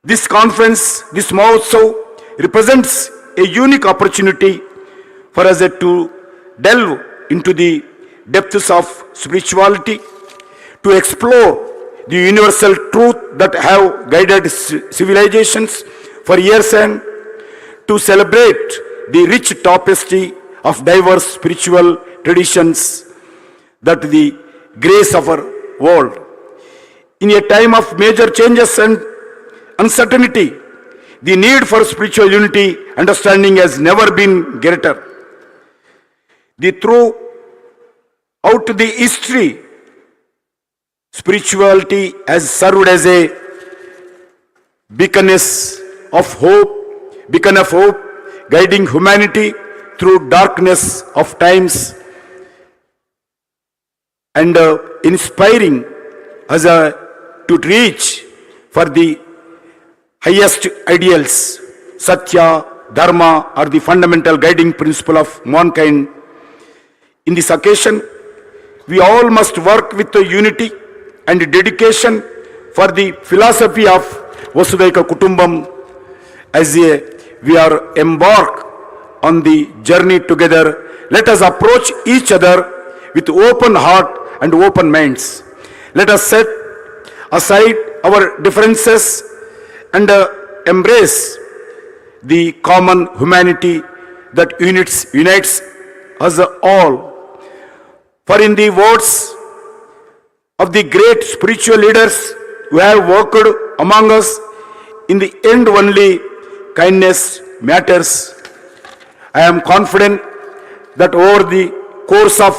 This conference, this Mahotsav, represents a unique opportunity for us to delve into the depths of spirituality, to explore the universal truth that have guided civilizations for years, and to celebrate the rich tapestry of diverse spiritual traditions that the grace of our world. In a time of major changes and uncertainty, the need for spiritual unity, understanding has never been greater. Throughout the history, spirituality has served as a beacon of hope, guiding humanity through darkness of times and inspiring us to reach for the highest ideals. Satya, Dharma are the fundamental guiding principle of mankind. In this occasion, we all must work with the unity and dedication for the philosophy of Vasudhaiva Kutumbam as we are embarked on the journey together. Let us approach each other with open heart and open minds. Let us set aside our differences and embrace the common humanity that unites us all. For in the words of the great spiritual leaders who have worked among us, in the end only kindness matters. I am confident that over the course of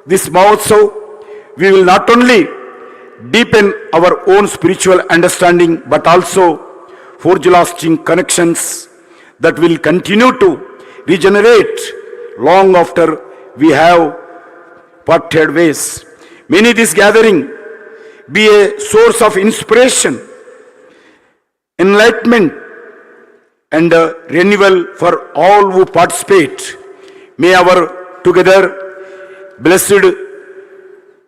this Mahotsav, we will not only deepen our own spiritual understanding, but also forge lasting connections that will continue to regenerate long after we have parted ways. May this gathering be a source of inspiration, enlightenment, and renewal for all who participate. May our together blessed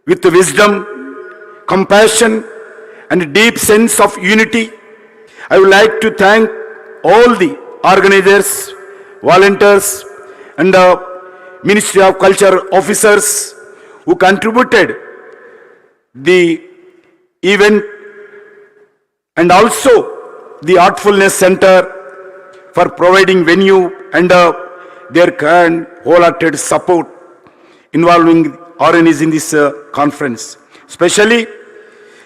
with wisdom, compassion, and deep sense of unity. I would like to thank all the organizers, volunteers, and Ministry of Culture officers who contributed the event, and also the Artfulness Center for providing venue and their kind, wholehearted support involving organizing this conference. Especially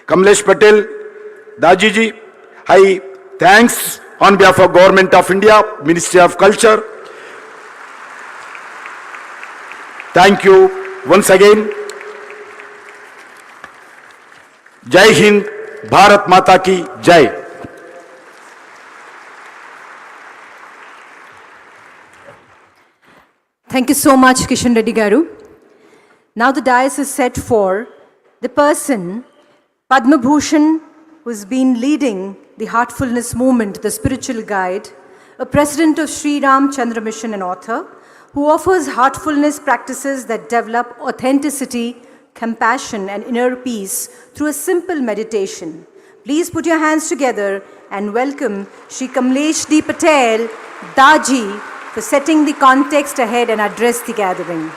Kamlesh, Patel, Dajiji, I thanks on behalf of Government of India, Ministry of Culture. Thank you once again. Jai Hind, Bharat Mata ki Jai. Thank you so much, Kishan Reddy Garu. Now the dais is set for the person, Padma Bhushan, who's been leading the Heartfulness Movement, the spiritual guide, a president of Sri Ram Chandra Mission and author, who offers heartfulness practices that develop authenticity, compassion, and inner peace through a simple meditation. Please put your hands together and welcome Shri Kamlesh D. Patel, Daji, for setting the context ahead and address the gathering.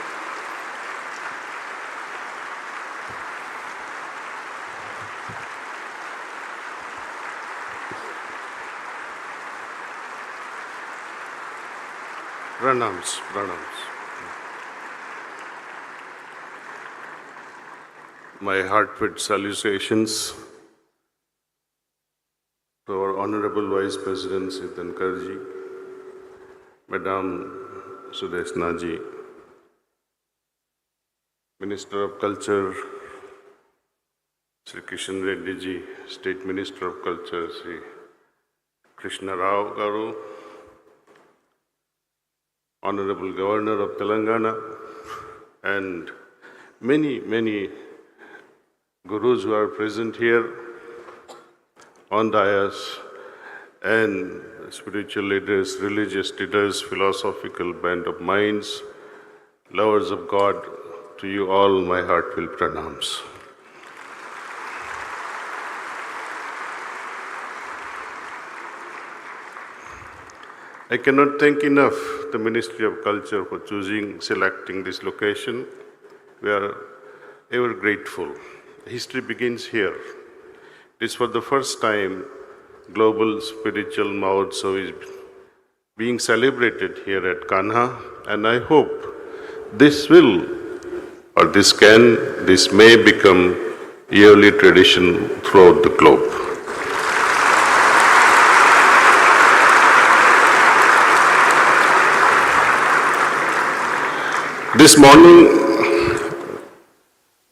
Pranams. My heartfelt salutations to our Honorable Vice President Sitan Karji, Madam Sudeshna ji, Minister of Culture Sri Kishan Reddy ji, State Minister of Culture Sri Krishna Rao Garu, Honorable Governor of Telangana, and many gurus who are present here on dais, and spiritual leaders, religious leaders, philosophical band of minds, lovers of God, to you all my heartfelt pranams. I cannot thank enough the Ministry of Culture for selecting this location. We are ever grateful. History begins here. It is for the first time global spiritual Mahotsav is being celebrated here at Kanha, and I hope this may become yearly tradition throughout the globe. This morning,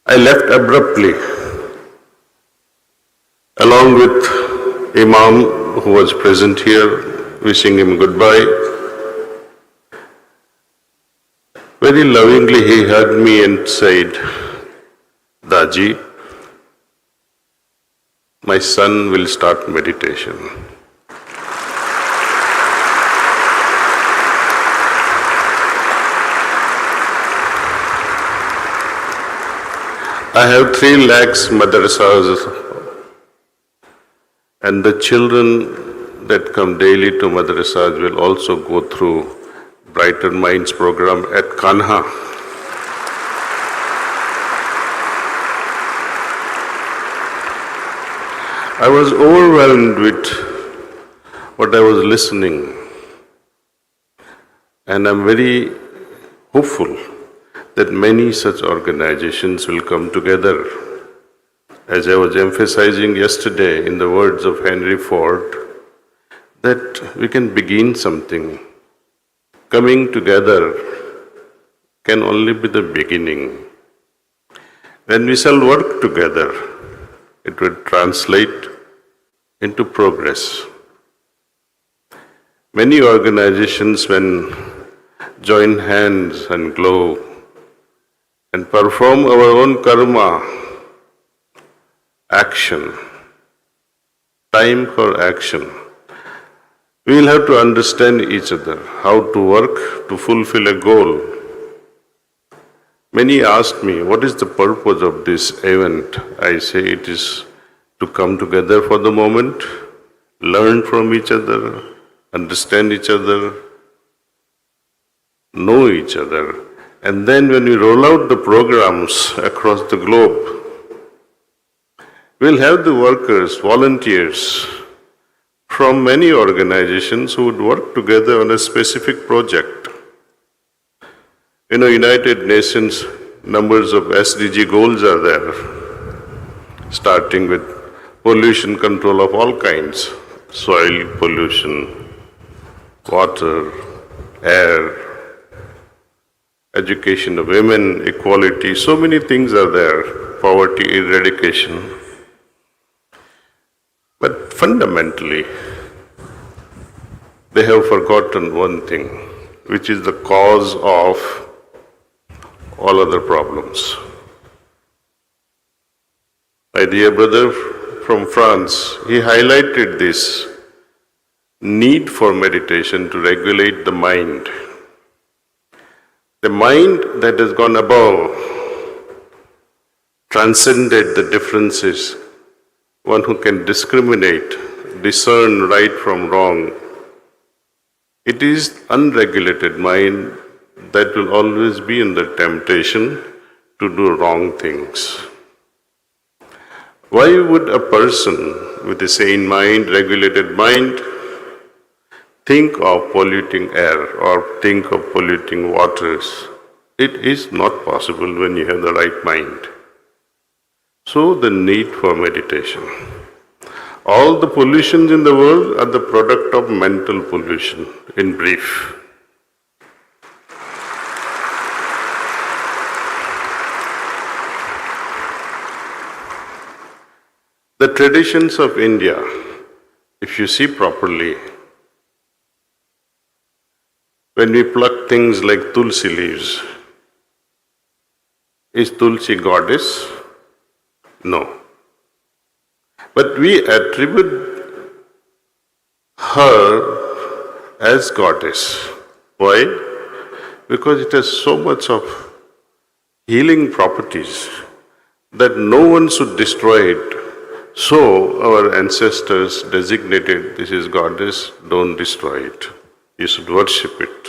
I left abruptly, along with Imam who was present here, wishing him goodbye. Very lovingly he hugged me and said, Daji, my son will start meditation. I have 3 lakhs madrasas, and the children that come daily to madrasas will also go through Brighter Minds program at Kanha. I was overwhelmed with what I was listening, and I'm very hopeful that many such organizations will come together. As I was emphasizing yesterday in the words of Henry Ford, that we can begin something. Coming together can only be the beginning. When we shall work together, it will translate into progress. Many organizations, when join hands and glow and perform our own karma, action, time for action, we will have to understand each other, how to work to fulfill a goal. Many ask me, what is the purpose of this event? I say it is to come together for the moment, learn from each other, understand each other, know each other. And then when we roll out the programs across the globe, we'll have the workers, volunteers from many organizations who would work together on a specific project. United Nations numbers of SDG goals are there, starting with pollution control of all kinds, soil pollution, water, air, education of women, equality, so many things are there, poverty eradication. But fundamentally, they have forgotten one thing, which is the cause of all other problems. My dear brother from France, he highlighted this need for meditation to regulate the mind. The mind that has gone above, transcended the differences, one who can discriminate, discern right from wrong. It is unregulated mind that will always be in the temptation to do wrong things. Why would a person with a sane mind, regulated mind, think of polluting air or think of polluting waters? It is not possible when you have the right mind. So the need for meditation. All the pollutions in the world are the product of mental pollution, in brief. The traditions of India, if you see properly, when we pluck things like tulsi leaves, is tulsi goddess? No. But we attribute her as goddess. Why? Because it has so much of healing properties that no one should destroy it. So our ancestors designated this is goddess, don't destroy it. you should worship it.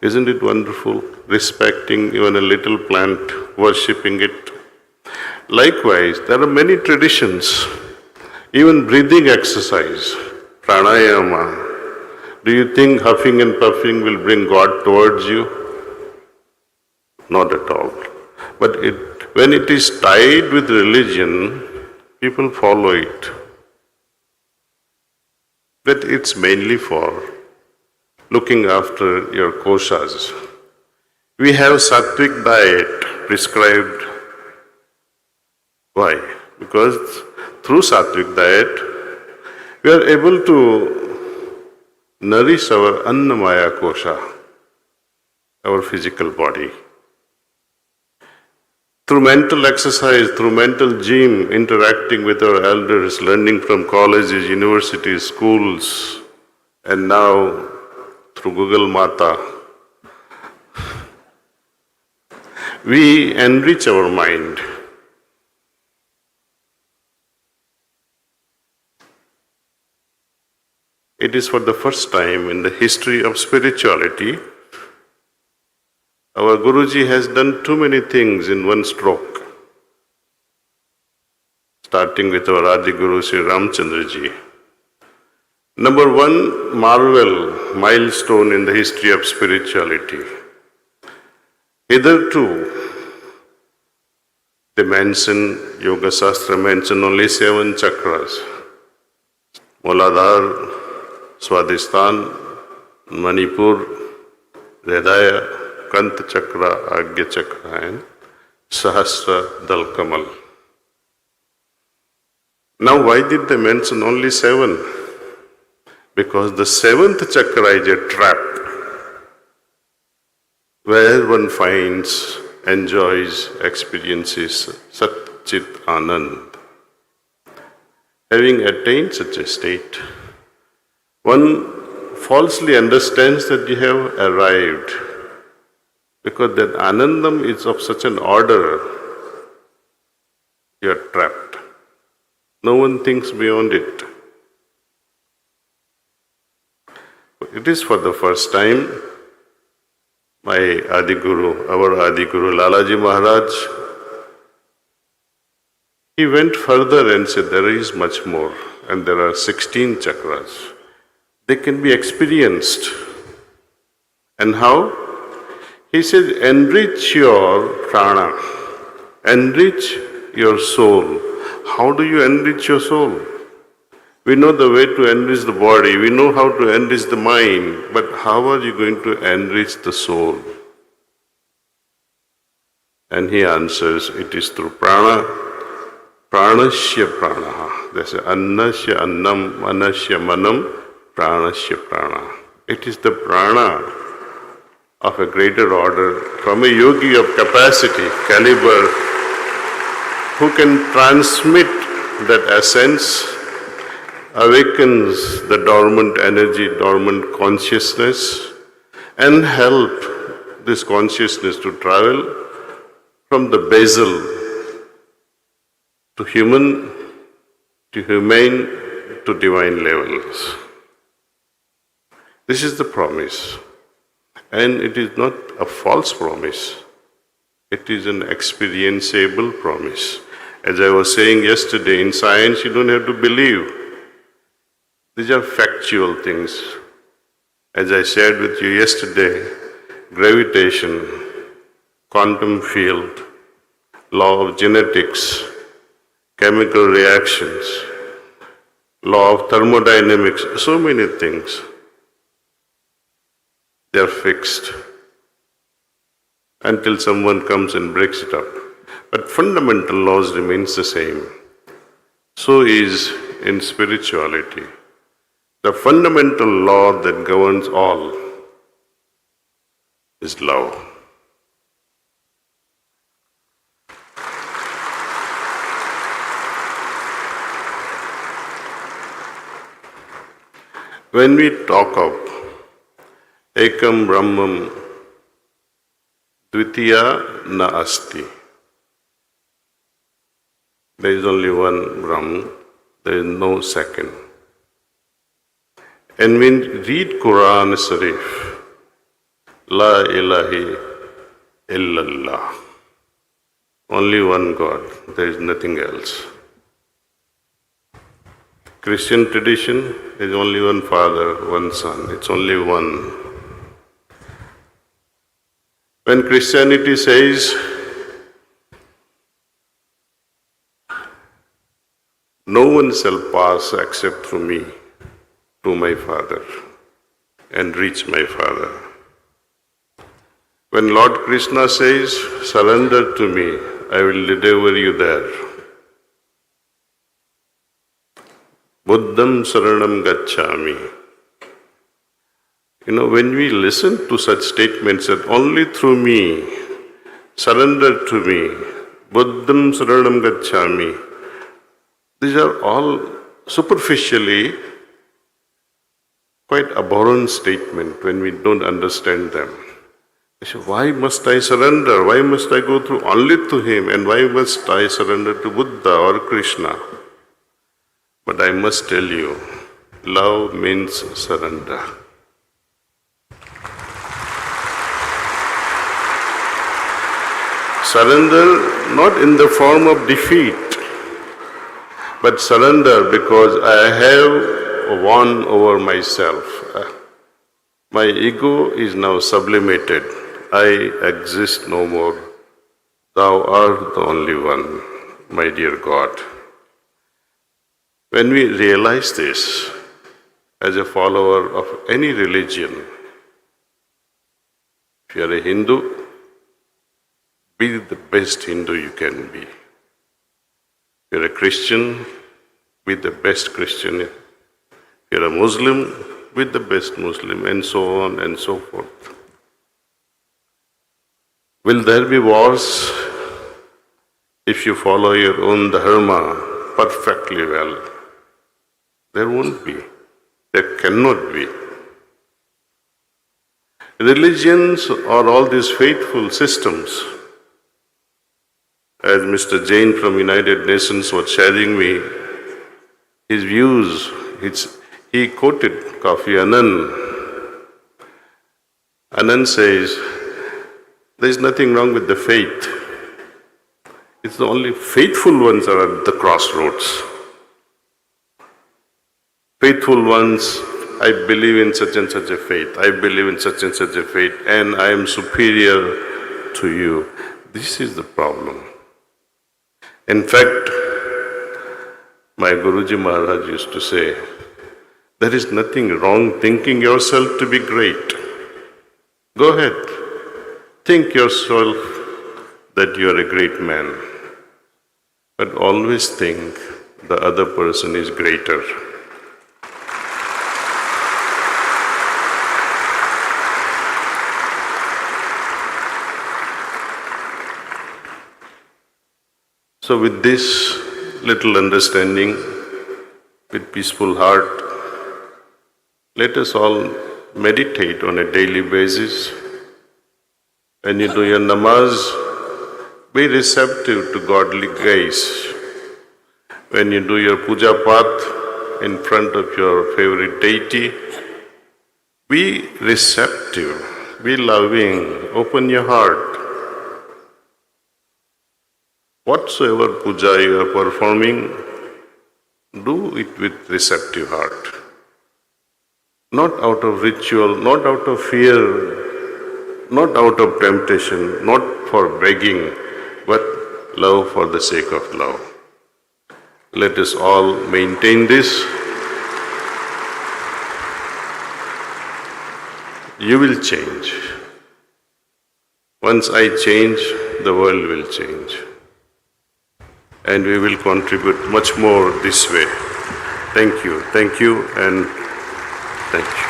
Isn't it wonderful? Respecting even a little plant, worshipping it. Likewise, there are many traditions, even breathing exercise, pranayama. Do you think huffing and puffing will bring God towards you? Not at all. But when it is tied with religion, people follow it. But it's mainly for looking after your koshas. We have sattvic diet prescribed. Why? Because through sattvic diet, we are able to nourish our annamaya kosha, our physical body. Through mental exercise, through mental gym, interacting with our elders, learning from colleges, universities, schools, and now through Google Mata, we enrich our mind. It is for the first time in the history of spirituality, our Guruji has done too many things in one stroke. Starting with our Adi Guru Sri Ramchandra Ji. Number one marvel, milestone in the history of spirituality. Hitherto, they mention, Yoga Shastra mention only 7 chakras. Muladhara, Swadhisthana, Manipur, Hridaya, Kanta Chakra, Agya Chakra, and Sahasra Dal Kamal. Now, why did they mention only 7? Because the 7th chakra is a trap where one finds, enjoys, experiences Sat Chit Anand. Having attained such a state, one falsely understands that you have arrived, because that Anandam is of such an order, you are trapped. No one thinks beyond it. It is for the first time, my Adi Guru, our Adi Guru, Lalaji Maharaj, he went further and said there is much more, and there are 16 chakras. They can be experienced. And how? He said, enrich your prana, enrich your soul. How do you enrich your soul? We know the way to enrich the body, we know how to enrich the mind, but how are you going to enrich the soul? And he answers, it is through prana, pranasya pranaha. They say, annasya annam, manasya manam, pranasya prana. It is the prana of a greater order, from a yogi of capacity, caliber, who can transmit that essence, awakens the dormant energy, dormant consciousness, and help this consciousness to travel from the basal to human, to humane, to divine levels. This is the promise. And it is not a false promise. It is an experienceable promise. As I was saying yesterday, in science you don't have to believe. These are factual things. As I shared with you yesterday, gravitation, quantum field, law of genetics, chemical reactions, law of thermodynamics, so many things. They are fixed until someone comes and breaks it up. But fundamental laws remains the same. So is in spirituality. The fundamental law that governs all is love. When we talk of Ekam Brahmam Dvitiya Na Asti, there is only one Brahman, there is no second. And when we read Quran Sharif, La ilaha illallah, only one God, there is nothing else. Christian tradition is only one Father, one Son, it's only one. When Christianity says, no one shall pass except through me to my Father and reach my Father. When Lord Krishna says, surrender to me, I will deliver you there. Buddham saranam gacchami. When we listen to such statements that only through me, surrender to me, Buddham saranam gacchami, these are all superficially quite abhorrent statements when we don't understand them. Why must I surrender? Why must I go through only to him? And why must I surrender to Buddha or Krishna? But I must tell you, love means surrender. Surrender not in the form of defeat, but surrender because I have won over myself. My ego is now sublimated. I exist no more. Thou art the only one, my dear God. When we realize this, as a follower of any religion, if you are a Hindu, be the best Hindu you can be. If you are a Christian, be the best Christian. If you are a Muslim, be the best Muslim, and so on and so forth. Will there be wars if you follow your own dharma perfectly well? There won't be. There cannot be. Religions are all these faithful systems. As Mr. Jain from United Nations was sharing me his views, he quoted Kofi Annan. Annan says, there is nothing wrong with the faith. It's the only faithful ones are at the crossroads. Faithful ones, I believe in such and such a faith. I believe in such and such a faith, and I am superior to you. This is the problem. In fact, my Guruji Maharaj used to say, there is nothing wrong thinking yourself to be great. Go ahead. Think yourself that you are a great man. But always think the other person is greater. So with this little understanding, with peaceful heart, let us all meditate on a daily basis. When you do your namaz, be receptive to godly gaze. When you do your puja path in front of your favorite deity, be receptive, be loving, open your heart. Whatsoever puja you are performing, do it with receptive heart. Not out of ritual, not out of fear, not out of temptation, not for begging, but love for the sake of love. Let us all maintain this. You will change. Once I change, the world will change. And we will contribute much more this way. Thank you, and thank you.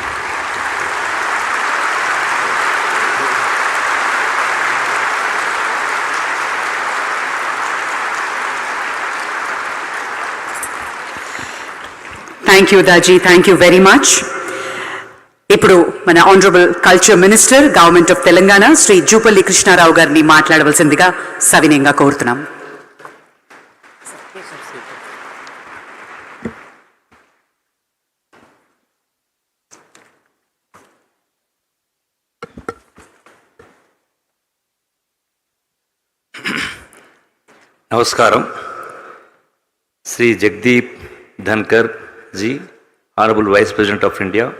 Thank you, Daji. Thank you very much. ఇప్పుడు మన honourable culture minister government of Telangana Shri Jupally Krishna Rao గారిని మాట్లాడవలసిందిగా సవినయంగా కోరుతున్నాం. Namaskaram. Sri Jagdeep Dhankar ji, Honorable Vice President of India,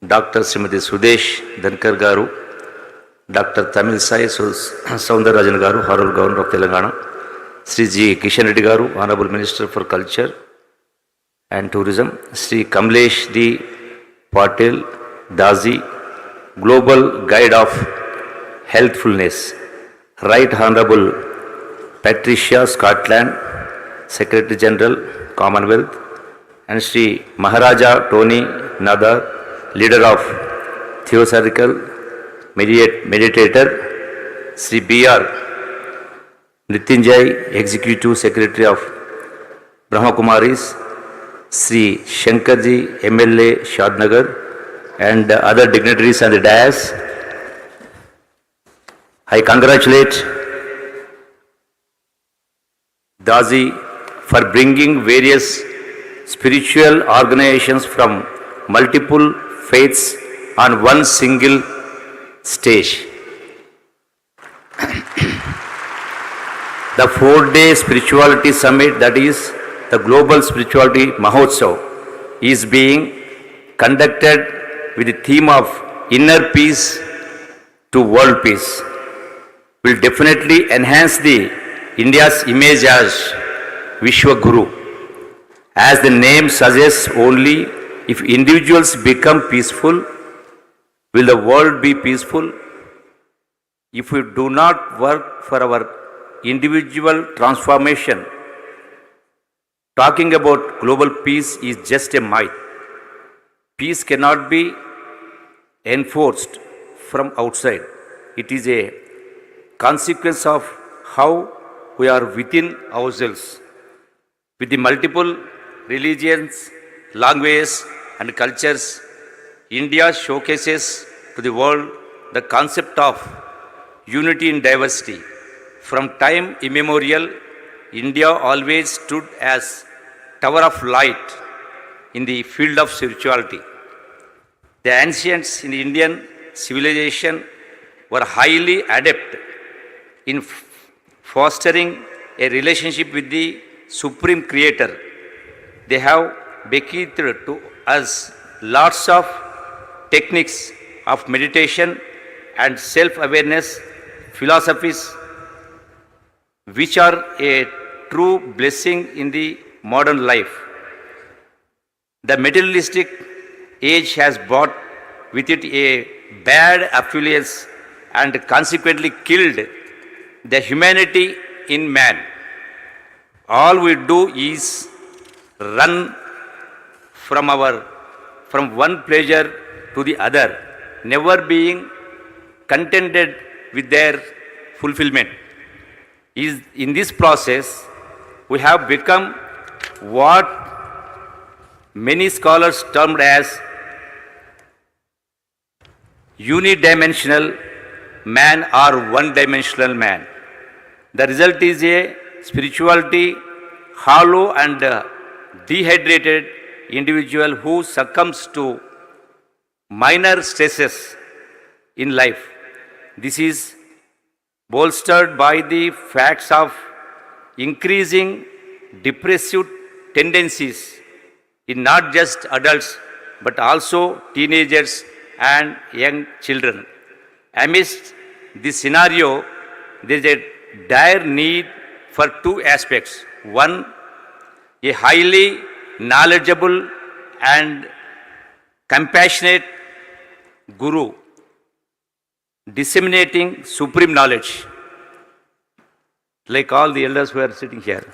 Dr. Srimati Sudesh Dhankar Garu, Dr. Tamil Sai Soundarajan Garu, Honorable Governor of Telangana, Sri G. Kishan Reddy Garu, Honorable Minister for Culture and Tourism, Sri Kamlesh D. Patel, Dazi, Global Guide of Healthfulness, Right Honorable Patricia Scotland, Secretary General, Commonwealth, and Sri Maharaja Tony Nadar, Leader of Theosophical Meditator, Sri B.R. Nitinjay, Executive Secretary of Brahma Kumaris, Sri Shankarji, MLA Shadnagar, and other dignitaries on the dais. I congratulate Dazi for bringing various spiritual organizations from multiple faiths on one single stage. The 4-day spirituality summit, that is the Global Spirituality Mahotsav, is being conducted with the theme of inner peace to world peace. Will definitely enhance India's image as Vishwa Guru. As the name suggests, only if individuals become peaceful, will the world be peaceful. If we do not work for our individual transformation, talking about global peace is just a myth. Peace cannot be enforced from outside. It is a consequence of how we are within ourselves. With the multiple religions, languages, and cultures, India showcases to the world the concept of unity in diversity. From time immemorial, India always stood as tower of light in the field of spirituality. The ancients in Indian civilization were highly adept in fostering a relationship with the Supreme Creator. They have bequeathed to us lots of techniques of meditation and self-awareness philosophies, which are a true blessing in the modern life. The materialistic age has brought with it a bad affluence and consequently killed the humanity in man. All we do is run from one pleasure to the other, never being contented with their fulfillment. In this process, we have become what many scholars termed as unidimensional man or one-dimensional man. The result is a spirituality hollow and dehydrated individual who succumbs to minor stresses in life. This is bolstered by the facts of increasing depressive tendencies in not just adults but also teenagers and young children. Amidst this scenario, there is a dire need for two aspects. One, a highly knowledgeable and compassionate guru disseminating supreme knowledge, like all the elders who are sitting here.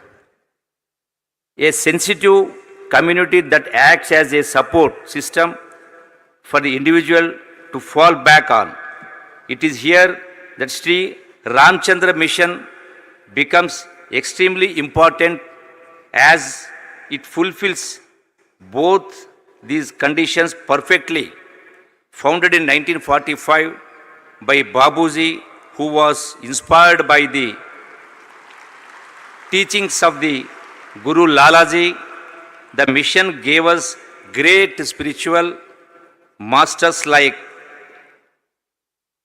A sensitive community that acts as a support system for the individual to fall back on. It is here that Sri Ramchandra mission becomes extremely important, as it fulfills both these conditions perfectly. Founded in 1945 by Babuji, who was inspired by the teachings of the Guru Lalaji, the mission gave us great spiritual masters like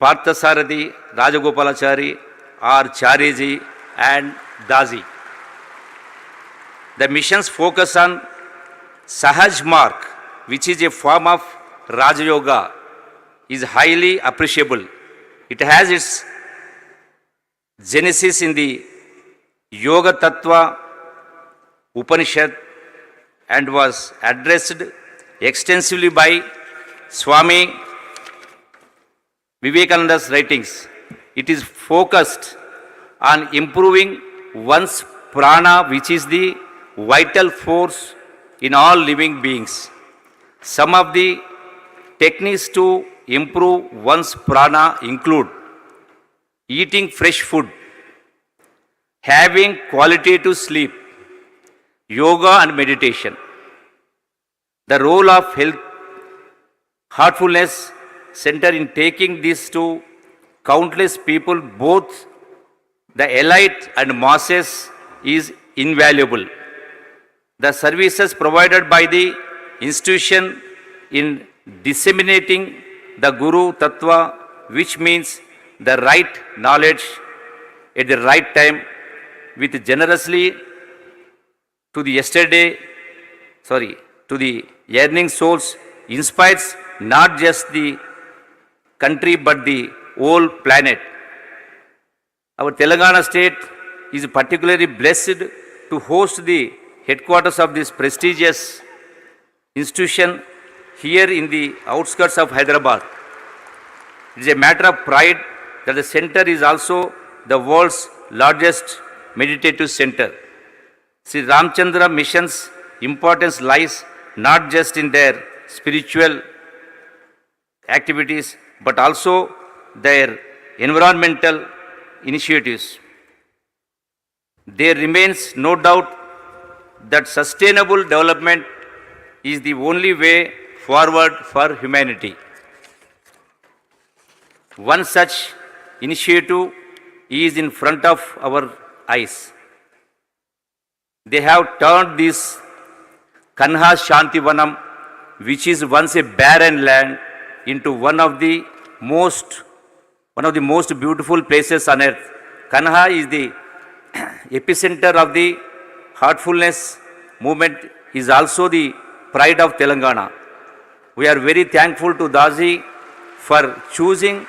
Parthasarathi, Rajagopalachari, R. Chariji, and Dazi. The missions focus on Sahaj Mark, which is a form of Raja Yoga, is highly appreciable. It has its genesis in the Yoga Tattva Upanishad and was addressed extensively by Swami Vivekananda's writings. It is focused on improving one's prana, which is the vital force in all living beings. Some of the techniques to improve one's prana include eating fresh food, having qualitative sleep, yoga and meditation. The role of heartfulness center in taking this to countless people, both the elite and masses, is invaluable. The services provided by the institution in disseminating the Guru Tattva, which means the right knowledge at the right time, with generously to the to the yearning souls, inspires not just the country but the whole planet. Our Telangana state is particularly blessed to host the headquarters of this prestigious institution here in the outskirts of Hyderabad. It is a matter of pride that the center is also the world's largest meditative center. Sri Ramchandra Mission's importance lies not just in their spiritual activities but also their environmental initiatives. There remains no doubt that sustainable development is the only way forward for humanity. One such initiative is in front of our eyes. They have turned this Kanha Shanti Vanam, which is once a barren land, into one of the most beautiful places on earth. Kanha is the epicenter of the heartfulness movement, is also the pride of Telangana. We are very thankful to Dazi for choosing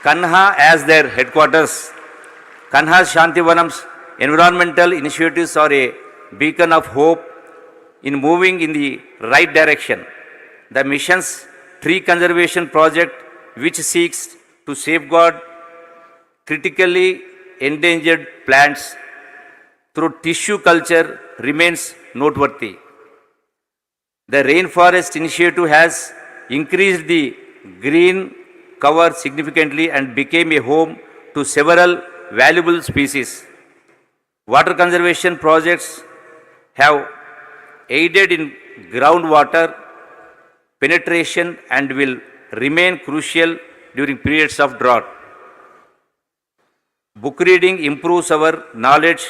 Kanha as their headquarters. Kanha Shantivanam's environmental initiatives are a beacon of hope in moving in the right direction. The mission's tree conservation project, which seeks to safeguard critically endangered plants through tissue culture, remains noteworthy. The rainforest initiative has increased the green cover significantly and became a home to several valuable species. Water conservation projects have aided in groundwater penetration and will remain crucial during periods of drought. Book reading improves our knowledge,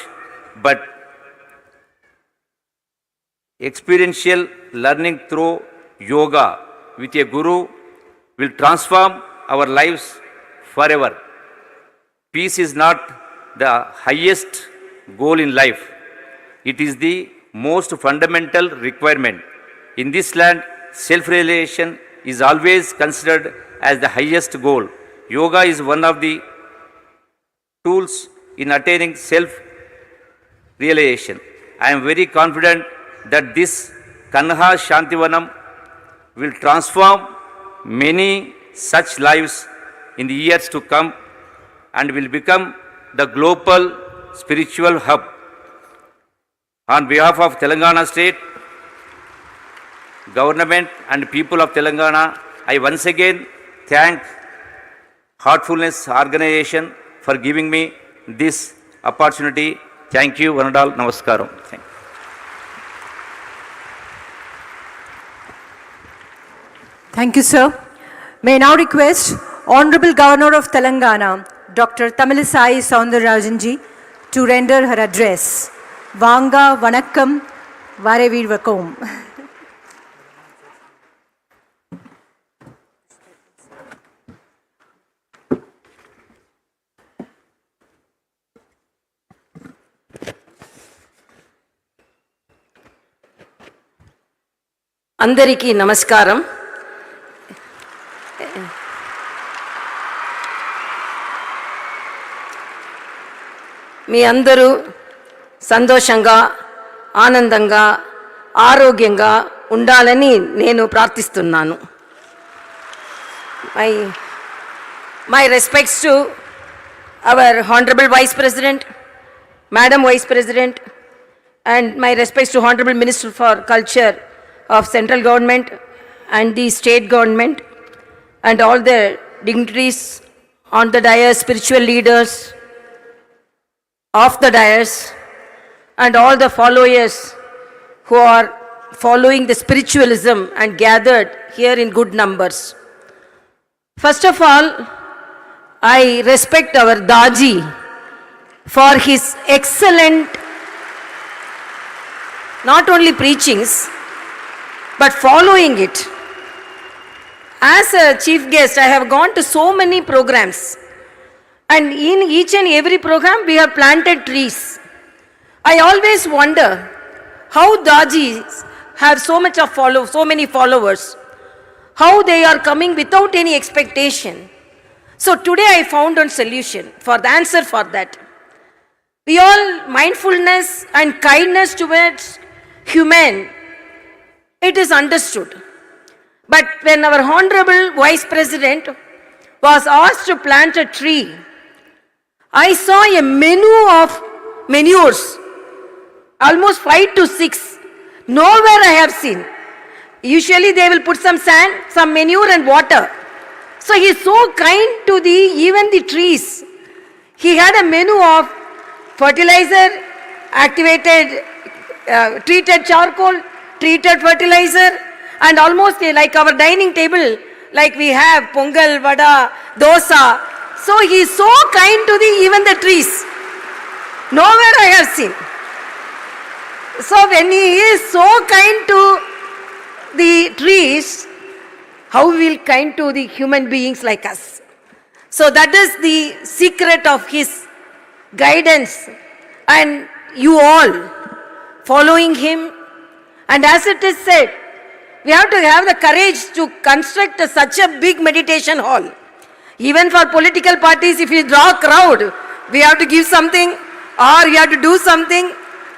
but experiential learning through yoga with a guru will transform our lives forever. Peace is not the highest goal in life. It is the most fundamental requirement. In this land, self-realization is always considered as the highest goal. Yoga is one of the tools in attaining self-realization. I am very confident that this Kanha Shantivanam will transform many such lives in the years to come and will become the global spiritual hub. On behalf of Telangana State, government and people of Telangana, I once again thank Heartfulness Organization for giving me this opportunity. Thank you, one and all. Namaskaram. Thank you. Thank you, sir. May I now request Honorable Governor of Telangana, Dr. Tamilisai Soundararajan to render her address. Vanga Vanakkam Varevirvakom. అందరికీ నమస్కారం. మీ అందరూ సంతోషంగా, ఆనందంగా, ఆరోగ్యంగా ఉండాలని నేను ప్రార్థిస్తున్నాను. My respects to our Honorable Vice President, Madam Vice President, and my respects to Honorable Minister for Culture of Central Government and the State Government, and all the dignitaries on the dais, spiritual leaders of the dais, and all the followers who are following the spiritualism and gathered here in good numbers. First of all, I respect our Daji for his excellent, not only preachings, but following it. As a chief guest, I have gone to so many programs, and in each and every program, we have planted trees. I always wonder how Dajis have so many followers, how they are coming without any expectation. So today I found a solution for the answer for that. We all mindfulness and kindness towards human, it is understood. But when our Honorable Vice President was asked to plant a tree, I saw a menu of manures, almost 5 to 6. Nowhere I have seen. Usually they will put some sand, some manure and water. So he is so kind to even the trees. He had a menu of fertilizer, activated, treated charcoal, treated fertilizer, and almost like our dining table, like we have pongal, vada, dosa. So he is so kind to even the trees. Nowhere I have seen. So when he is so kind to the trees, how will kind to the human beings like us? So that is the secret of his guidance, and you all following him. And as it is said, we have to have the courage to construct such a big meditation hall. Even for political parties, if you draw a crowd, we have to give something or you have to do something,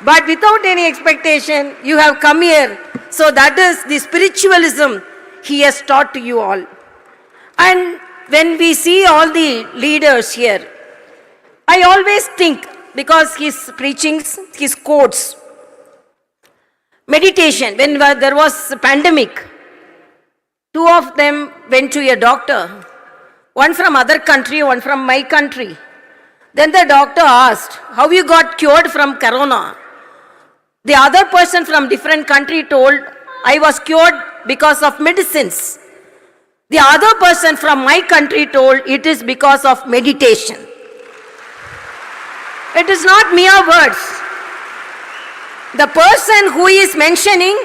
but without any expectation, you have come here. So that is the spiritualism he has taught to you all. And when we see all the leaders here, I always think, because his preachings, his quotes, meditation, when there was a pandemic, 2 of them went to a doctor, one from other country, one from my country. Then the doctor asked, how you got cured from corona? The other person from different country told, I was cured because of medicines. The other person from my country told, it is because of meditation. It is not mere words. The person who is mentioning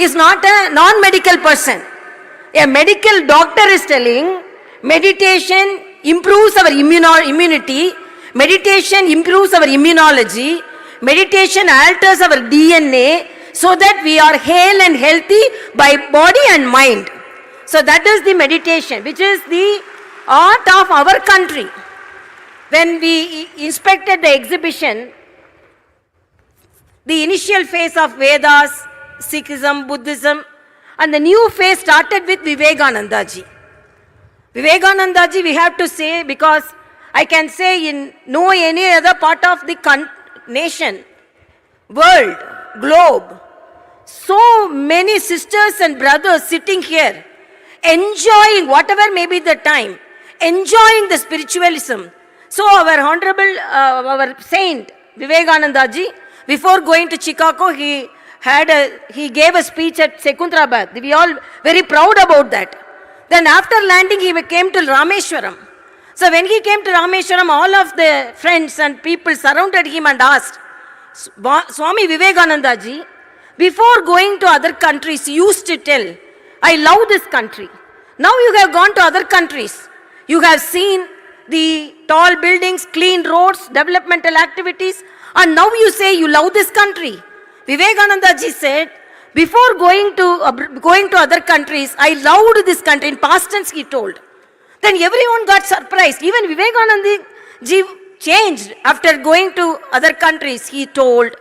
is not a non-medical person. A medical doctor is telling, meditation improves our immunity, meditation improves our immunology, meditation alters our DNA, so that we are hale and healthy by body and mind. So that is the meditation, which is the art of our country. When we inspected the exhibition, the initial phase of Vedas, Sikhism, Buddhism, and the new phase started with Vivekananda ji. Vivekananda ji, we have to say, because I can say in no any other part of the nation, world, globe, so many sisters and brothers sitting here, enjoying whatever may be the time, enjoying the spiritualism. So our Honorable, our Saint Vivekananda ji, before going to Chicago, he gave a speech at Secunderabad. We all very proud about that. Then after landing, he came to Rameshwaram. So when he came to Rameshwaram, all of the friends and people surrounded him and asked, Swami Vivekananda ji, before going to other countries, he used to tell, I love this country. Now you have gone to other countries. You have seen the tall buildings, clean roads, developmental activities, and now you say you love this country. Vivekananda ji said, Before going to other countries, I loved this country. In past tense, he told. Then everyone got surprised. Even Vivekananda ji changed after going to other countries. He told,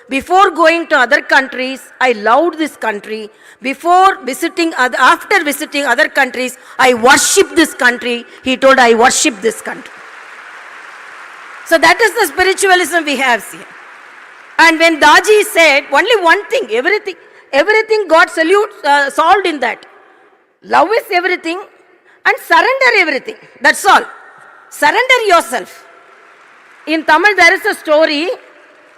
before going to other countries, I loved this country. After visiting other countries, I worship this country. He told, I worship this country. So that is the spiritualism we have here. And when Daji said, only one thing, everything got solved in that. Love is everything and surrender everything. That's all. Surrender yourself. In Tamil, there is a story.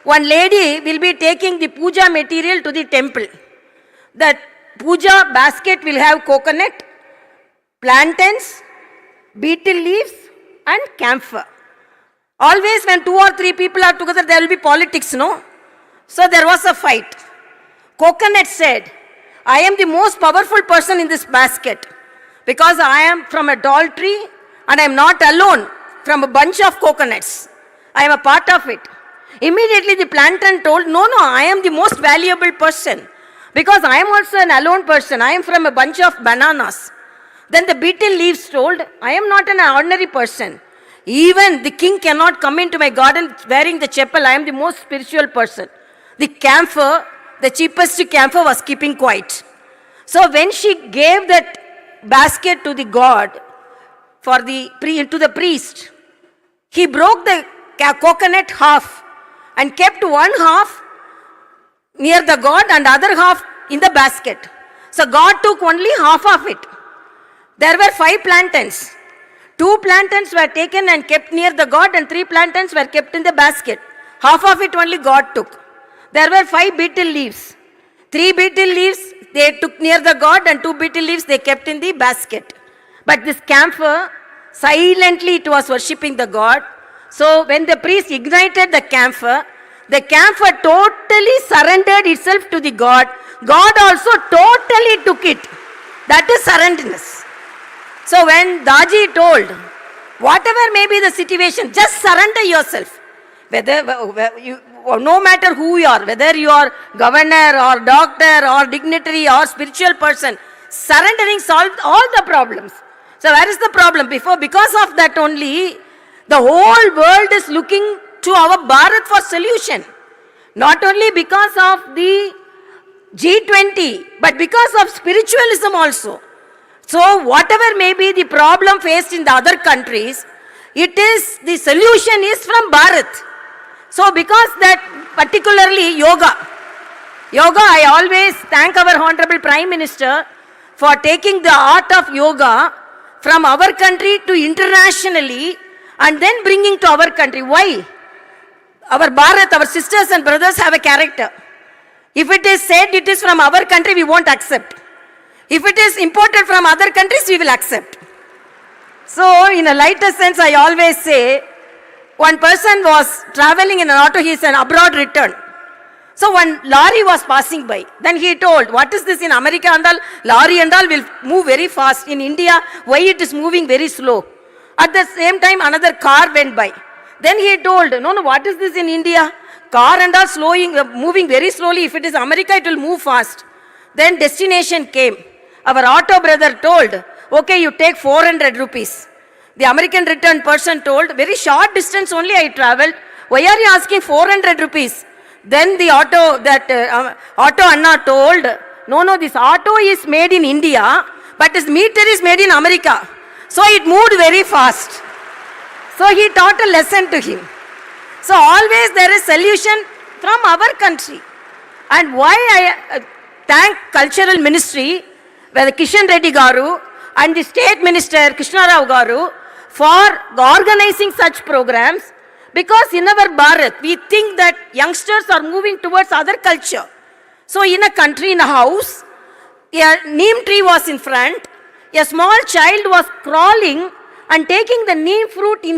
One lady will be taking the puja material to the temple. That puja basket will have coconut, plantains, betel leaves and camphor. Always when 2 or 3 people are together, there will be politics, no? So there was a fight. Coconut said, I am the most powerful person in this basket because I am from a tall tree and I am not alone from a bunch of coconuts. I am a part of it. Immediately the plantain told, no, I am the most valuable person because I am also an alone person. I am from a bunch of bananas. Then the betel leaves told, I am not an ordinary person. Even the king cannot come into my garden wearing the chapel. I am the most spiritual person. The camphor, the cheapest camphor, was keeping quiet. So when she gave that basket to the god, to the priest, he broke the coconut half and kept one half near the god and other half in the basket. So God took only half of it. There were 5 plantains. 2 plantains were taken and kept near the god and 3 plantains were kept in the basket. Half of it only God took. There were 5 betel leaves. 3 betel leaves they took near the god and 2 betel leaves they kept in the basket. But this camphor, silently it was worshipping the god. So when the priest ignited the camphor totally surrendered itself to the god. God also totally took it. That is surrenderness. So when Daji told, whatever may be the situation, just surrender yourself. No matter who you are, whether you are governor or doctor or dignitary or spiritual person, surrendering solved all the problems. So where is the problem? Because of that only, the whole world is looking to our Bharat for solution. Not only because of the G20, but because of spiritualism also. So whatever may be the problem faced in the other countries, the solution is from Bharat. So because that particularly yoga, I always thank our Honorable Prime Minister for taking the art of yoga from our country to internationally and then bringing to our country. Why? Our Bharat, our sisters and brothers have a character. If it is said it is from our country, we won't accept. If it is imported from other countries, we will accept. So in a lighter sense, I always say, one person was traveling in an auto, he is an abroad return. So one lorry was passing by. Then he told, what is this in America and all? Lorry and all will move very fast. In India, why it is moving very slow? At the same time, another car went by. Then he told, no, what is this in India? Car and all moving very slowly. If it is America, it will move fast. Then destination came. Our auto brother told, okay, you take 400 rupees. The American return person told, very short distance only I traveled. Why are you asking 400 rupees? Then the auto Anna told, no, this auto is made in India, but this meter is made in America. So it moved very fast. So he taught a lesson to him. So always there is solution from our country. And why I thank Cultural Ministry, where the Kishan Reddy Garu and the State Minister Krishna Rao Garu for organizing such programs, because in our Bharat, we think that youngsters are moving towards other culture. So in a country, in a house, a neem tree was in front, a small child was crawling and taking the neem fruit in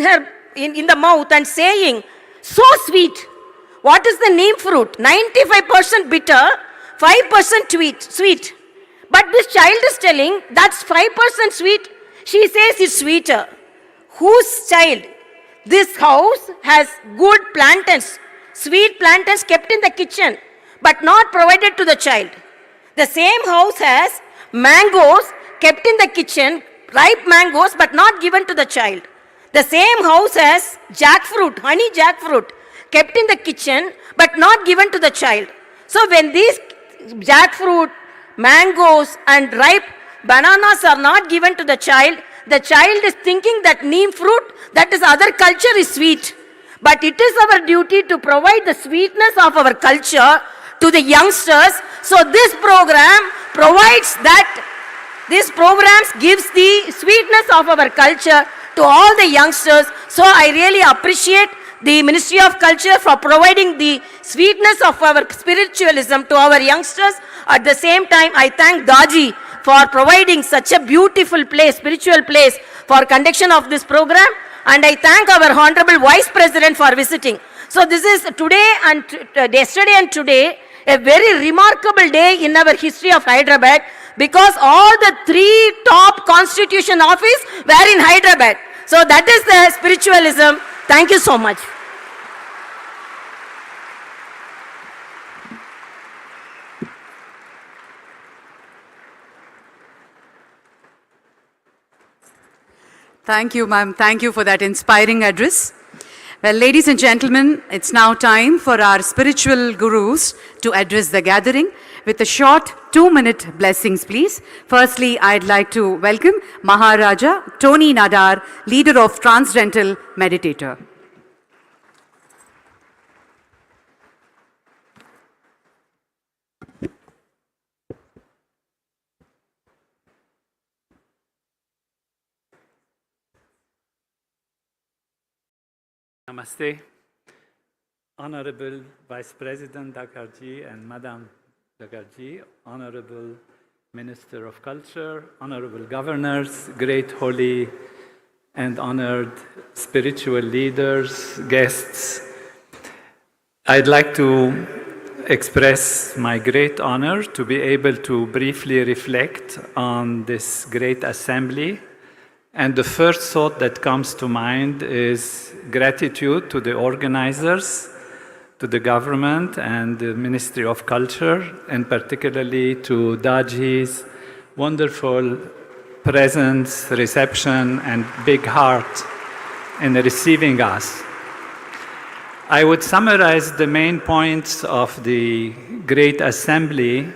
the mouth and saying, so sweet. What is the neem fruit? 95% bitter, 5% sweet. But this child is telling, that's 5% sweet. She says it's sweeter. Whose child? This house has good plantains, sweet plantains kept in the kitchen, but not provided to the child. The same house has mangoes kept in the kitchen, ripe mangoes, but not given to the child. The same house has jackfruit, honey jackfruit, kept in the kitchen, but not given to the child. So when these jackfruit, mangoes, and ripe bananas are not given to the child is thinking that neem fruit, that is other culture, is sweet. But it is our duty to provide the sweetness of our culture to the youngsters. So this program provides that, this program gives the sweetness of our culture to all the youngsters. So I really appreciate the Ministry of Culture for providing the sweetness of our spiritualism to our youngsters. At the same time, I thank Daji for providing such a beautiful place, spiritual place for conduction of this program. And I thank our Honorable Vice President for visiting. So this is today and yesterday and today a very remarkable day in our history of Hyderabad, because all the 3 top constitution office were in Hyderabad. So that is the spiritualism. Thank you so much. Thank you, ma'am. Thank you for that inspiring address. Well, ladies and gentlemen, it's now time for our spiritual gurus to address the gathering with a short 2-minute blessings, please. Firstly, I'd like to welcome Maharaja Tony Nadar, leader of Transcendental Meditator. Namaste, Honorable Vice President Dakarji and Madam Dakarji, Honorable Minister of Culture, Honorable Governors, great holy and honored spiritual leaders, guests. I'd like to express my great honor to be able to briefly reflect on this great assembly. And the first thought that comes to mind is gratitude to the organizers, to the government and the Ministry of Culture, and particularly to Daji's wonderful presence, reception, and big heart in receiving us. I would summarize the main points of the great assembly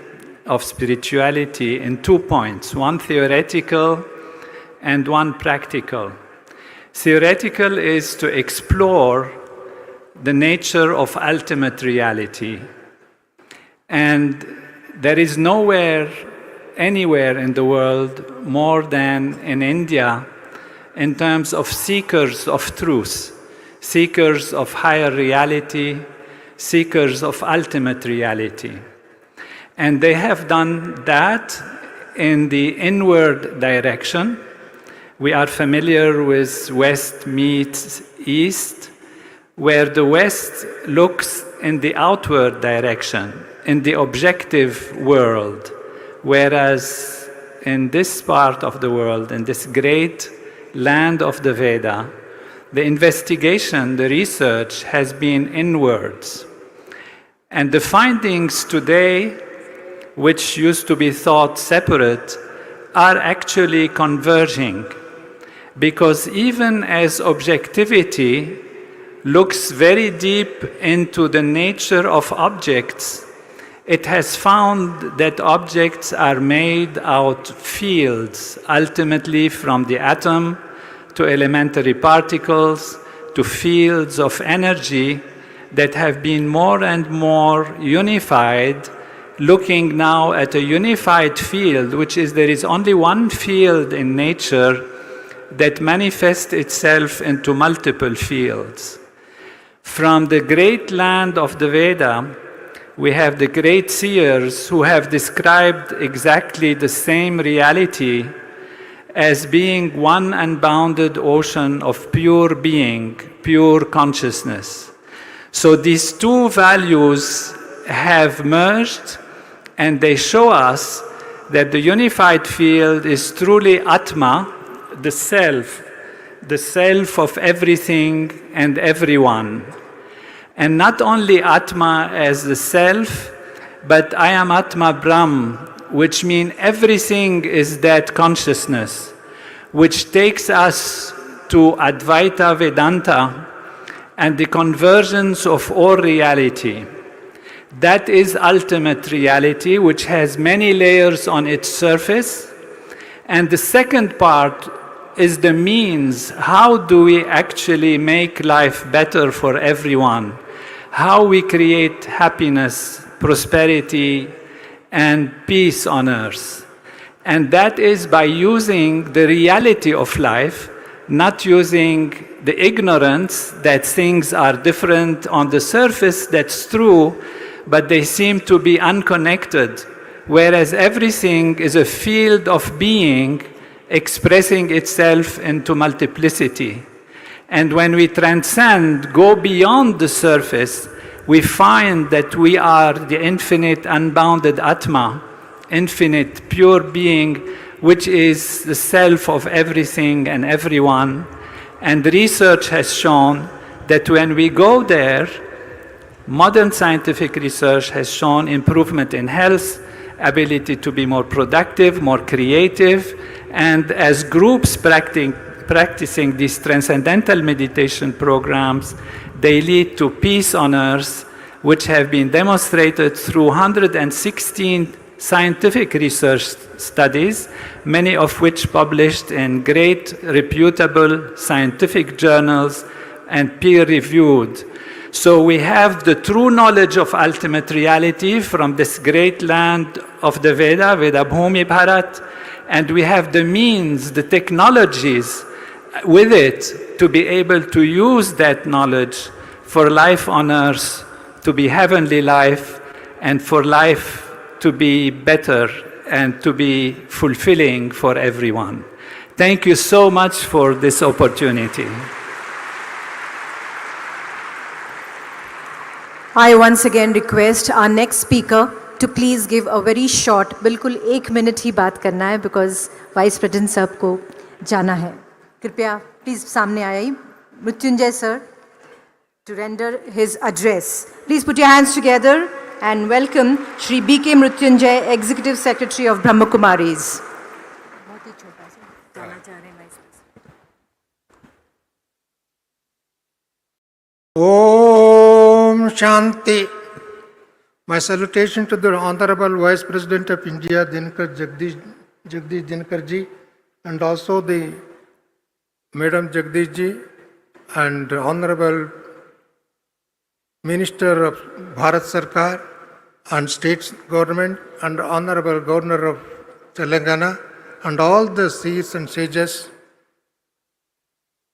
of spirituality in 2 points, one theoretical and one practical. Theoretical is to explore the nature of ultimate reality. And there is nowhere, anywhere in the world more than in India in terms of seekers of truth, seekers of higher reality, seekers of ultimate reality. And they have done that in the inward direction. We are familiar with West meets East, where the West looks in the outward direction, in the objective world, whereas in this part of the world, in this great land of the Veda, the investigation, the research has been inwards. And the findings today, which used to be thought separate, are actually converging. Because even as objectivity looks very deep into the nature of objects, it has found that objects are made out of fields, ultimately from the atom to elementary particles to fields of energy that have been more and more unified, looking now at a unified field, which is there is only one field in nature that manifests itself into multiple fields. From the great land of the Veda, we have the great seers who have described exactly the same reality as being one unbounded ocean of pure being, pure consciousness. So these 2 values have merged, and they show us that the unified field is truly Atma, the self of everything and everyone. And not only Atma as the self, but I am Atma Brahm which mean everything is that consciousness, which takes us to Advaita Vedanta and the convergence of all reality. That is ultimate reality, which has many layers on its surface. And the second part is the means. How do we actually make life better for everyone? How we create happiness, prosperity, and peace on earth. And that is by using the reality of life, not using the ignorance that things are different on the surface. That's true, but they seem to be unconnected, whereas everything is a field of being expressing itself into multiplicity. And when we transcend, go beyond the surface, we find that we are the infinite, unbounded Atma, infinite, pure being, which is the self of everything and everyone. And research has shown that when we go there, modern scientific research has shown improvement in health, ability to be more productive, more creative, and as groups practicing these transcendental meditation programs, they lead to peace on earth, which have been demonstrated through 116 scientific research studies, many of which published in great reputable scientific journals and peer-reviewed. So we have the true knowledge of ultimate reality from this great land of the Veda, Veda Bhumi Bharat, and we have the means, the technologies with it to be able to use that knowledge for life on earth to be heavenly life and for life to be better and to be fulfilling for everyone. Thank you so much for this opportunity. I once again request our next speaker to please give a very short, बिल्कुल 1 minute ही बात करना है because Vice President साहब को जाना है. कृपया please सामने आइए. Mrityunjay sir to render his address. Please put your hands together and welcome Shri B.K. Mrityunjay, Executive Secretary of Brahma Kumaris. Om Shanti. My salutation to the Honorable Vice President of India, Jagdish Dinkar ji, and also the Madam Jagdish ji, and Honorable Minister of Bharat Sarkar and State Government, and Honorable Governor of Telangana, and all the seers and sages.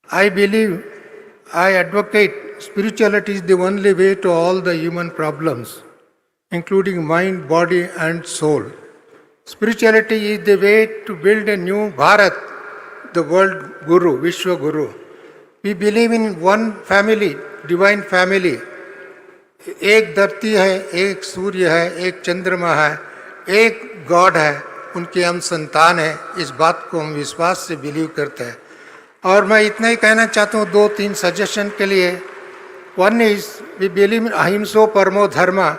I believe, I advocate spirituality is the only way to all the human problems, including mind, body and soul. Spirituality is the way to build a new Bharat, the world Guru, Vishwa Guru. We believe in one family, divine family. एक धरती है, एक सूर्य है, एक चंद्रमा है, एक God है, उनके हम संतान हैं. इस बात को हम विश्वास से बिलीव करते हैं. और मैं इतना ही कहना चाहता हूँ 2-3 सजेशन के लिए. One is, we believe in ahimso paramo dharma.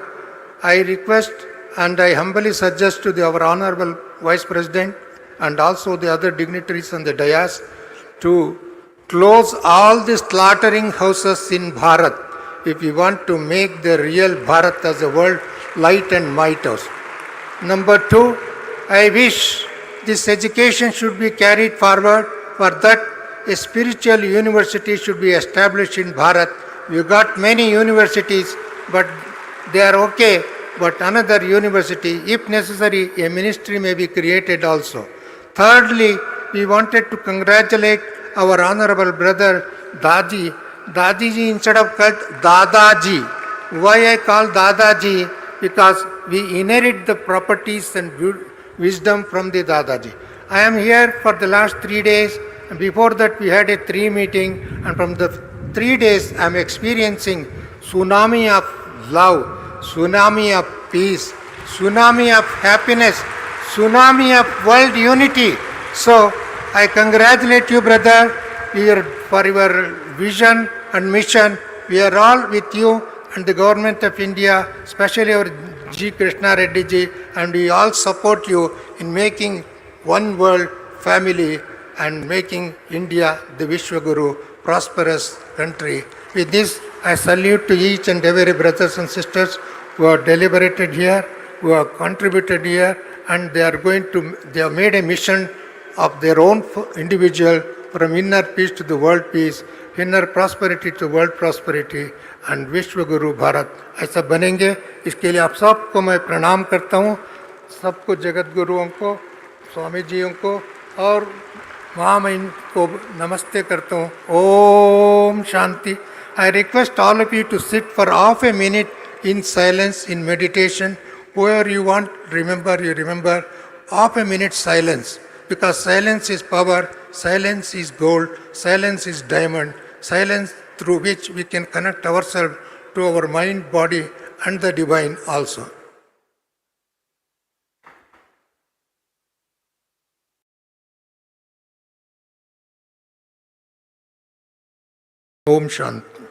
I request and I humbly suggest to our Honorable Vice President and also the other dignitaries on the dais to close all the slaughtering houses in Bharat if we want to make the real Bharat as a world light and might house. Number 2, I wish this education should be carried forward. For that, a spiritual university should be established in Bharat. We got many universities, but they are okay. But another university, if necessary, a ministry may be created also. Thirdly, we wanted to congratulate our honorable brother Daji. Dadiji instead of called Dadaji. Why I call Dadaji? Because we inherit the properties and wisdom from the Dadaji. I am here for the last 3 days. And before that we had a 3 meeting, and from the 3 days I am experiencing tsunami of love, tsunami of peace, tsunami of happiness, tsunami of world unity. So I congratulate you, brother, for your vision and mission. We are all with you and the government of India, especially our G. Krishna Reddy ji, and we all support you in making one world family and making India the Vishwaguru prosperous country. With this, I salute to each and every brothers and sisters who have deliberated here, who have contributed here, and they have made a mission of their own individual from inner peace to the world peace, inner prosperity to world prosperity, and विश्वगुरु Bharat ऐसा बनेंगे। इसके लिए आप सबको मैं प्रणाम करता हूँ, सबको जगत गुरुओं को, स्वामी जियों को और महामहिम को नमस्ते करता हूँ। Om Shanti. I request all of you to sit for half a minute in silence, in meditation. Whoever you want, remember, you remember, half a minute silence. Because silence is power, silence is gold, silence is diamond, silence through which we can connect ourselves to our mind, body and the divine also. Om Shanti.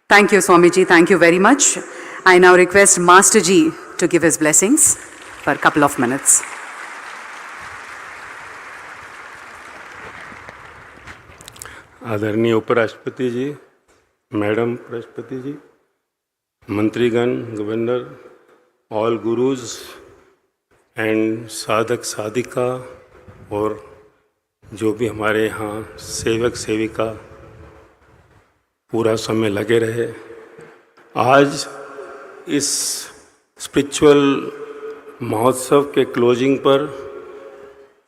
Thank you, Swamiji. Thank you very much. I now request Master Ji to give his blessings for a couple of minutes. आदरणीय उपराष्ट्रपति जी, madam राष्ट्रपति जी, मंत्रीगण, governor, all gurus and साधक साधिका और जो भी हमारे यहाँ सेवक सेविका पूरा समय लगे रहे। आज इस स्पिरिचुअल महोत्सव के क्लोजिंग पर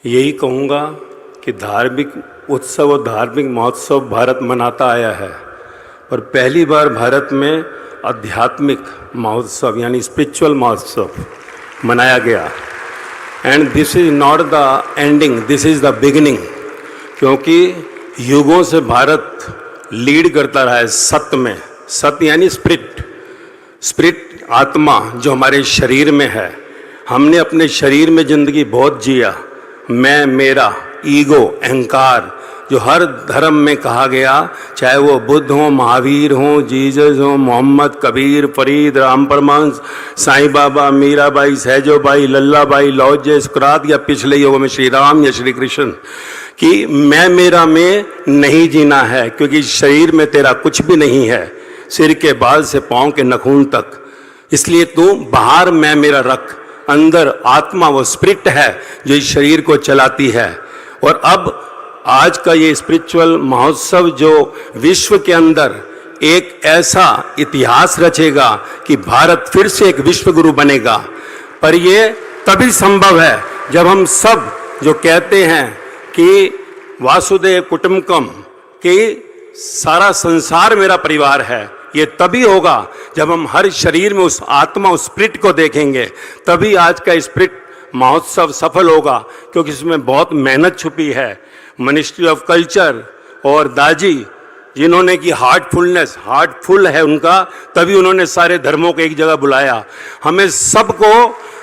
यही कहूँगा कि धार्मिक उत्सव और धार्मिक महोत्सव भारत मनाता आया है, पर पहली बार भारत में आध्यात्मिक महोत्सव यानी स्पिरिचुअल महोत्सव मनाया गया। And this is not the ending, this is the beginning, क्योंकि युगों से भारत लीड करता रहा है सत्य में। सत्य यानी स्पिरिट, स्पिरिट आत्मा जो हमारे शरीर में है। हमने अपने शरीर में ज़िंदगी बहुत जिया, मैं मेरा ईगो अहंकार जो हर धर्म में कहा गया, चाहे वो बुद्ध हो, महावीर हो, जीसस हो, मोहम्मद, कबीर, फरीद, राम परमहंस, साईं बाबा, मीराबाई, सहजोबाई, लल्लाबाई, लौजे, सुकरात या पिछले युगों में श्री राम या श्री कृष्ण, कि मैं मेरा में नहीं जीना है, क्योंकि शरीर में तेरा कुछ भी नहीं है, सिर के बाल से पाँव के नखून तक। इसलिए तू बाहर मैं मेरा रख, अंदर आत्मा वो स्पिरिट है जो इस शरीर को चलाती है। और अब आज का ये स्पिरिचुअल महोत्सव जो विश्व के अंदर एक ऐसा इतिहास रचेगा कि भारत फिर से एक विश्व गुरु बनेगा। पर ये तभी संभव है जब हम सब जो कहते हैं कि वासुदेव कुटुंबकम, कि सारा संसार मेरा परिवार है, ये तभी होगा जब हम हर शरीर में उस आत्मा, उस स्पिरिट को देखेंगे। तभी आज का स्पिरिट महोत्सव सफल होगा, क्योंकि इसमें बहुत मेहनत छुपी है। मिनिस्ट्री ऑफ कल्चर और दाजी जिन्होंने की हार्टफुल है उनका, तभी उन्होंने सारे धर्मों को एक जगह बुलाया। हमें सबको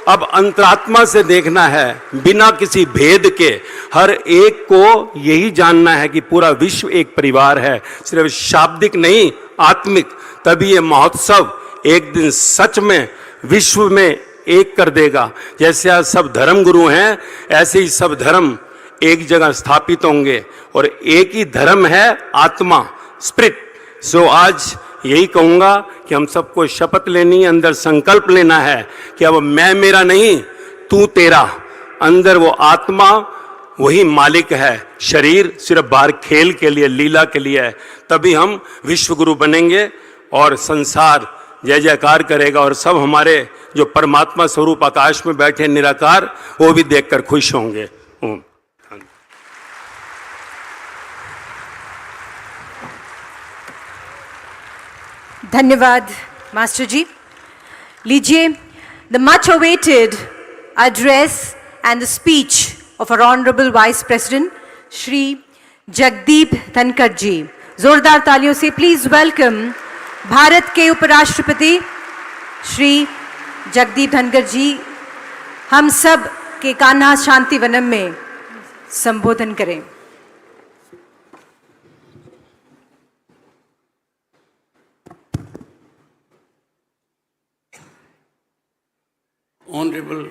अब अंतरात्मा से देखना है, बिना किसी भेद के। हर एक को यही जानना है कि पूरा विश्व एक परिवार है, सिर्फ शाब्दिक नहीं, आत्मिक। तभी ये महोत्सव एक दिन सच में विश्व में एक कर देगा। जैसे आज सब धर्म गुरु हैं, ऐसे ही सब धर्म एक जगह स्थापित होंगे, और एक ही धर्म है आत्मा, स्पिरिट। सो आज यही कहूँगा कि हम सबको शपथ लेनी है, अंदर संकल्प लेना है कि अब मैं मेरा नहीं, तू तेरा। अंदर वो आत्मा वही मालिक है, शरीर सिर्फ बाहर खेल के लिए, लीला के लिए है। तभी हम विश्व गुरु बनेंगे और संसार जय जयकार करेगा, और सब हमारे जो परमात्मा स्वरूप आकाश में बैठे निराकार, वो भी देखकर खुश होंगे। ओम। धन्यवाद मास्टर जी। लीजिए the much awaited address and the speech of our honourable vice president Shri Jagdeep Dhankhar ji. जोरदार तालियों से प्लीज वेलकम भारत के उपराष्ट्रपति श्री जगदीप धनखड़ जी। हम सब के कान्हा शांति वनम में संबोधन करें। Honorable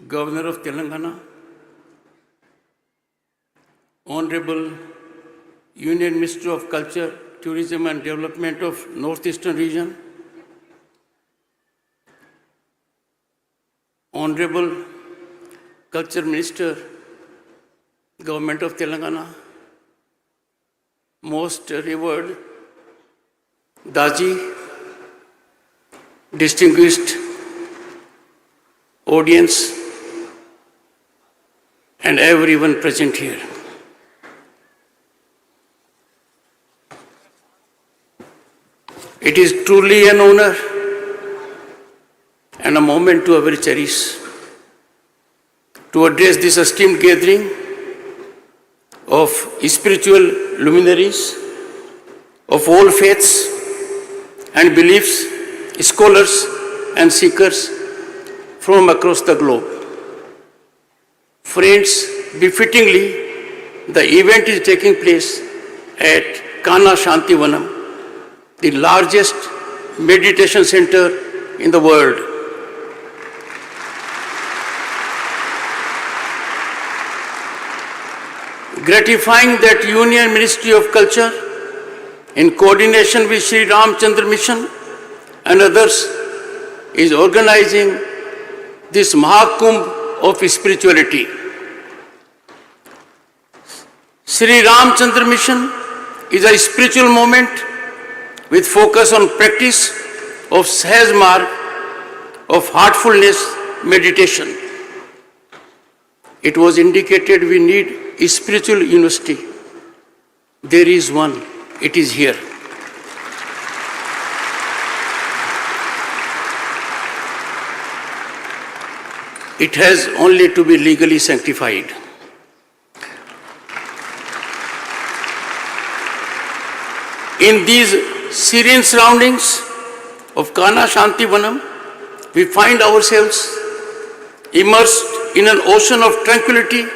Governor of Telangana, Honorable Union Minister of Culture, Tourism and Development of Northeastern Region, Honorable Culture Minister, Government of Telangana, most revered Daji, distinguished audience, and everyone present here. It is truly an honor and a moment to ever cherish to address this esteemed gathering of spiritual luminaries of all faiths and beliefs, scholars and seekers from across the globe. Friends, befittingly, the event is taking place at Kanha Shanti Vanam, the largest meditation center in the world. Gratifying that Union Ministry of Culture, in coordination with Sri Ramchandra Mission and others, is organizing this Mahakumbh of spirituality. Sri Ramchandra Mission is a spiritual movement with focus on practice of Sahaj Marg, of heartfulness meditation. It was indicated we need a spiritual university. There is one. It is here. It has only to be legally sanctified. In these serene surroundings of Kanha Shanti Vanam, we find ourselves immersed in an ocean of tranquility,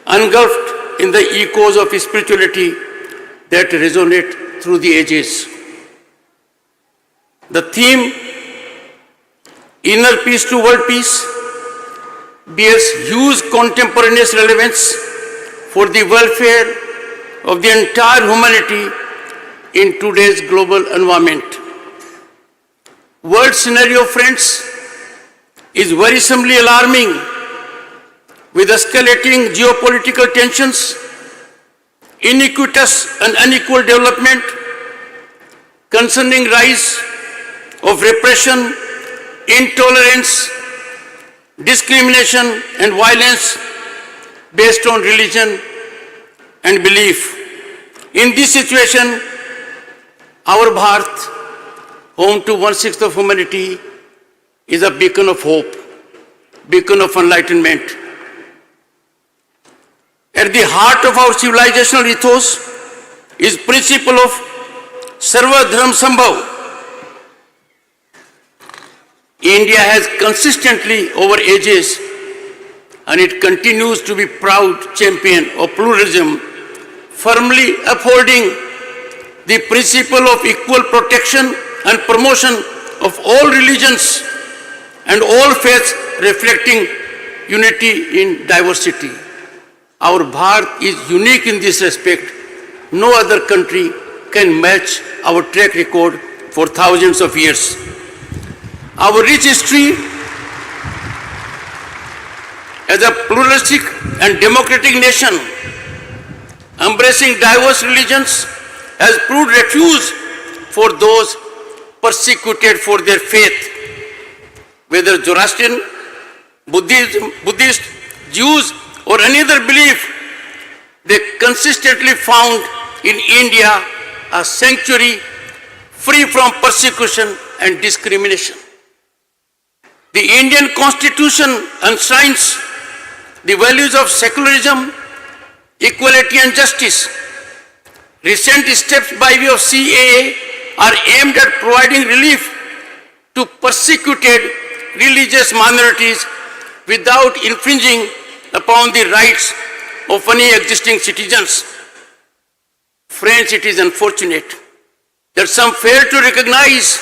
engulfed in the echoes of spirituality that resonate through the ages. The theme, Inner Peace to World Peace, bears huge contemporaneous relevance for the welfare of the entire humanity in today's global environment. World scenario, friends, is worrisomely alarming, with escalating geopolitical tensions, iniquitous and unequal development, concerning rise of repression, intolerance, discrimination and violence based on religion and belief. In this situation, our Bharat, home to 1/6 of humanity, is a beacon of hope, beacon of enlightenment. At the heart of our civilizational ethos is principle of Sarva Dharma Sambhav. India has consistently over ages, and it continues to be proud champion of pluralism, firmly upholding the principle of equal protection and promotion of all religions and all faiths, reflecting unity in diversity. Our Bharat is unique in this respect. No other country can match our track record for thousands of years. Our rich history as a pluralistic and democratic nation, embracing diverse religions, has proved refuge for those persecuted for their faith, whether Zoroastrian, Buddhist, Jews, or any other belief. They consistently found in India a sanctuary free from persecution and discrimination. The Indian Constitution enshrines the values of secularism, equality and justice. Recent steps by way of CAA are aimed at providing relief to persecuted religious minorities without infringing upon the rights of any existing citizens. Friends, it is unfortunate that some fail to recognize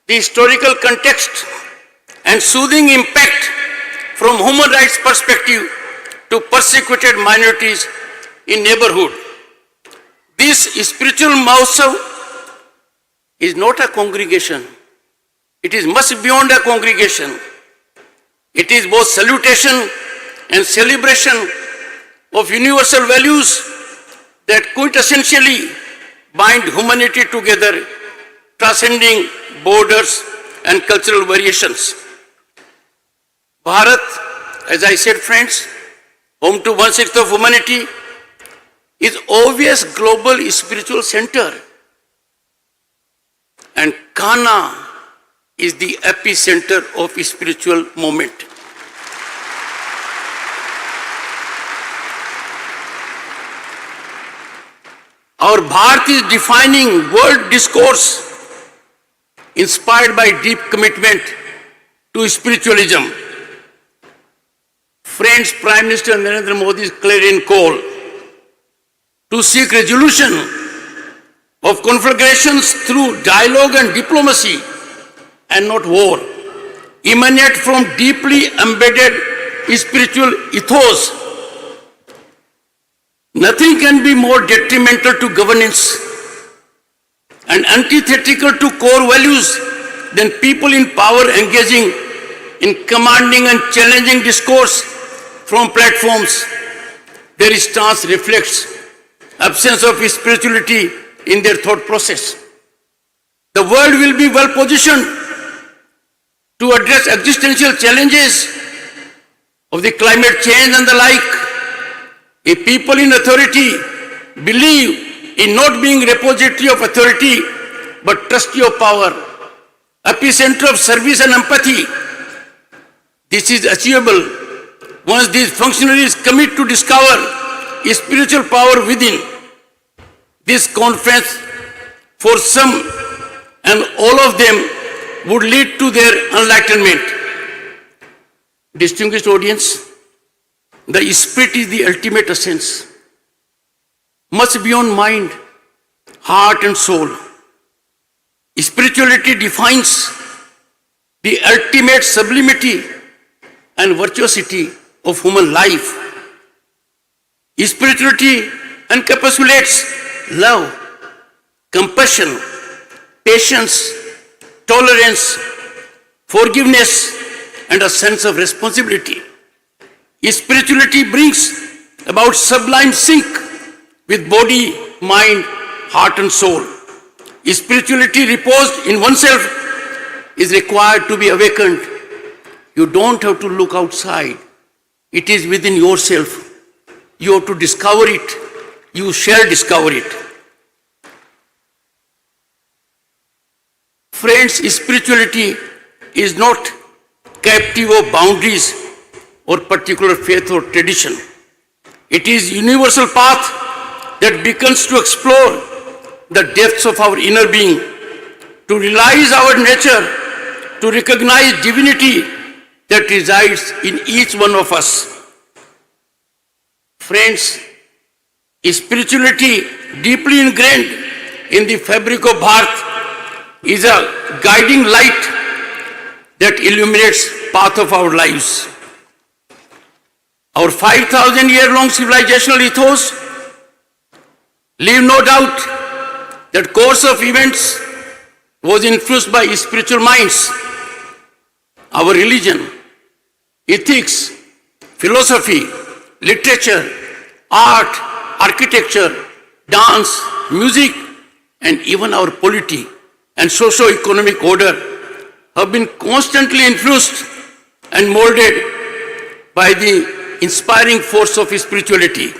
the historical context and soothing impact from human rights perspective to persecuted minorities in neighborhood. This spiritual Mahotsav is not a congregation. It is much beyond a congregation. It is both salutation and celebration of universal values that quintessentially bind humanity together, transcending borders and cultural variations. Bharat, as I said, friends, home to 1/6 of humanity, is obvious global spiritual center. And Kanha is the epicenter of spiritual moment. Our Bharat is defining world discourse inspired by deep commitment to spiritualism. Friends, Prime Minister Narendra Modi's clarion call to seek resolution of conflagrations through dialogue and diplomacy and not war emanate from deeply embedded spiritual ethos. Nothing can be more detrimental to governance and antithetical to core values than people in power engaging in commanding and challenging discourse from platforms. Their stance reflects absence of spirituality in their thought process. The world will be well positioned to address existential challenges of the climate change and the like if people in authority believe in not being repository of authority but trustee of power, epicenter of service and empathy. This is achievable once these functionaries commit to discover spiritual power within. This conference for some and all of them would lead to their enlightenment. Distinguished audience, the spirit is the ultimate essence, much beyond mind, heart and soul. Spirituality defines the ultimate sublimity and virtuosity of human life. Spirituality encapsulates love, compassion, patience, tolerance, forgiveness, and a sense of responsibility. Spirituality brings about sublime sync with body, mind, heart, and soul. Spirituality reposed in oneself is required to be awakened. You don't have to look outside. It is within yourself. You have to discover it. You shall discover it. Friends, spirituality is not captive of boundaries or particular faith or tradition. It is universal path that beckons to explore the depths of our inner being, to realize our nature, to recognize divinity that resides in each one of us. Friends, spirituality deeply ingrained in the fabric of Bharat is a guiding light that illuminates path of our lives. Our 5,000-year-long civilizational ethos leave no doubt that course of events was influenced by spiritual minds. Our religion, ethics, philosophy, literature, art, architecture, dance, music, and even our polity and socio-economic order have been constantly influenced and molded by the inspiring force of spirituality.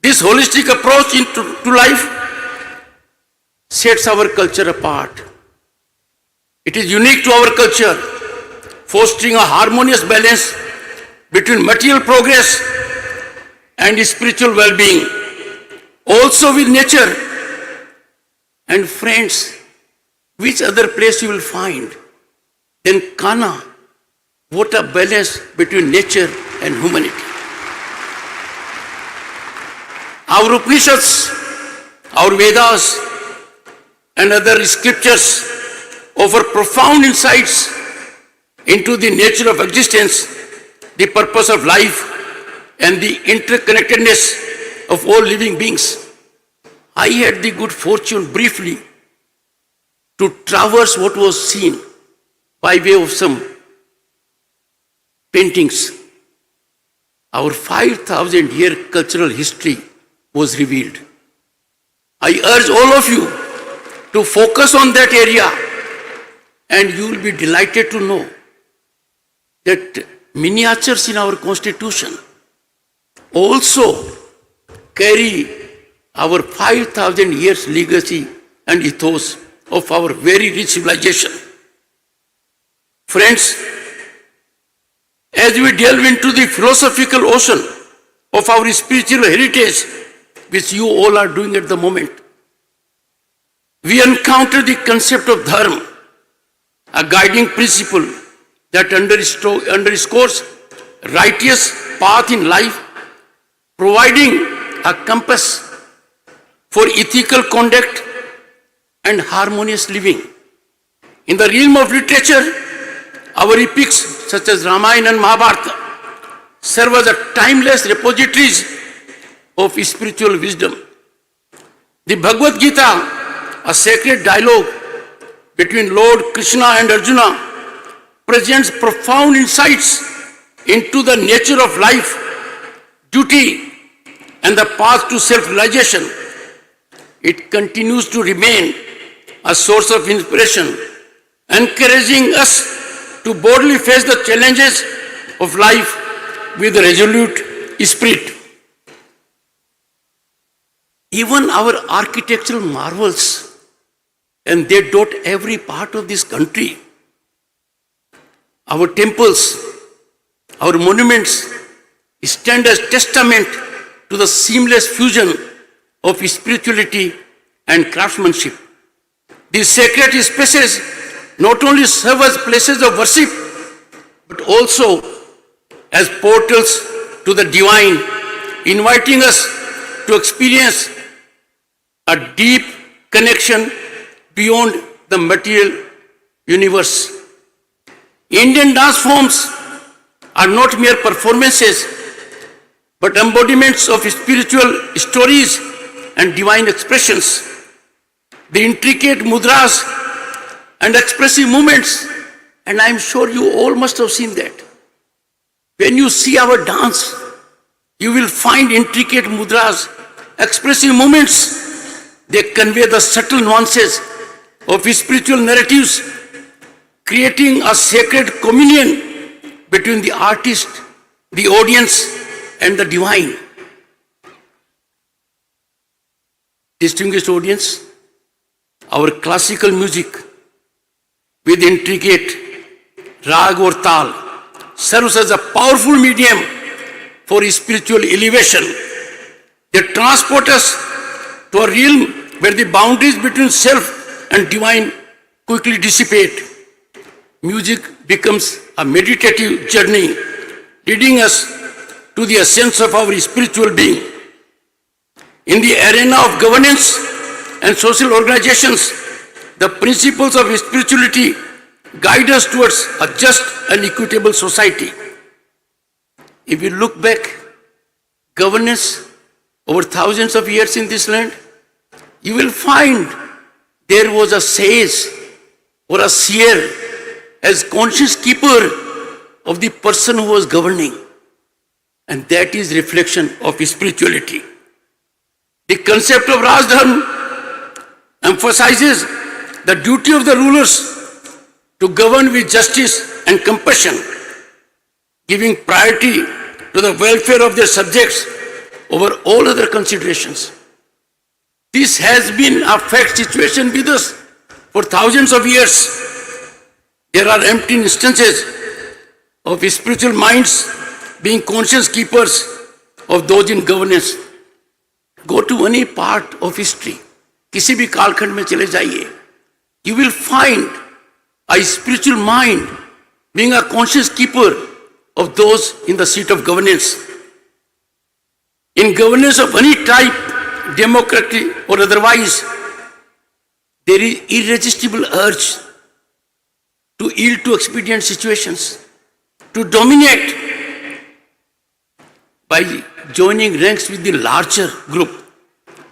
This holistic approach to life sets our culture apart. It is unique to our culture, fostering a harmonious balance between material progress and spiritual well-being, also with nature. And friends, which other place you will find than Kanha? What a balance between nature and humanity. Our Upanishads, our Vedas, and other scriptures offer profound insights into the nature of existence, the purpose of life, and the interconnectedness of all living beings. I had the good fortune briefly to traverse what was seen by way of some paintings. Our 5,000-year cultural history was revealed. I urge all of you to focus on that area, and you will be delighted to know that miniatures in our constitution also carry our 5,000 years legacy and ethos of our very rich civilization. Friends, as we delve into the philosophical ocean of our spiritual heritage, which you all are doing at the moment, we encounter the concept of dharma, a guiding principle that underscores righteous path in life, providing a compass for ethical conduct and harmonious living. In the realm of literature, our epics such as Ramayana and Mahabharata serve as a timeless repositories of spiritual wisdom. The Bhagavad Gita, a sacred dialogue between Lord Krishna and Arjuna, presents profound insights into the nature of life, duty, and the path to self-realization. It continues to remain a source of inspiration, encouraging us to boldly face the challenges of life with a resolute spirit. Even our architectural marvels, and they dot every part of this country, our temples, our monuments stand as testament to the seamless fusion of spirituality and craftsmanship. These sacred spaces not only serve as places of worship, but also as portals to the divine, inviting us to experience a deep connection beyond the material universe. Indian dance forms are not mere performances, but embodiments of spiritual stories and divine expressions. The intricate mudras and expressive movements, and I'm sure you all must have seen that. When you see our dance, you will find intricate mudras, expressive movements. They convey the subtle nuances of spiritual narratives, creating a sacred communion between the artist, the audience, and the divine. Distinguished audience, our classical music with intricate rag or tal serves as a powerful medium for spiritual elevation. They transport us to a realm where the boundaries between self and divine quickly dissipate. Music becomes a meditative journey, leading us to the essence of our spiritual being. In the arena of governance and social organizations, the principles of spirituality guide us towards a just and equitable society. If you look back, governance over thousands of years in this land, you will find there was a sage or a seer as conscious keeper of the person who was governing. And that is reflection of spirituality. The concept of Rajdharma emphasizes the duty of the rulers to govern with justice and compassion, giving priority to the welfare of their subjects over all other considerations. This has been a fact situation with us for thousands of years. There are empty instances of spiritual minds being conscious keepers of those in governance. Go to any part of history, किसी भी कालखंड में चले जाइए, you will find a spiritual mind being a conscious keeper of those in the seat of governance. In governance of any type, democratic or otherwise, there is irresistible urge to yield to expedient situations, to dominate by joining ranks with the larger group,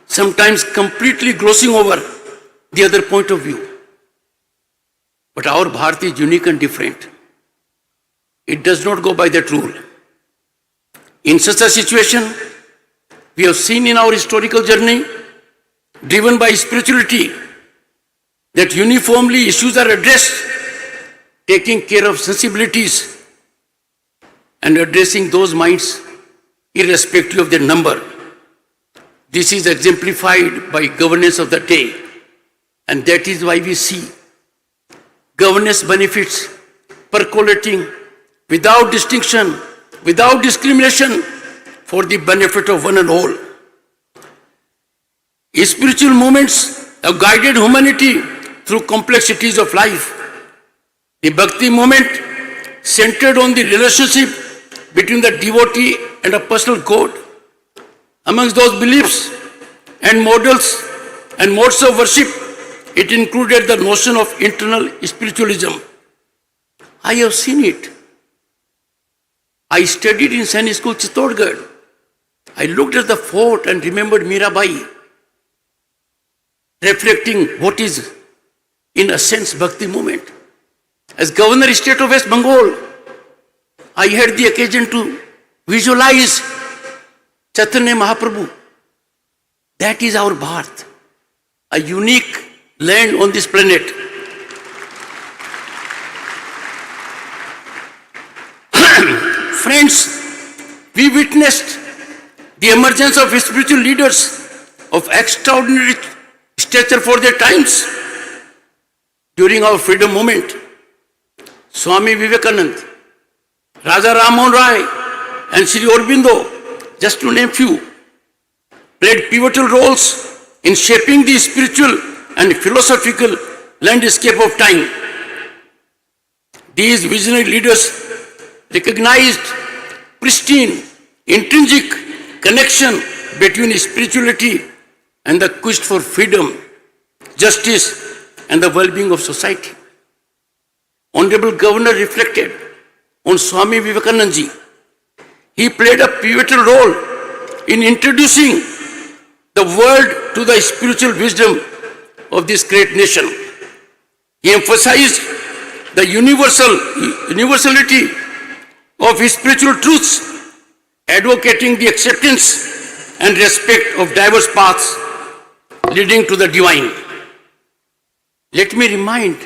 sometimes completely glossing over the other point of view. But our Bharat is unique and different. It does not go by that rule. In such a situation, we have seen in our historical journey, driven by spirituality, that uniformly issues are addressed, taking care of sensibilities and addressing those minds irrespective of their number. This is exemplified by governance of the day, and that is why we see governance benefits percolating without distinction, without discrimination, for the benefit of one and all. Spiritual movements have guided humanity through complexities of life. The Bhakti movement centered on the relationship between the devotee and a personal God. Amongst those beliefs and models and modes of worship, it included the notion of internal spiritualism. I have seen it. I studied in Sainik School, Chittorgarh. I looked at the fort and remembered Mirabai, reflecting what is, in a sense, Bhakti movement. As Governor State of West Bengal, I had the occasion to visualize Chaitanya Mahaprabhu. That is our Bharat, a unique land on this planet. Friends, we witnessed the emergence of spiritual leaders of extraordinary stature for their times. During our freedom movement, Swami Vivekananda, Raja Ram Mohan Rai, and Sri Aurobindo, just to name few, played pivotal roles in shaping the spiritual and philosophical landscape of time. These visionary leaders recognized pristine, intrinsic connection between spirituality and the quest for freedom, justice, and the well-being of society. Honorable Governor reflected on Swami Vivekananda ji. He played a pivotal role in introducing the world to the spiritual wisdom of this great nation. He emphasized the universality of his spiritual truths, advocating the acceptance and respect of diverse paths leading to the divine. Let me remind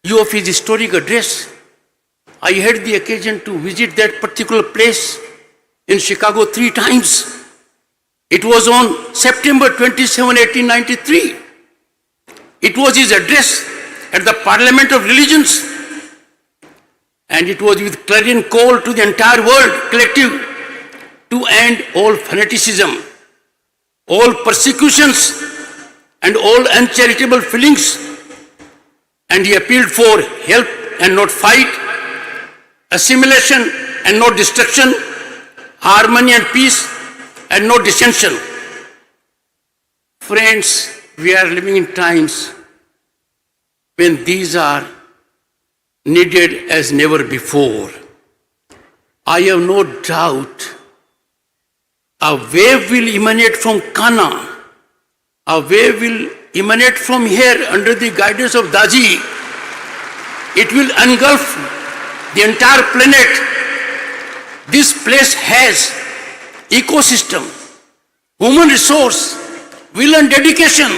you of his historic address. I had the occasion to visit that particular place in Chicago 3 times. It was on September 27, 1893. It was his address at the Parliament of Religions, and it was with clarion call to the entire world collective to end all fanaticism, all persecutions, and all uncharitable feelings. And he appealed for help and not fight, assimilation and not destruction, harmony and peace and not dissension. Friends, we are living in times when these are needed as never before. I have no doubt a wave will emanate from Kanha, a wave will emanate from here under the guidance of Daji. It will engulf the entire planet. This place has ecosystem, human resource, will and dedication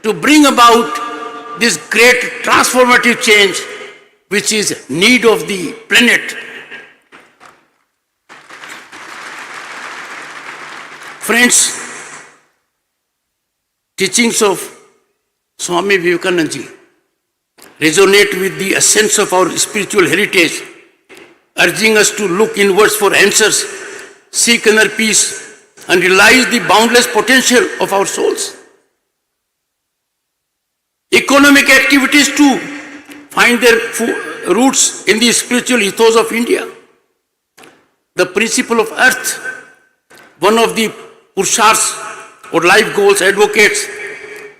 to bring about this great transformative change which is need of the planet. Friends, teachings of Swami Vivekananda ji resonate with the essence of our spiritual heritage, urging us to look inwards for answers, seek inner peace, and realize the boundless potential of our souls. Economic activities too find their roots in the spiritual ethos of India. The principle of earth, one of the Purushars or life goals, advocates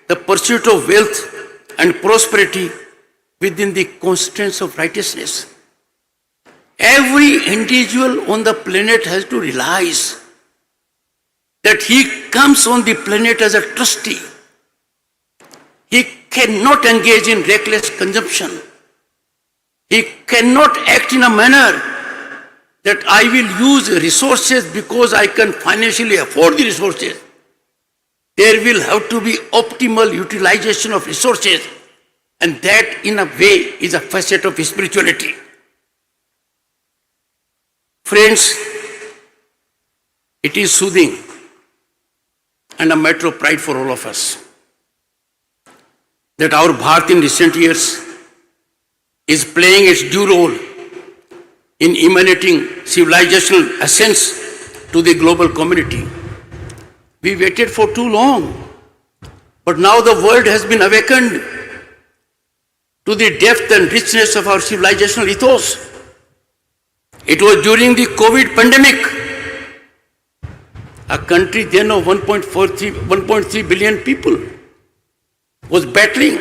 the pursuit of wealth and prosperity within the constraints of righteousness. Every individual on the planet has to realize that he comes on the planet as a trustee. He cannot engage in reckless consumption. He cannot act in a manner that I will use resources because I can financially afford the resources. There will have to be optimal utilization of resources, and that in a way is a facet of spirituality. Friends, it is soothing and a matter of pride for all of us that our Bharat in recent years is playing its due role in emanating civilizational ascents to the global community. We waited for too long, but now the world has been awakened to the depth and richness of our civilizational ethos. It was during the COVID pandemic, a country then of 1.3 billion people was battling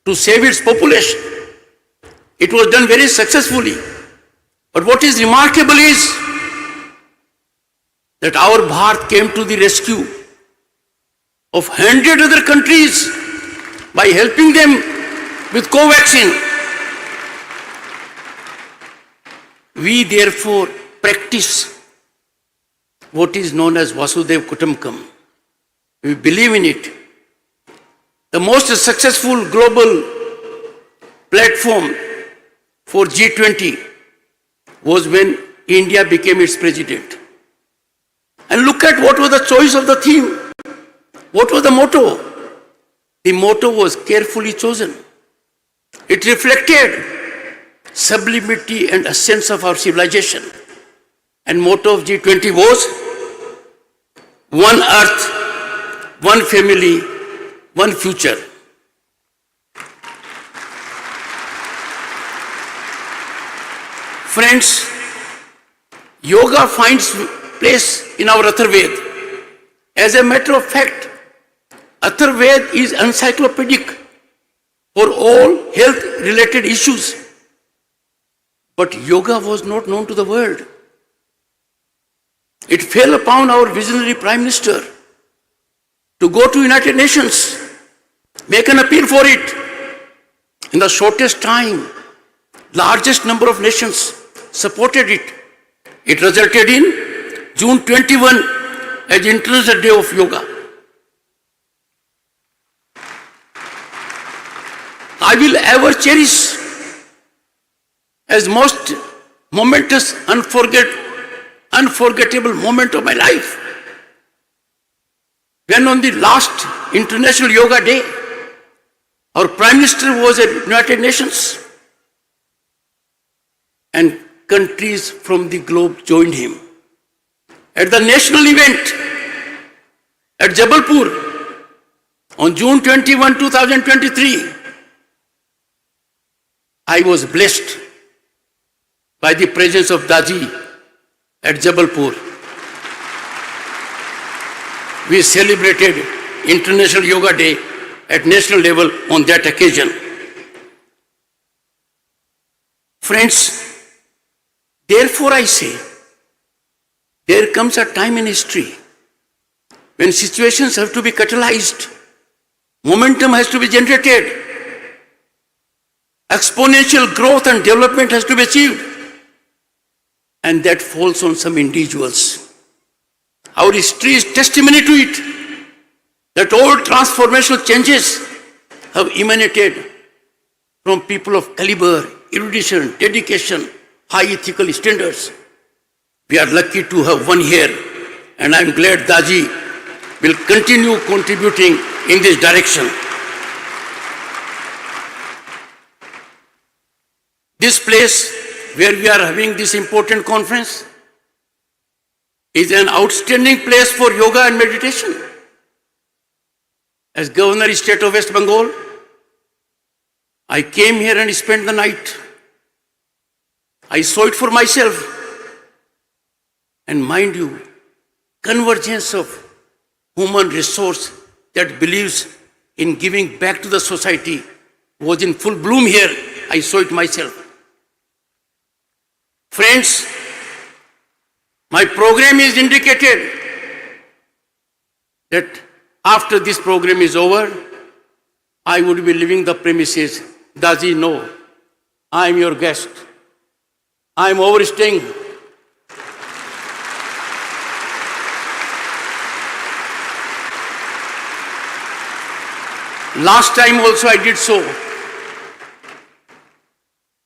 to save its population. It was done very successfully. But what is remarkable is that our Bharat came to the rescue of 100 other countries by helping them with Covaxin. We therefore practice what is known as Vasudhaiva Kutumbakam. We believe in it. The most successful global platform for G20 was when India became its president. And look at what was the choice of the theme. What was the motto? The motto was carefully chosen. It reflected sublimity and essence of our civilization. And motto of G20 was one earth, one family, one future. Friends, yoga finds place in our Atharved. As a matter of fact, Atharved is encyclopedic for all health-related issues. But yoga was not known to the world. It fell upon our visionary Prime Minister to go to United Nations, make an appeal for it. In the shortest time, largest number of nations supported it. It resulted in June 21 as International Day of Yoga. I will ever cherish as most momentous, unforgettable moment of my life, when on the last International Yoga Day, our Prime Minister was at United Nations and countries from the globe joined him. At the national event at Jabalpur on June 21, 2023, I was blessed by the presence of Daji at Jabalpur. We celebrated International Yoga Day at national level on that occasion. Friends, therefore I say, there comes a time in history when situations have to be catalyzed, momentum has to be generated, exponential growth and development has to be achieved. And that falls on some individuals. Our history is testimony to it, that all transformational changes have emanated from people of caliber, erudition, dedication, high ethical standards. We are lucky to have one here, and I am glad Daji will continue contributing in this direction. This place where we are having this important conference is an outstanding place for yoga and meditation. As Governor State of West Bengal, I came here and spent the night. I saw it for myself. And mind you, convergence of human resource that believes in giving back to the society was in full bloom here. I saw it myself. Friends, my program is indicated that after this program is over, I would be leaving the premises. Does he know? I am your guest. I am overstaying. Last time also I did so.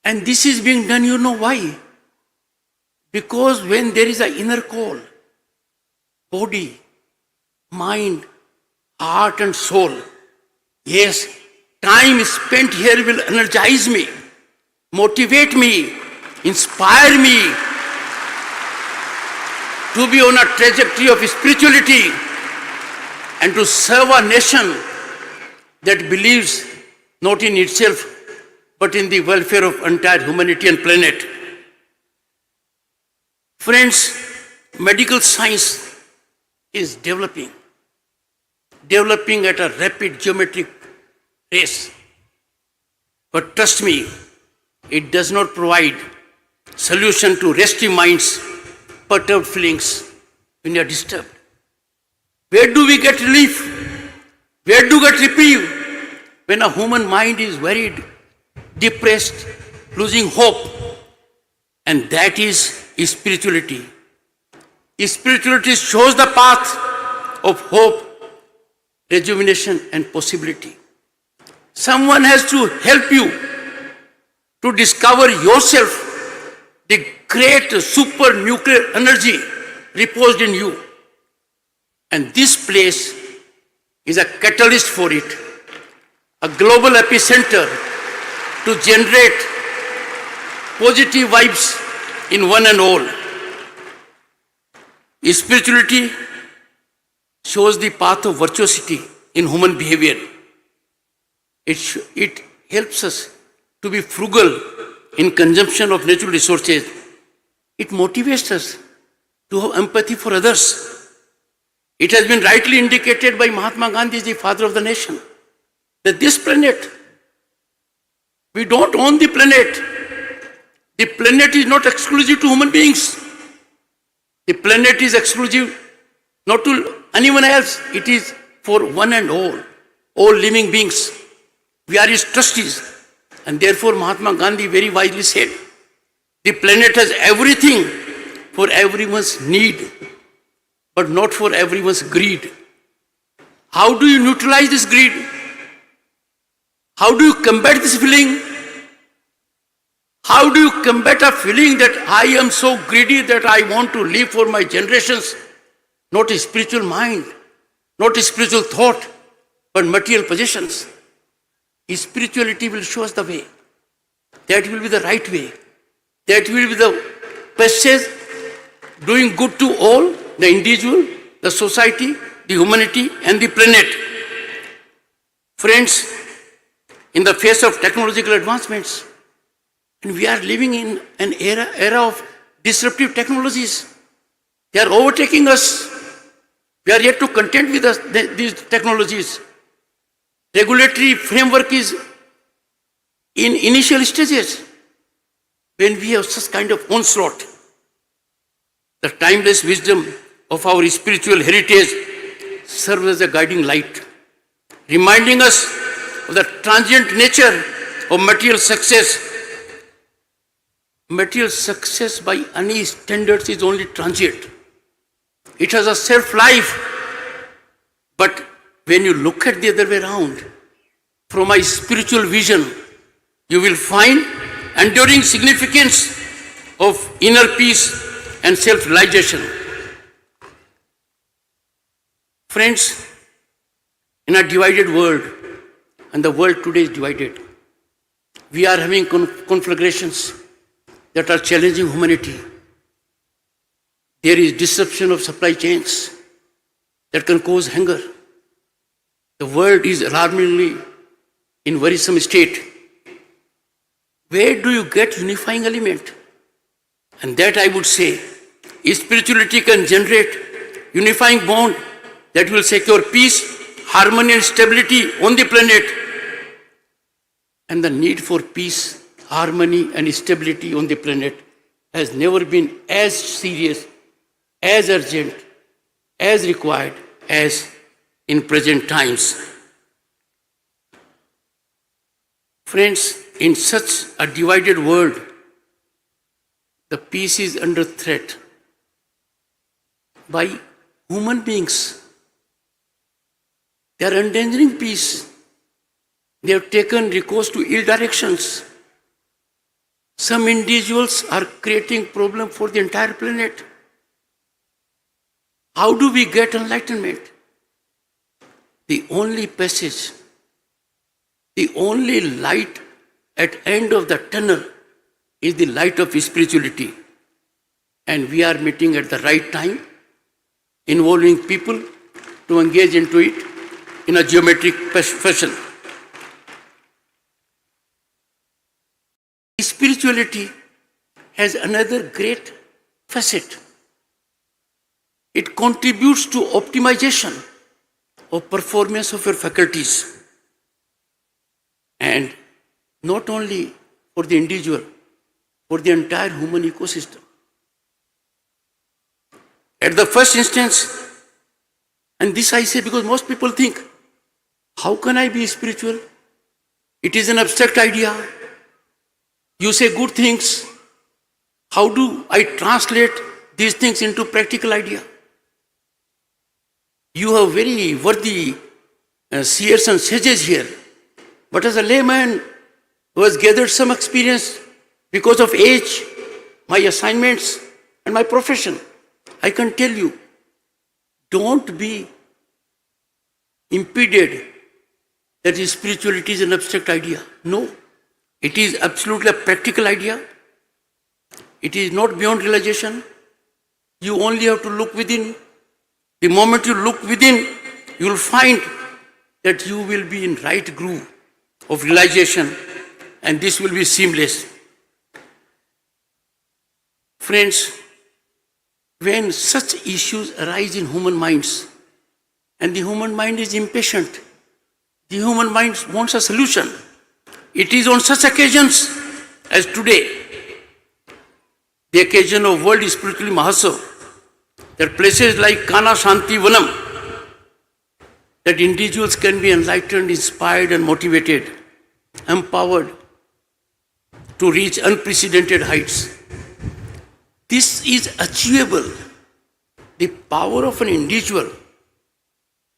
And this is being done, you know why? Because when there is an inner call, body, mind, heart and soul, yes, time spent here will energize me, motivate me, inspire me to be on a trajectory of spirituality and to serve a nation that believes not in itself but in the welfare of entire humanity and planet. Friends, medical science is developing at a rapid geometric pace. But trust me, it does not provide solution to restive minds, perturbed feelings when you are disturbed. Where do we get relief? Where do we get reprieve? When a human mind is worried, depressed, losing hope. And that is spirituality. Spirituality shows the path of hope, rejuvenation and possibility. Someone has to help you to discover yourself, the great super nuclear energy reposed in you. And this place is a catalyst for it, a global epicenter to generate positive vibes in one and all. Spirituality shows the path of virtuosity in human behavior. It helps us to be frugal in consumption of natural resources. It motivates us to have empathy for others. It has been rightly indicated by Mahatma Gandhi, the father of the nation, that this planet, we don't own the planet. The planet is not exclusive to human beings. The planet is exclusive not to anyone else. It is for one and all living beings. We are his trustees. And therefore Mahatma Gandhi very wisely said, the planet has everything for everyone's need, but not for everyone's greed. How do you neutralize this greed? How do you combat this feeling? How do you combat a feeling that I am so greedy that I want to live for my generations? Not a spiritual mind, not a spiritual thought, but material possessions. Spirituality will show us the way. That will be the right way. That will be the passage doing good to all, the individual, the society, the humanity, and the planet. Friends, in the face of technological advancements, and we are living in an era of disruptive technologies. They are overtaking us. We are yet to contend with these technologies. Regulatory framework is in initial stages. When we have such kind of onslaught, the timeless wisdom of our spiritual heritage serves as a guiding light, reminding us of the transient nature of material success. Material success by any standards is only transient. It has a self-life. But when you look at the other way around, from a spiritual vision, you will find enduring significance of inner peace and self-realization. Friends, in a divided world, and the world today is divided, we are having conflagrations that are challenging humanity. There is disruption of supply chains that can cause hunger. The world is alarmingly in worrisome state. Where do you get unifying element? And that I would say, spirituality can generate unifying bond that will secure peace, harmony and stability on the planet. and the need for peace, harmony, and stability on the planet has never been as serious, as urgent, as required as in present times. Friends, in such a divided world, the peace is under threat by human beings. They are endangering peace. They have taken recourse to ill directions. Some individuals are creating problem for the entire planet. How do we get enlightenment? The only passage, the only light at end of the tunnel is the light of spirituality. And we are meeting at the right time, involving people to engage into it in a geometric fashion. Spirituality has another great facet. It contributes to optimization of performance of your faculties. And not only for the individual, for the entire human ecosystem. At the first instance, and this I say because most people think, how can I be spiritual? It is an abstract idea. You say good things. How do I translate these things into practical idea? You have very worthy seers and sages here. But as a layman who has gathered some experience because of age, my assignments, and my profession, I can tell you, don't be impeded that spirituality is an abstract idea. No, it is absolutely a practical idea. It is not beyond realization. You only have to look within. The moment you look within, you will find that you will be in right groove of realization, and this will be seamless. Friends, when such issues arise in human minds, and the human mind is impatient, the human mind wants a solution. It is on such occasions as today, the occasion of World Spiritual Mahotsav, that places like Kanha, Shanti, Vanam, that individuals can be enlightened, inspired, and motivated, empowered to reach unprecedented heights. This is achievable. The power of an individual,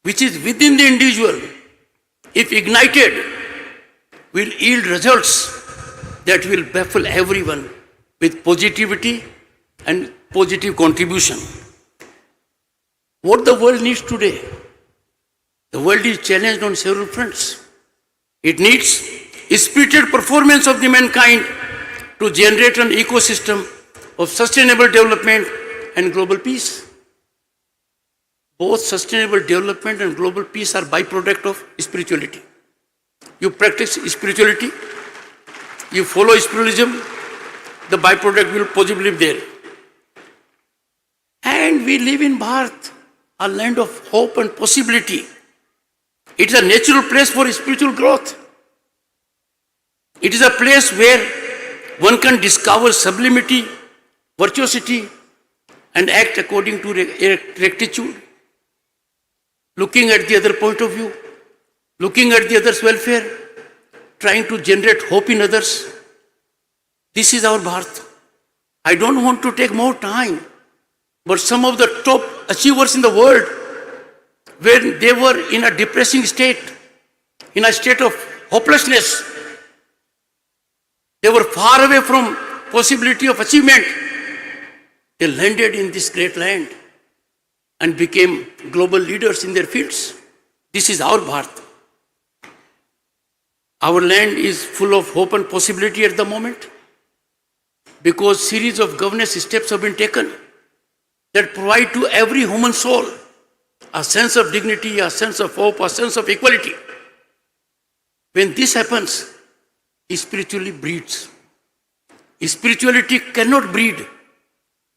which is within the individual, if ignited, will yield results that will baffle everyone with positivity and positive contribution. What the world needs today, the world is challenged on several fronts. It needs spirited performance of the mankind to generate an ecosystem of sustainable development and global peace. Both sustainable development and global peace are byproduct of spirituality. You practice spirituality, you follow spiritualism, the byproduct will possibly be there. And we live in Bharat, a land of hope and possibility. It is a natural place for spiritual growth. It is a place where one can discover sublimity, virtuosity, and act according to rectitude. Looking at the other point of view, looking at the other's welfare, trying to generate hope in others. This is our Bharat. I don't want to take more time, but some of the top achievers in the world, when they were in a depressing state, in a state of hopelessness, they were far away from possibility of achievement. They landed in this great land and became global leaders in their fields. This is our Bharat. Our land is full of hope and possibility at the moment because series of governance steps have been taken that provide to every human soul a sense of dignity, a sense of hope, a sense of equality. When this happens, spirituality breeds. Spirituality cannot breed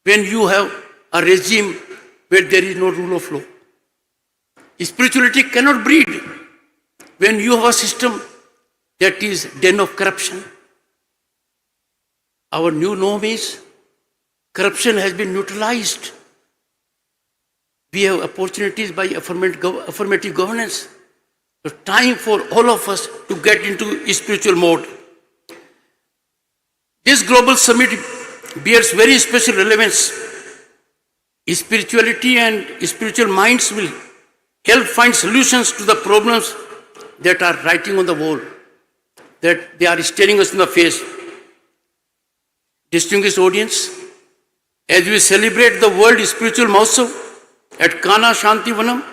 when you have a regime where there is no rule of law. Spirituality cannot breed when you have a system that is den of corruption. Our new norm is corruption has been neutralized. We have opportunities by affirmative governance. So time for all of us to get into a spiritual mode. This global summit bears very special relevance. Spirituality and spiritual minds will help find solutions to the problems that are writing on the wall, that they are staring us in the face. Distinguished audience, as we celebrate the World Spiritual Mahotsav at Kanha, Shanti, Vanam,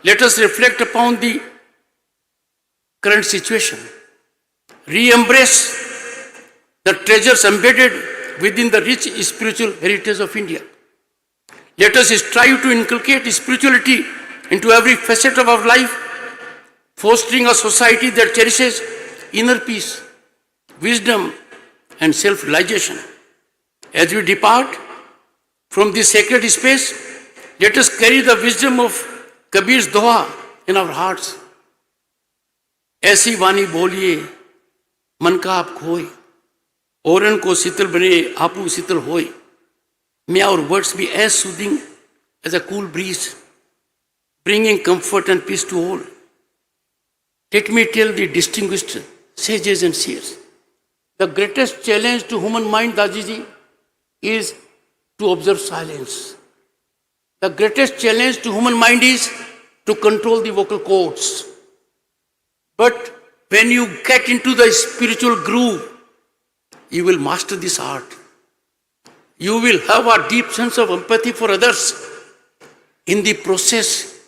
let us reflect upon the current situation. Re-embrace the treasures embedded within the rich spiritual heritage of India. Let us strive to inculcate spirituality into every facet of our life, fostering a society that cherishes inner peace, wisdom, and self-realization. As we depart from this sacred space, let us carry the wisdom of Kabir's doha in our hearts. ऐसी वाणी बोलिए मन का आप खोए, औरन को शीतल बने आपू शीतल होए. May our words be as soothing as a cool breeze, bringing comfort and peace to all. Let me tell the distinguished sages and seers, the greatest challenge to human mind, Dajiji, is to observe silence. The greatest challenge to human mind is to control the vocal cords. But when you get into the spiritual groove, you will master this art. You will have a deep sense of empathy for others. In the process,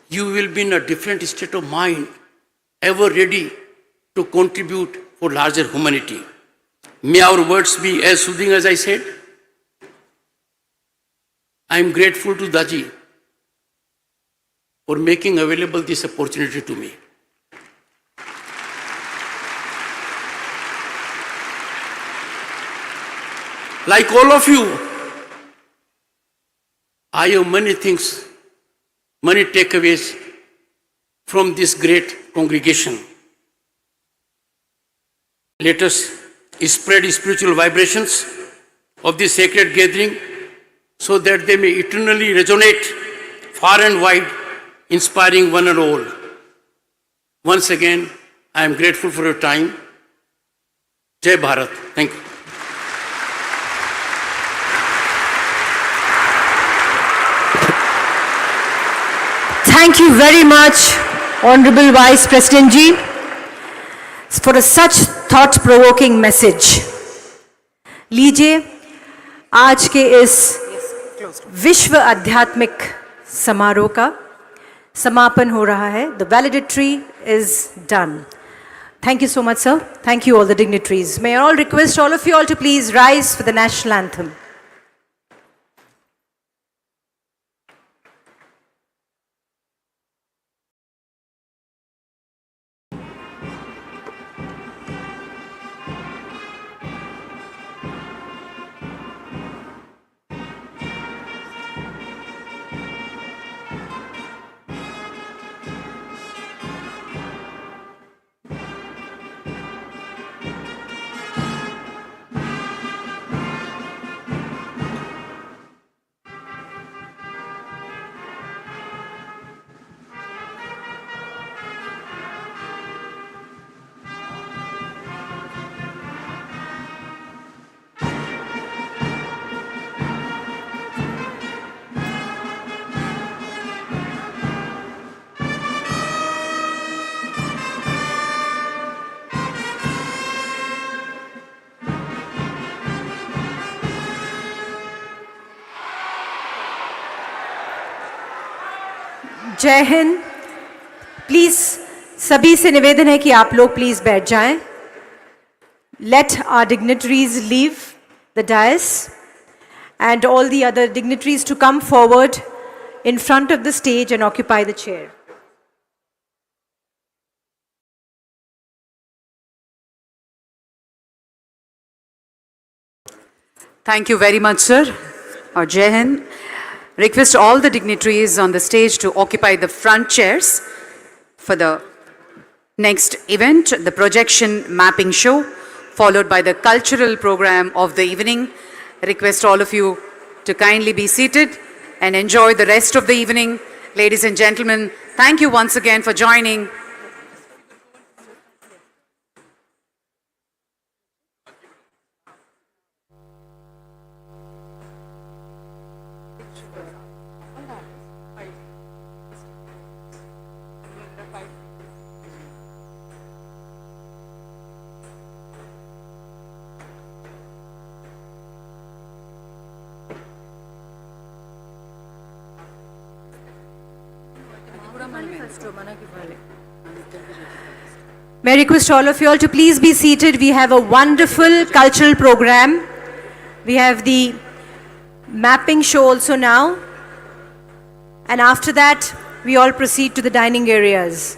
you will be in a different state of mind, ever ready to contribute for larger humanity. May our words be as soothing as I said. I am grateful to Daji for making available this opportunity to me. Like all of you, I have many things, many takeaways from this great congregation. Let us spread spiritual vibrations of this sacred gathering so that they may eternally resonate far and wide, inspiring one and all. Once again, I am grateful for your time. Jai Bharat. Thank you. Thank you very much, Honorable Vice President Ji, for such thought-provoking message. लीजिए आज के इस विश्व आध्यात्मिक समारोह का समापन हो रहा है. The valedictory is done. Thank you so much, sir. Thank you all the dignitaries. May I all request all of you all to please rise for the national anthem. जय हिंद. प्लीज सभी से निवेदन है कि आप लोग प्लीज बैठ जाएं. Let our dignitaries leave the dais and all the other dignitaries to come forward in front of the stage and occupy the chair. Thank you very much, sir. Jai Hind. Request all the dignitaries on the stage to occupy the front chairs for the Next event, the projection mapping show, followed by the cultural program of the evening. I request all of you to kindly be seated and enjoy the rest of the evening. Ladies and gentlemen, thank you once again for joining. May I request all of you all to please be seated. We have a wonderful cultural program. We have the mapping show also now. And after that, we all proceed to the dining areas.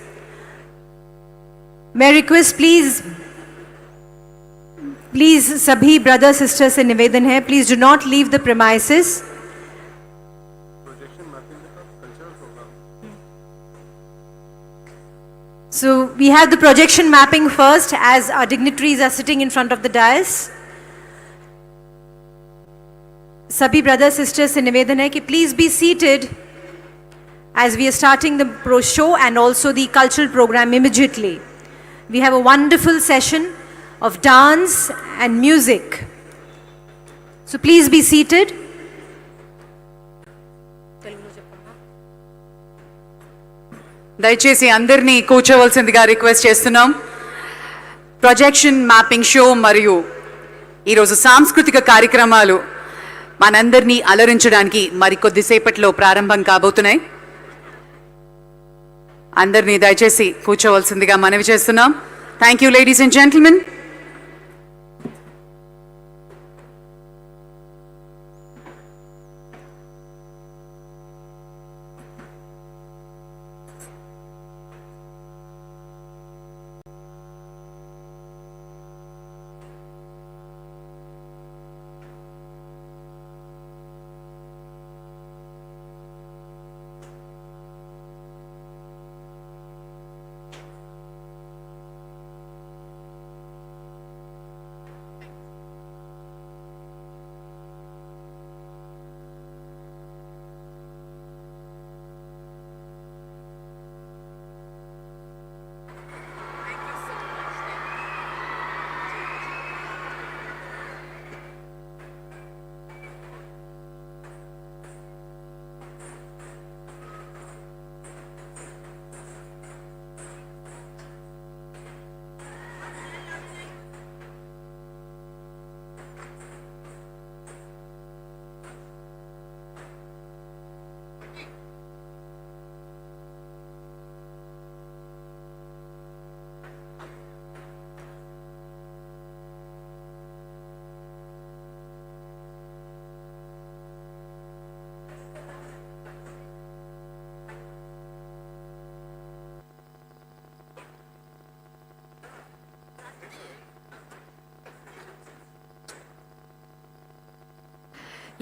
May I request please sabhi brothers, sisters se nivedan hai, please do not leave the premises. So we have the projection mapping first as our dignitaries are sitting in front of the dais. Sabhi brothers, sisters se nivedan hai ki please be seated as we are starting the pro show and also the cultural program immediately. We have a wonderful session of dance and music. So please be seated. దయచేసి అందరినీ కూర్చోవలసిందిగా request చేస్తున్నాం. Projection mapping show మరియు ఈరోజు సాంస్కృతిక కార్యక్రమాలు మనందరినీ అలరించడానికి మరికొద్దిసేపట్లో ప్రారంభం కాబోతున్నాయి. అందరినీ దయచేసి కూర్చోవలసిందిగా మనవి చేస్తున్నాం. Thank you ladies and gentlemen.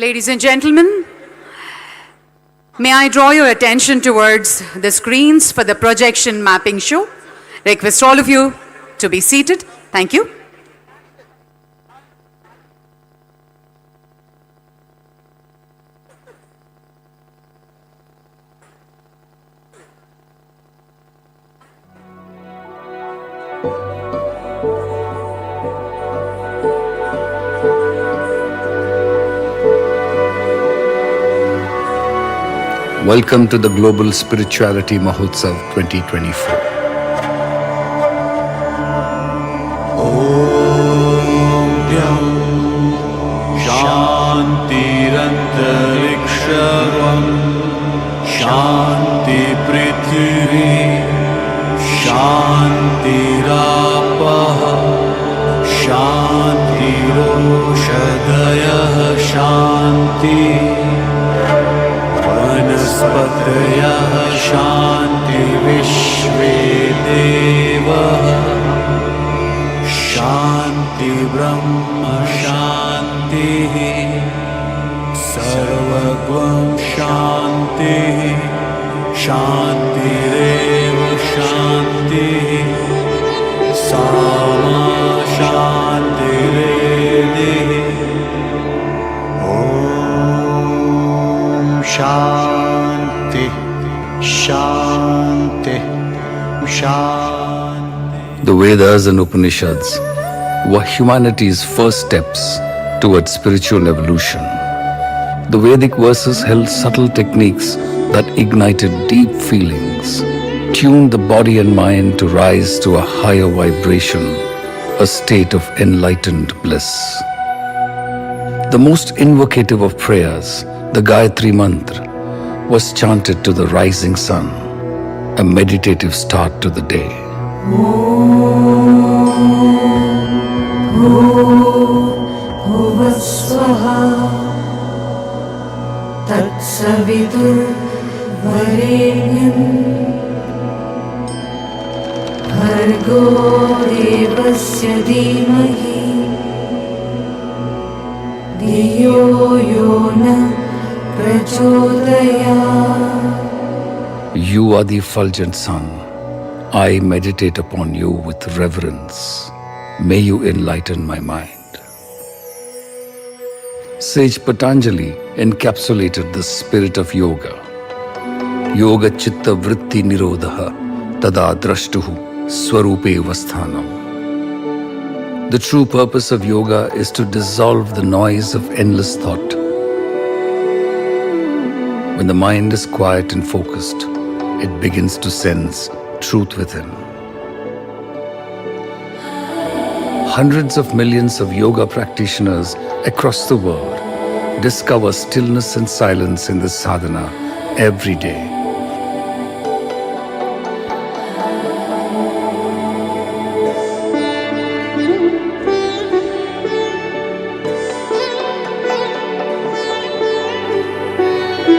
Ladies and gentlemen, may I draw your attention towards the screens for the projection mapping show. Request all of you to be seated. Thank you. Welcome to the Global Spirituality Mahotsav 2024. शान्तिरन्तरिक्षं शान्ति पृथिवी शान्तिरापः शान्तिरोषधयः शान्ति वनस्पतयः शान्ति विश्वे देवः शान्ति ब्रह्म शान्तिः सर्वगं शान्तिः शान्तिरेव शान्तिः Sama Shanti Om Shanti Shanti Shanti. The Vedas and Upanishads were humanity's first steps towards spiritual evolution. The Vedic verses held subtle techniques that ignited deep feelings, tuned the body and mind to rise to a higher vibration, a state of enlightened bliss. The most invocative of prayers, the Gayatri Mantra, was chanted to the rising sun, a meditative start to the day. You are the effulgent sun. I meditate upon you with reverence. May you enlighten my mind. Sage Patanjali encapsulated the spirit of yoga. Yoga chitta vritti nirodha tada drashtuhu swarupe vasthanam. The true purpose of yoga is to dissolve the noise of endless thought. When the mind is quiet and focused, it begins to sense truth within. Hundreds of millions of yoga practitioners across the world discover stillness and silence in this sadhana every day.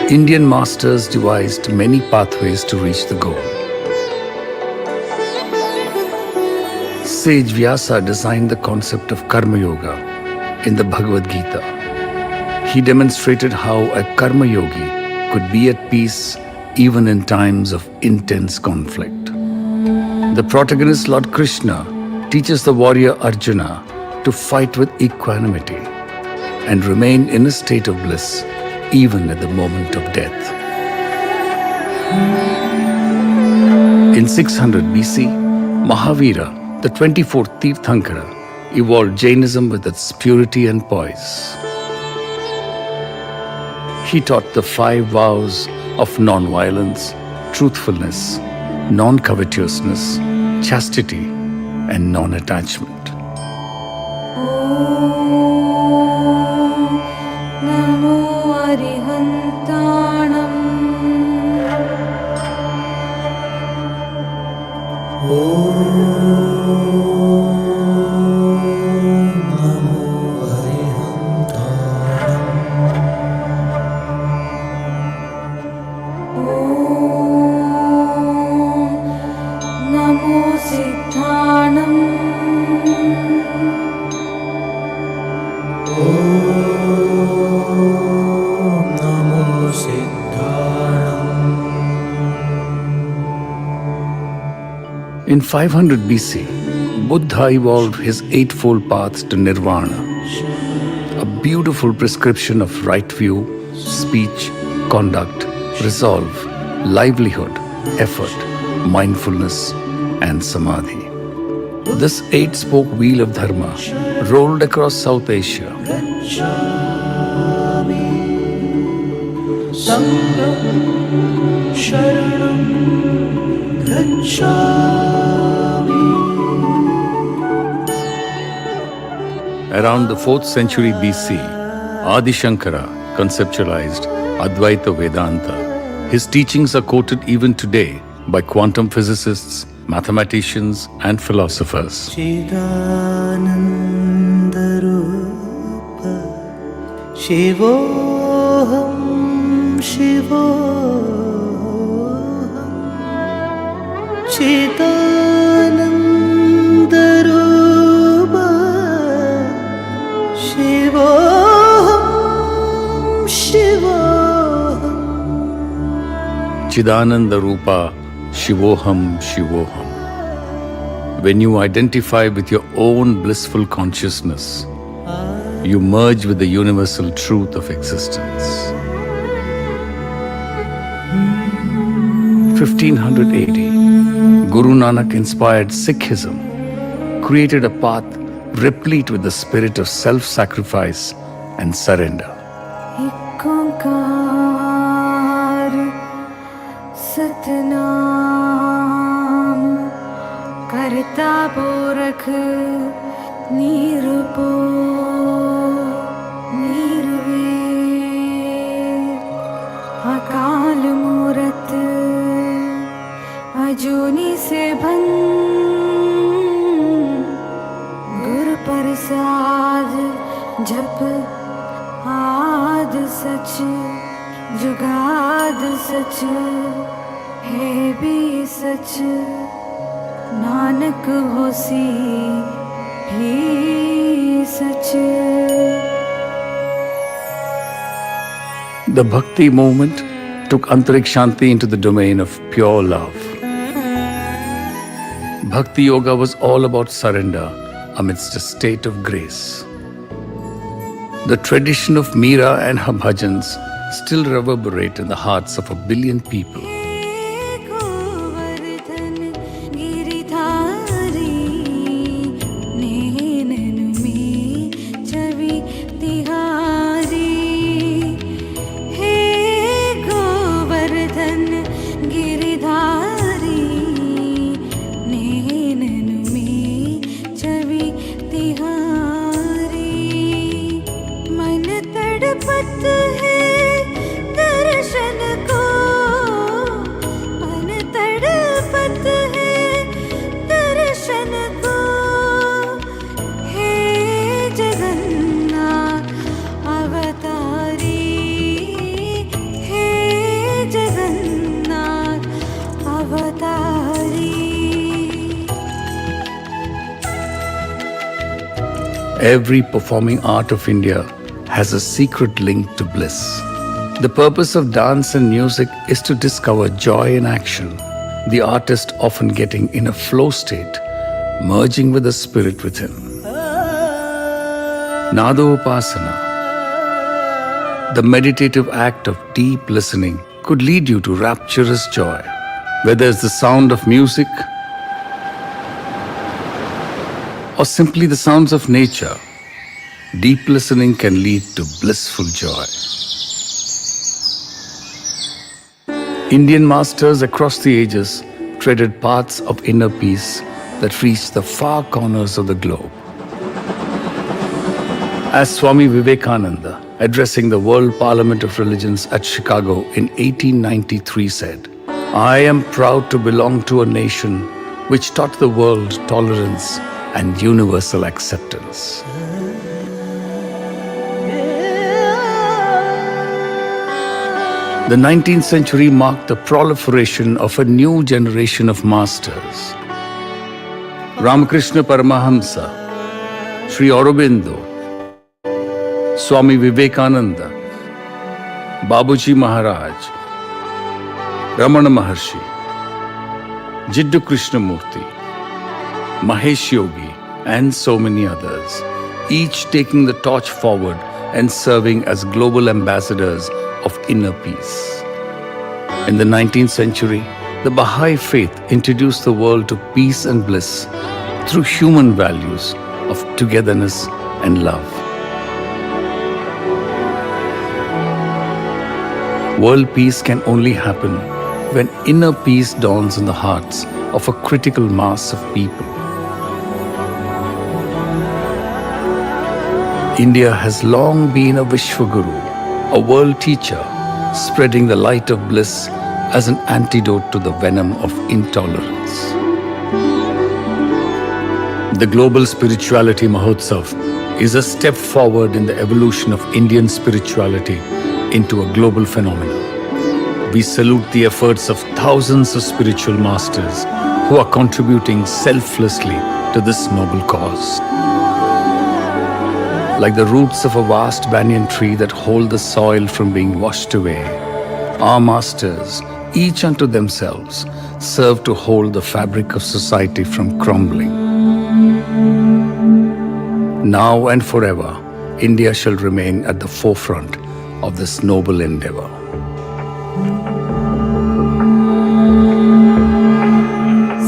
Indian masters devised many pathways to reach the goal. Sage Vyasa designed the concept of Karma Yoga in the Bhagavad Gita. He demonstrated how a Karma Yogi could be at peace even in times of intense conflict. The protagonist Lord Krishna teaches the warrior Arjuna to fight with equanimity and remain in a state of bliss even at the moment of death. In 600 BC, Mahavira, the 24th Tirthankara, evolved Jainism with its purity and poise. He taught the 5 vows of non-violence, truthfulness, non-covetousness, chastity, and non-attachment. In 500 BC, Buddha evolved his eightfold path to nirvana, a beautiful prescription of right view, speech, conduct, resolve, livelihood, effort, mindfulness, and samadhi. This 8-spoke wheel of dharma rolled across South Asia. Around the 4th century BC, Adi Shankara conceptualized Advaita Vedanta. His teachings are quoted even today by quantum physicists, mathematicians, and philosophers. Chidanandarupa Shivoham Shivoham Chidanandarupa Shivoham Shivoham Chidananda Rupa Shivoham Shivoham. When you identify with your own blissful consciousness, you merge with the universal truth of existence. 1580, Guru Nanak inspired Sikhism, created a path replete with the spirit of self-sacrifice and surrender. एक ओंकार सतनाम करता पुरख निर्वेद अकाल मूरत अजूनी से भन गुर प्रसाद जप आद सच जुगाद सच है भी सच नानक होसी भी सच. The Bhakti movement took Antariksha Shanti into the domain of pure love. Bhakti Yoga was all about surrender amidst a state of grace. The tradition of Meera and her bhajans still reverberate in the hearts of 1 billion people. Govardhan Giridhari नैनन में छवि तिहारी हे गोवर्धन गिरिधारी नैनन में छवि तिहारी मन तड़पत है दर्शन को मन तड़पत है दर्शन को हे जगन्नाथ अवतारी हे जगन्नाथ अवतारी. Every performing art of India has a secret link to bliss. The purpose of dance and music is to discover joy in action, the artist often getting in a flow state, merging with the spirit within. Nadopasana, the meditative act of deep listening, could lead you to rapturous joy. Whether it's the sound of music or simply the sounds of nature, deep listening can lead to blissful joy. Indian masters across the ages treaded paths of inner peace that reached the far corners of the globe. As Swami Vivekananda, addressing the World Parliament of Religions at Chicago in 1893 said, "I am proud to belong to a nation which taught the world tolerance and universal acceptance." The 19th century marked the proliferation of a new generation of masters. Ramakrishna Paramahamsa, Sri Aurobindo, Swami Vivekananda, Babuji Maharaj, Ramana Maharshi, Jiddu Krishnamurti, Mahesh Yogi, and so many others, each taking the torch forward and serving as global ambassadors of inner peace. In the 19th century, the Baha'i faith introduced the world to peace and bliss through human values of togetherness and love. World peace can only happen when inner peace dawns in the hearts of a critical mass of people. India has long been a Vishwaguru, a world teacher, spreading the light of bliss as an antidote to the venom of intolerance. The Global Spirituality Mahotsav is a step forward in the evolution of Indian spirituality into a global phenomenon. We salute the efforts of thousands of spiritual masters who are contributing selflessly to this noble cause. Like the roots of a vast banyan tree that hold the soil from being washed away, our masters, each unto themselves, serve to hold the fabric of society from crumbling. Now and forever, India shall remain at the forefront of this noble endeavor.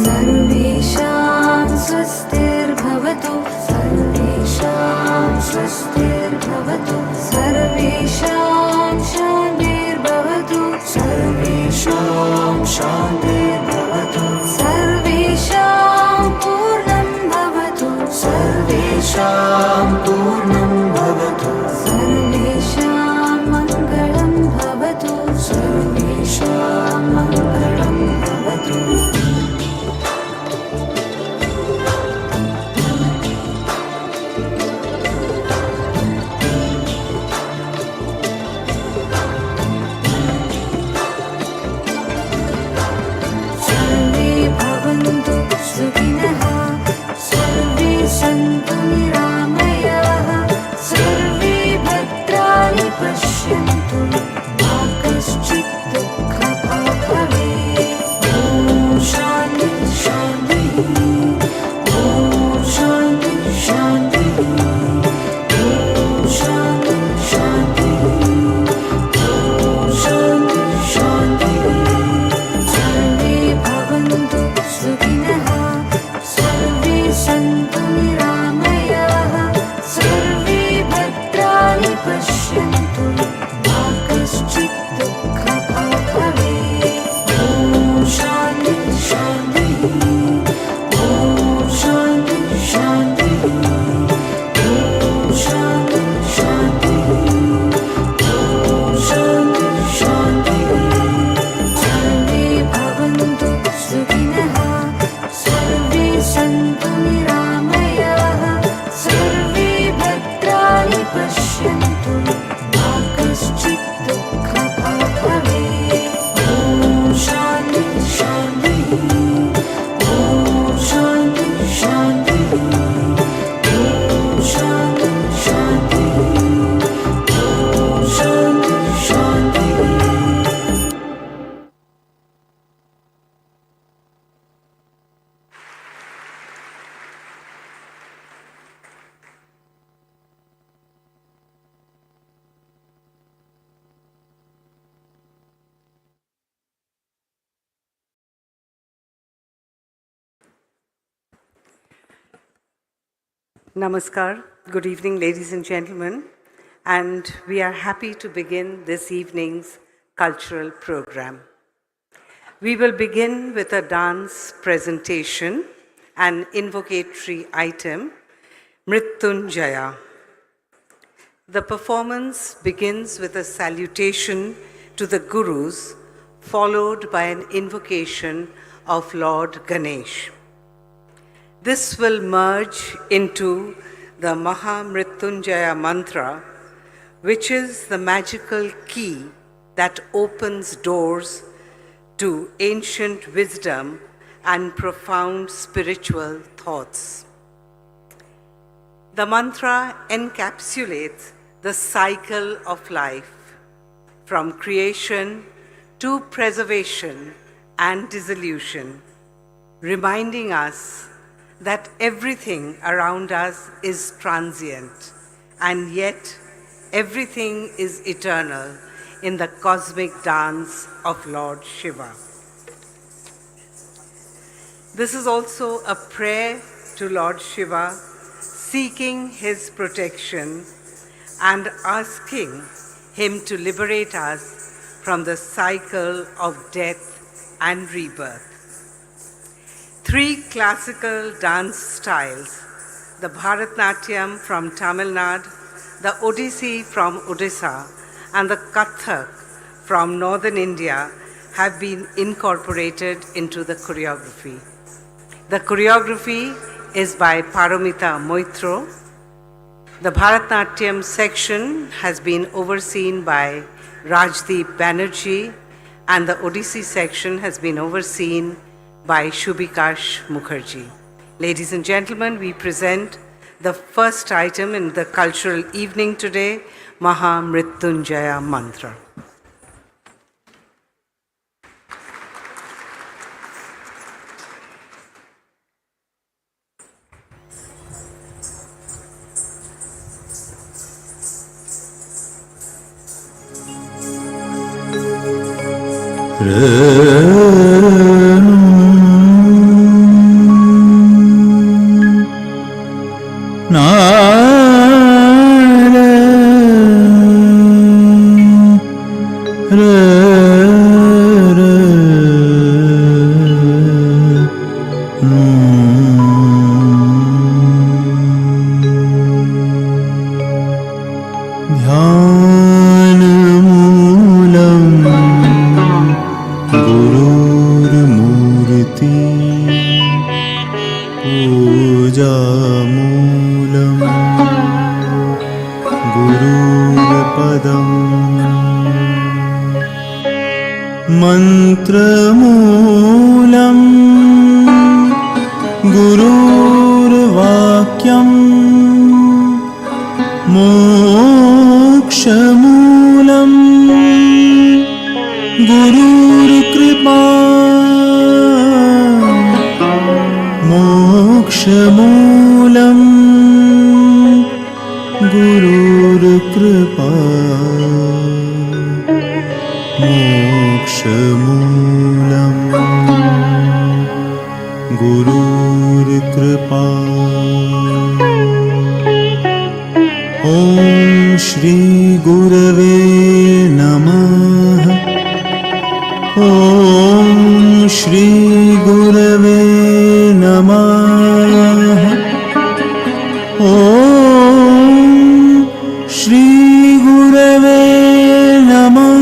सर्वेषां स्वस्तिर्भवतु सर्वेषां स्वस्तिर्भवतु सर्वेषां शान्तिर्भवतु सर्वेषां शान्तिर्भवतु सर्वेषां पूर्णं भवतु सर्वेषां पूर्णं भवतु सर्वेषां मङ्गलं भवतु सर्वेषां मङ्गलं भवतु सर्वे भवन्तु सुखिनः सर्वे सन्तु निरामयाः सर्वे भद्राणि पश्यन्तु मा कश्चित् दुःखभाग् भवेत् ॐ शान्ति शान्तिः ॐ शान्ति शान्तिः ॐ शान्ति शान्तिः ॐ शान्ति शान्तिः सर्वे भवन्तु सुखिनः सर्वे सन्तु निरामयाः सर्वे भद्राणि पश्यन्तु मा कश्चित् दुःखभाग् भवेत् ॐ शान्ति शान्तिः ॐ शान्ति शान्तिः ॐ शान्ति शान्तिः ॐ शान्ति शान्तिः सर्वे भवन्तु सुखिनः सर्वे सन्तु निरामयाः सर्वे भद्राणि पश्यन्तु मा कश्चित् दुःखभाग् भवेत् ॐ शान्ति शान्तिः ॐ शान्ति शान्तिः ॐ शान्ति शान्तिः ॐ शान्ति शान्तिः Namaskar. Good evening, ladies and gentlemen. And we are happy to begin this evening's cultural program. We will begin with a dance presentation, an invocatory item, Mrityunjaya. The performance begins with a salutation to the Gurus, followed by an invocation of Lord Ganesh. This will merge into the Mahamrityunjaya mantra, which is the magical key that opens doors to ancient wisdom and profound spiritual thoughts. The mantra encapsulates the cycle of life, from creation to preservation and dissolution, reminding us that everything around us is transient, and yet everything is eternal in the cosmic dance of Lord Shiva. This is also a prayer to Lord Shiva, seeking his protection and asking him to liberate us from the cycle of death and rebirth. Three classical dance styles, the Bharatnatyam from Tamil Nadu, the Odissi from Odisha, and the Kathak from northern India, have been incorporated into the choreography. The choreography is by Paramita Moitro. The Bharatnatyam section has been overseen by Rajdeep Banerjee, and the Odissi section has been overseen by Shubhikash Mukherjee. Ladies and gentlemen, we present the first item in the cultural evening today, Mahamrityunjaya Mantra. मन्त्रमूलं गुरुर्वाक्यं मोक्षमूलं गुरुर्कृपा मोक्षमूलं गुरुर्कृपा मोक्षमूलं गुरुर्कृपा ॐ श्री गुरवे नमः ॐ श्री गुरवे नमः ॐ श्री गुरवे नमः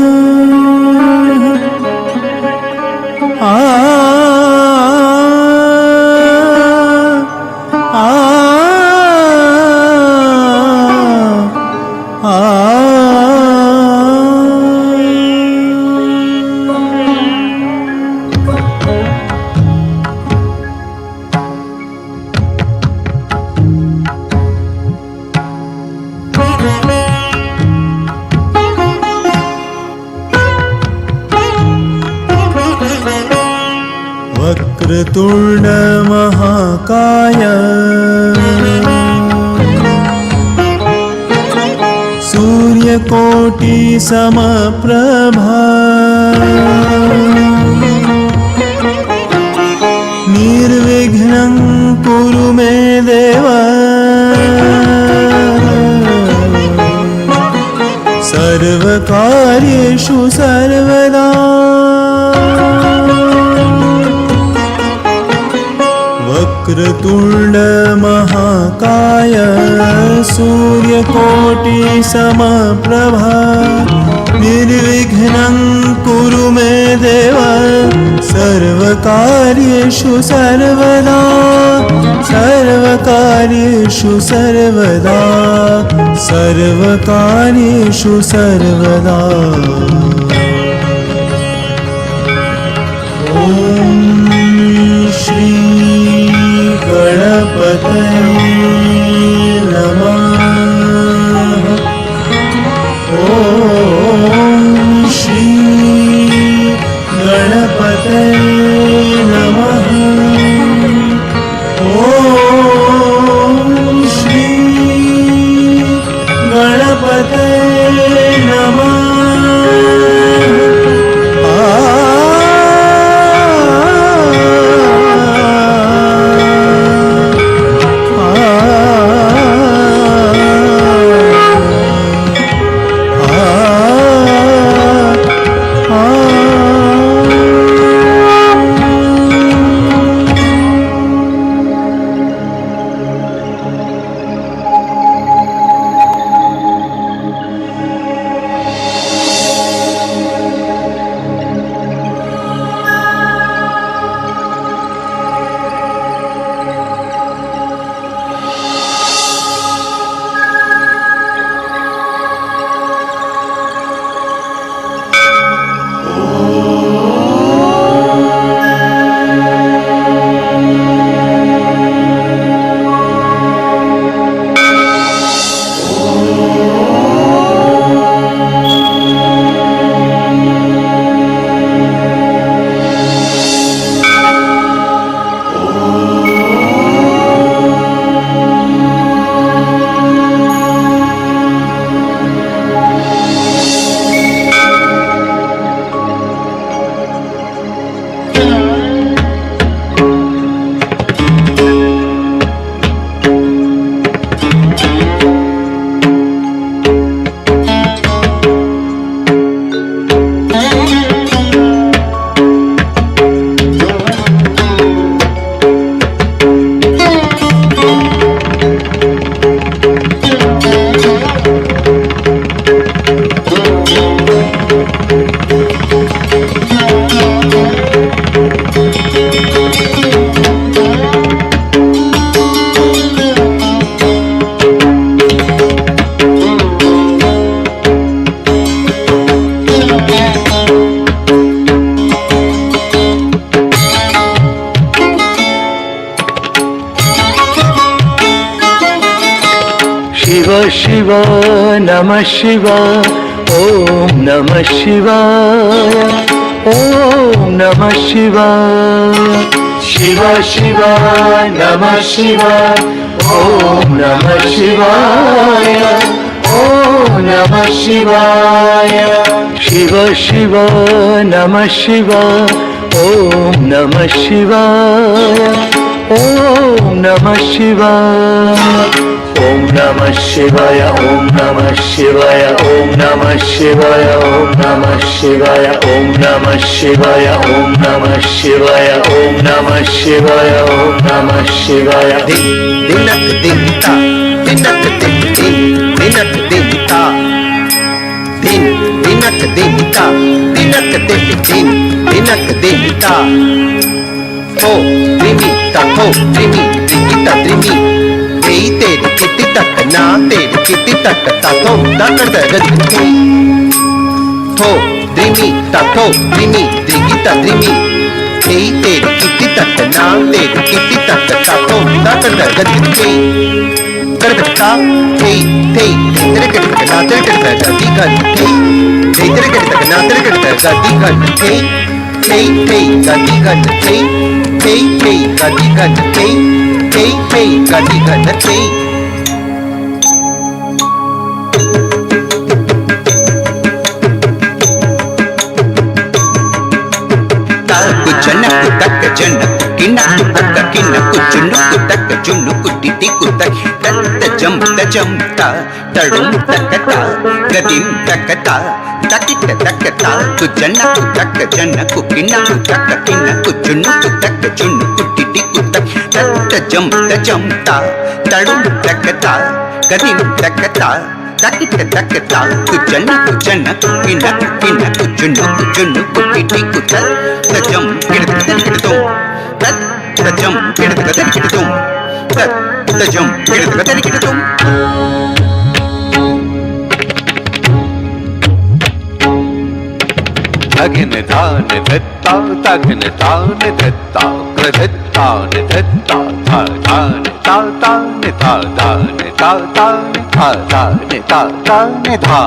वक्रतुण्ड महाकाय सूर्यकोटि समप्रभा निर्विघ्नं कुरु मे देव सर्वकार्येषु सर्वदा वक्रतुण्ड महाकाय सूर्यकोटि समप्रभा निर्विघ्नं कुरु मे देव सर्वकार्येषु सर्वदा सर्वकार्येषु सर्वदा सर्वकार्येषु सर्वदा ॐ श्री गणपतये नमः ॐ श्री गणपतये नमः ॐ श्री गणपतये नमः आ शिव नमः शिवाय ॐ नमः शिवाय ॐ नमः शिवाय शिव शिव नमः शिवाय ॐ नमः शिवाय ॐ नमः शिवाय शिव शिव नमः शिवाय ॐ नमः शिवाय ॐ नमः शिवाय ॐ नमः शिवाय ॐ नमः शिवाय ॐ नमः शिवाय ॐ नमः शिवाय ॐ नमः शिवाय ॐ नमः शिवाय ॐ नमः शिवाय ॐ नमः शिवाय दिनक दिनता दिनक दिन दिनक दिनता दिन दिनक दिनता दिनक दिन दिनक दिनता थो त्रिमी तथो त्रिमी त्रिकिता त्रिमी तेरी तेरी किति तक ना तेरी किति तक तथो दकर दगद थो त्रिमी तथो त्रिमी त्रिकिता त्रिमी तेरी तेरी किति तक ना तेरी किति तक तथो दकर दगद करकटा थे थे तेरे के तक ना तेरे के तक गति कर थे तेरे के तक ना तेरे के तक गति कर थे थे थे गति कर थे थे थे गति कर थे थे थे गति कर थे जनक तक जनक किनक तक किनक जुनुक तक जुनुक टिटिक तक तत जम तजमता तड़ुम तकता गदिम तकता तकिट तकता जनक तक जनक किनक तक किनक जुनुक तक जुनुक टिटिक तक तत जम तजमता तड़ुम तकता गदिम तकता तकिट तकता जनक जनक किनक किनक जुनुक जुनुक टिटिक तक तजम किड़तम तत तजम किड़तम तत तजम किड़तम धगिन धान धत्ता तगिन धान धत्ता कृधत्तान धत्ता धा धान ता तान धा धान ता तान धा धान ता तान धा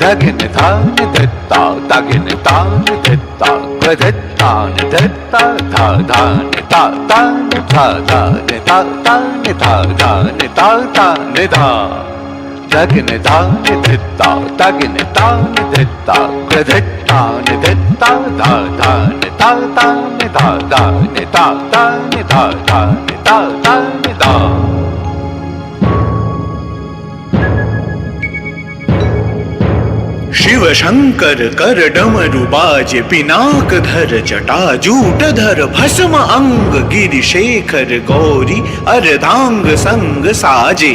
धगिन धान धत्ता तगिन तान धत्ता कृधत्तान धत्ता धा धान ता तान धा धान ता तान धा धान ता तान धा धगिन धान धत्ता तगिन तान धत्ता कृधत्तान धत्ता धा धान ता तान धा धान ता तान धा धान ता तान धा शिव शंकर कर डमरु बाजे पिनाक धर जटा जूट धर भस्म अंग गिरि शेखर गौरी अर्धांग संग साजे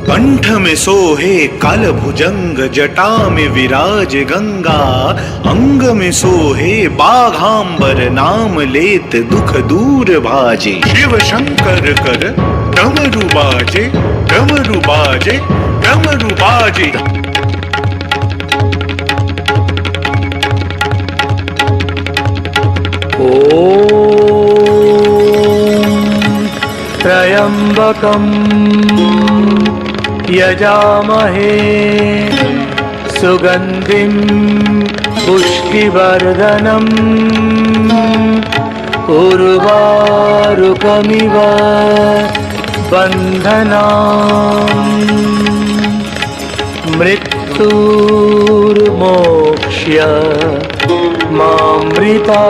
कंठ में सोहे काल भुजंग जटा में विराज गंगा अंग में सोहे बाघांबर नाम लेत दुख दूर भाजे शिव शंकर कर डमरु बाजे डमरु बाजे डमरु बाजे त्र्यंबकं यजामहे सुगंधिं पुष्टिवर्धनम् उर्वारुकमिव बन्धनान् मृत्युर्मोक्ष्य मामृता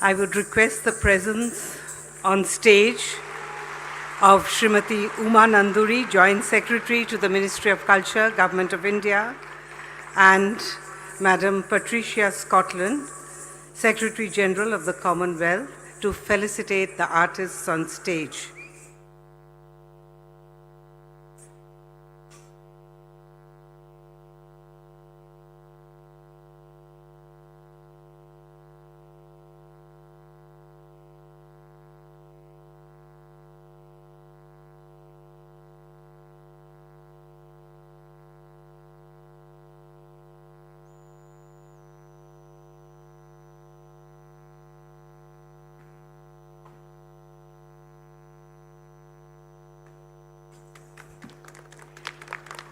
I would request the presence on stage of Srimati Uma Nanduri, Joint Secretary to the Ministry of Culture, Government of India, and Madam Patricia Scotland, Secretary General of the Commonwealth, to felicitate the artists on stage.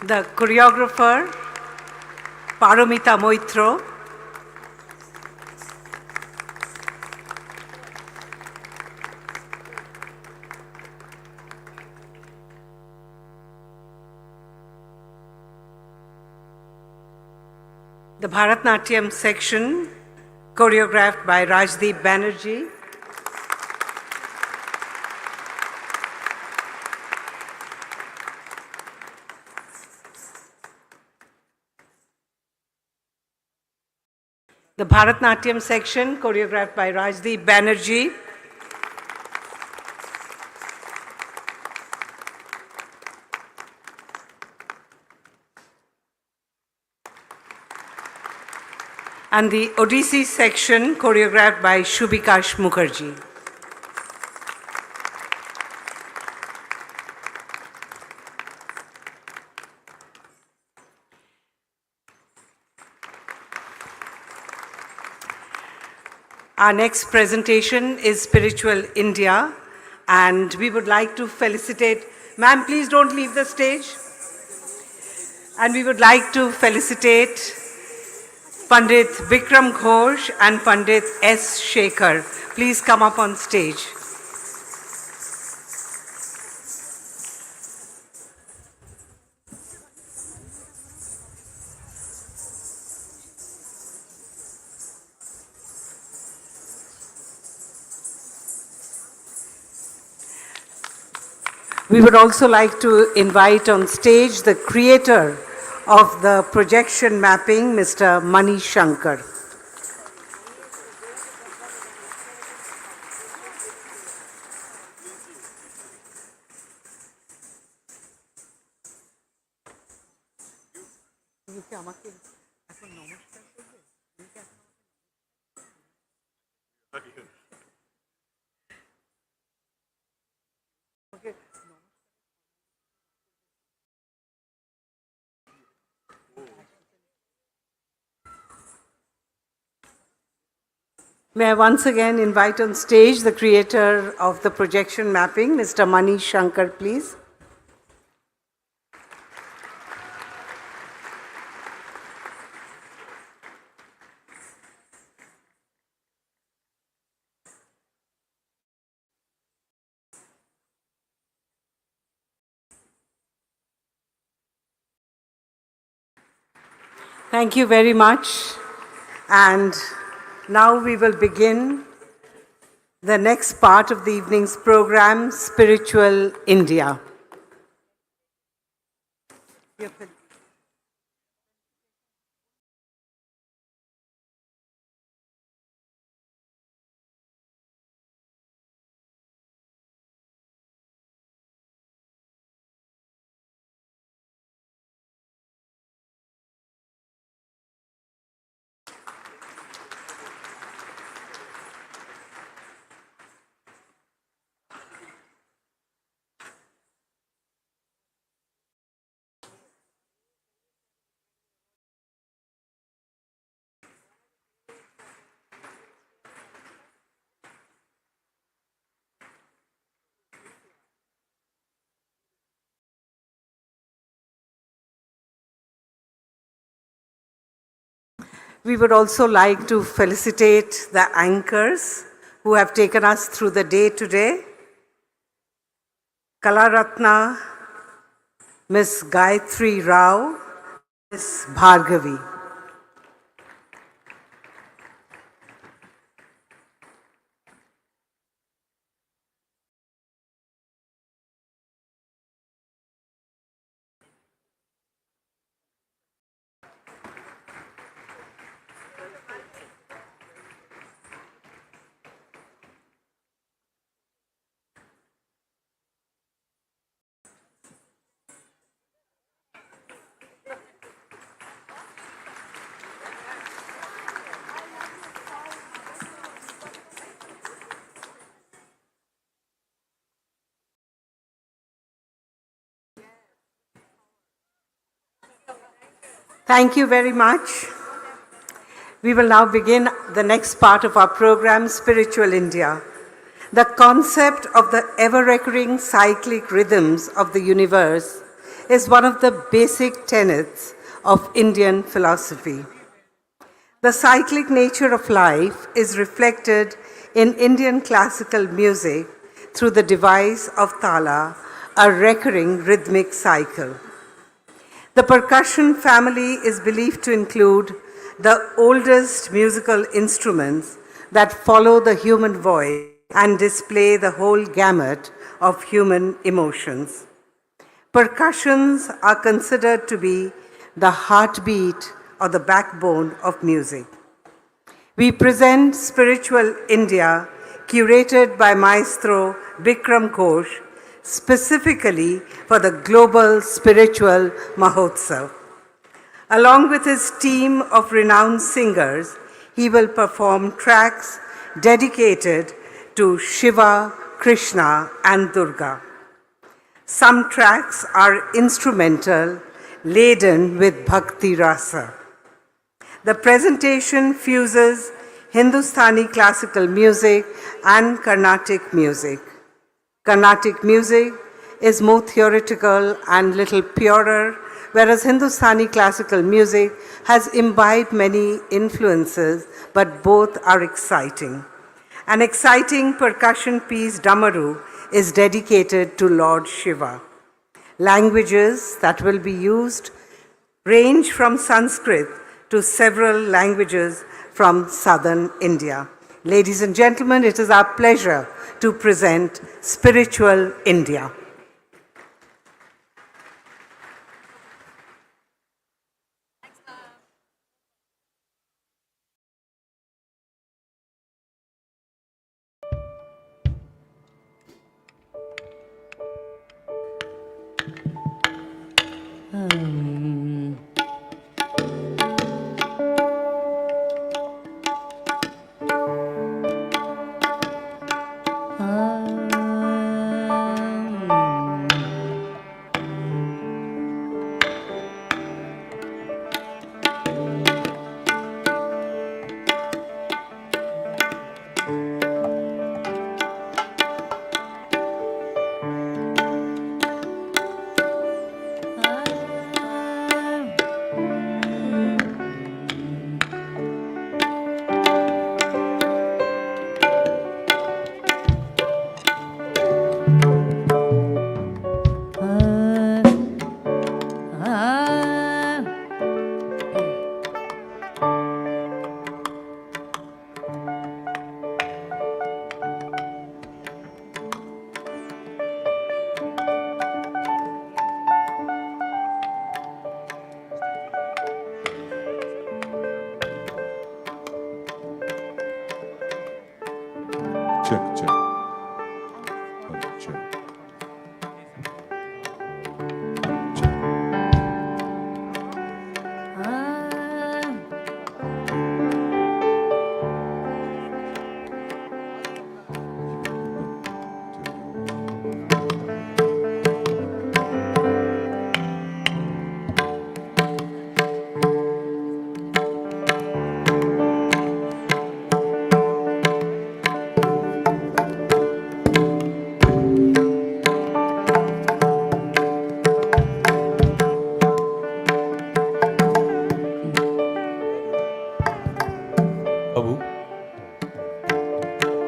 The choreographer, Paramita Moitro. The Bharatnatyam section, choreographed by Rajdeep Banerjee. The Bharatnatyam section, choreographed by Rajdeep Banerjee. And the Odissi section, choreographed by Shubhikash Mukherjee. Our next presentation is Spiritual India, and we would like to felicitate, ma'am, please don't leave the stage. And we would like to felicitate Pandit Vikram Ghosh and Pandit S. Shekhar. Please come up on stage. We would also like to invite on stage the creator of the projection mapping, Mr. Mani Shankar. May I once again invite on stage the creator of the projection mapping, Mr. Mani Shankar, please. Thank you very much. And now we will begin the next part of the evening's program, Spiritual India. We would also like to felicitate the anchors who have taken us through the day today. Kalaratna, Ms. Gayatri Rao, Ms. Bhargavi. Thank you very much. We will now begin the next part of our program, Spiritual India. The concept of the ever-recurring cyclic rhythms of the universe is one of the basic tenets of Indian philosophy. The cyclic nature of life is reflected in Indian classical music through the device of tala, a recurring rhythmic cycle. The percussion family is believed to include the oldest musical instruments that follow the human voice and display the whole gamut of human emotions. Percussions are considered to be the heartbeat or the backbone of music. We present Spiritual India, curated by Maestro Bikram Ghosh, specifically for the Global Spiritual Mahotsav. Along with his team of renowned singers, he will perform tracks dedicated to Shiva, Krishna, and Durga. Some tracks are instrumental, laden with bhakti rasa. The presentation fuses Hindustani classical music and Carnatic music. Carnatic music is more theoretical and little purer, whereas Hindustani classical music has imbibed many influences, but both are exciting. An exciting percussion piece, Damaru, is dedicated to Lord Shiva. Languages that will be used range from Sanskrit to several languages from southern India. Ladies and gentlemen, it is our pleasure to present Spiritual India.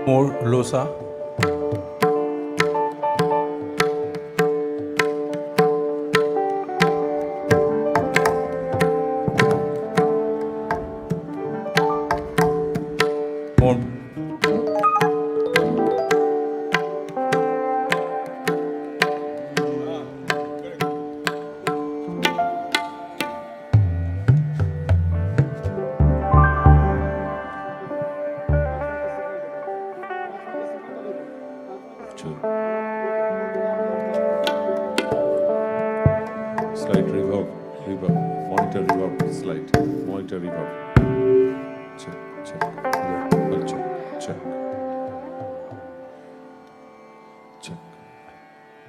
More Losa. More. Slight reverb, monitor reverb, slight, monitor reverb. Check, check, check.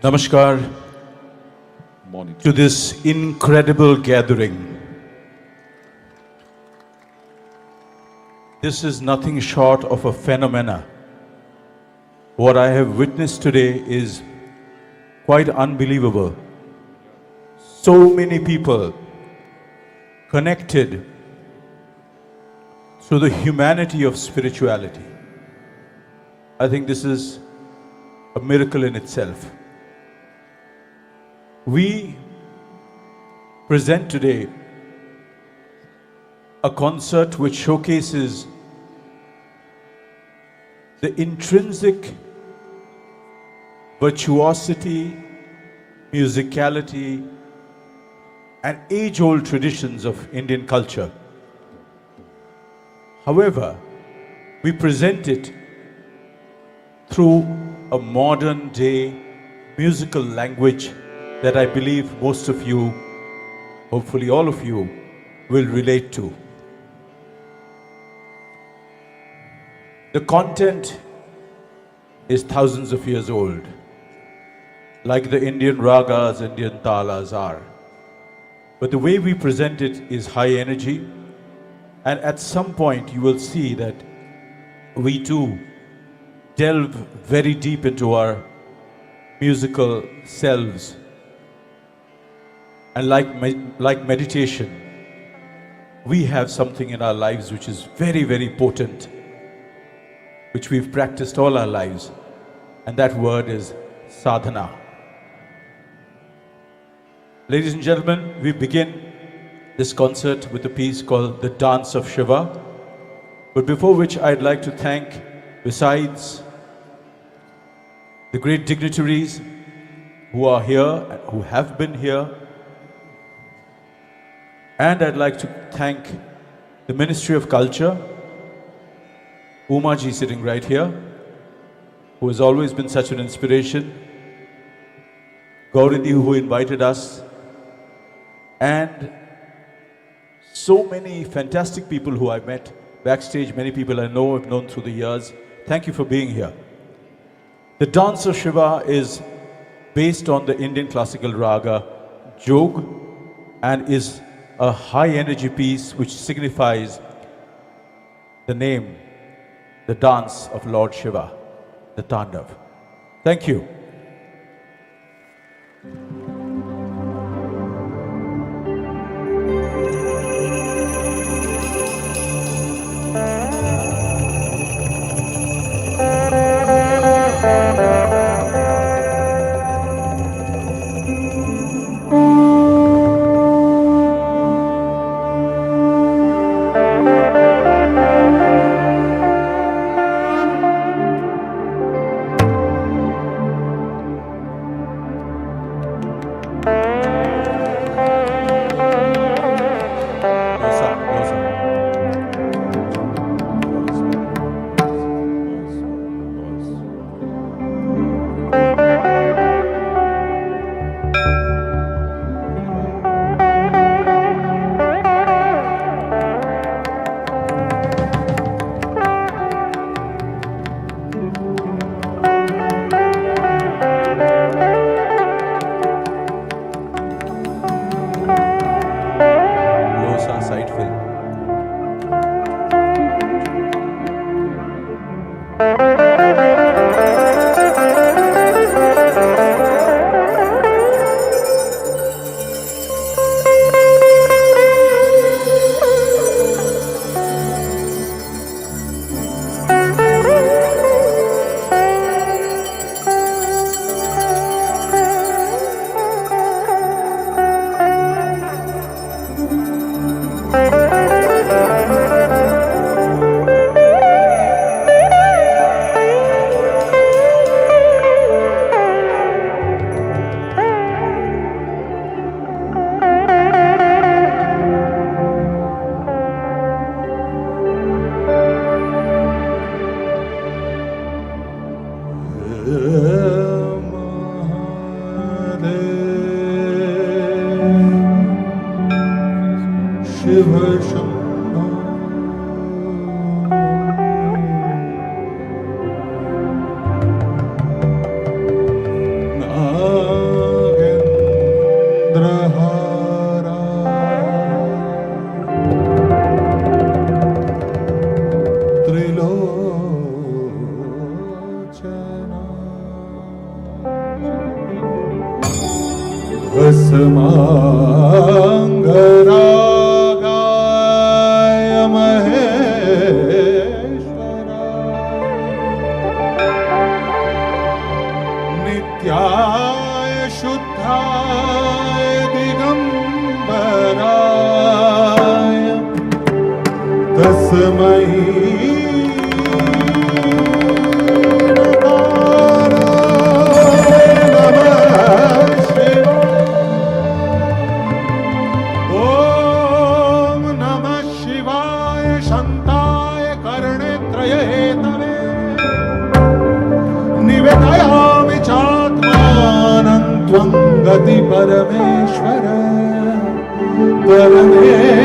Namaskar to this incredible gathering this is nothing short of a phenomena. What I have witnessed today is quite unbelievable. So many people connected through the humanity of spirituality. I think this is a miracle in itself. We present today a concert which showcases the intrinsic virtuosity, musicality, and age-old traditions of Indian culture. However, we present it through a modern-day musical language that I believe most of you, hopefully all of you, will relate to. The content is thousands of years old, like the Indian ragas, Indian talas are. But the way we present it is high energy, and at some point you will see that we too delve very deep into our musical selves. And like meditation, we have something in our lives which is very, very potent, which we've practiced all our lives, and that word is sadhana. Ladies and gentlemen, we begin this concert with a piece called The Dance of Shiva, but before which I'd like to thank, besides the great dignitaries who are here, who have been here, and I'd like to thank the Ministry of Culture, Uma ji sitting right here, who has always been such an inspiration, Gaurindi who invited us, and so many fantastic people who I met backstage, many people I know, have known through the years. Thank you for being here. The Dance of Shiva is based on the Indian classical raga Jog and is a high energy piece which signifies the name, the dance of Lord Shiva, the Tandav. Thank you. निवेदयामि चात्मानं त्वं गति परमेश्वर परमेश्वर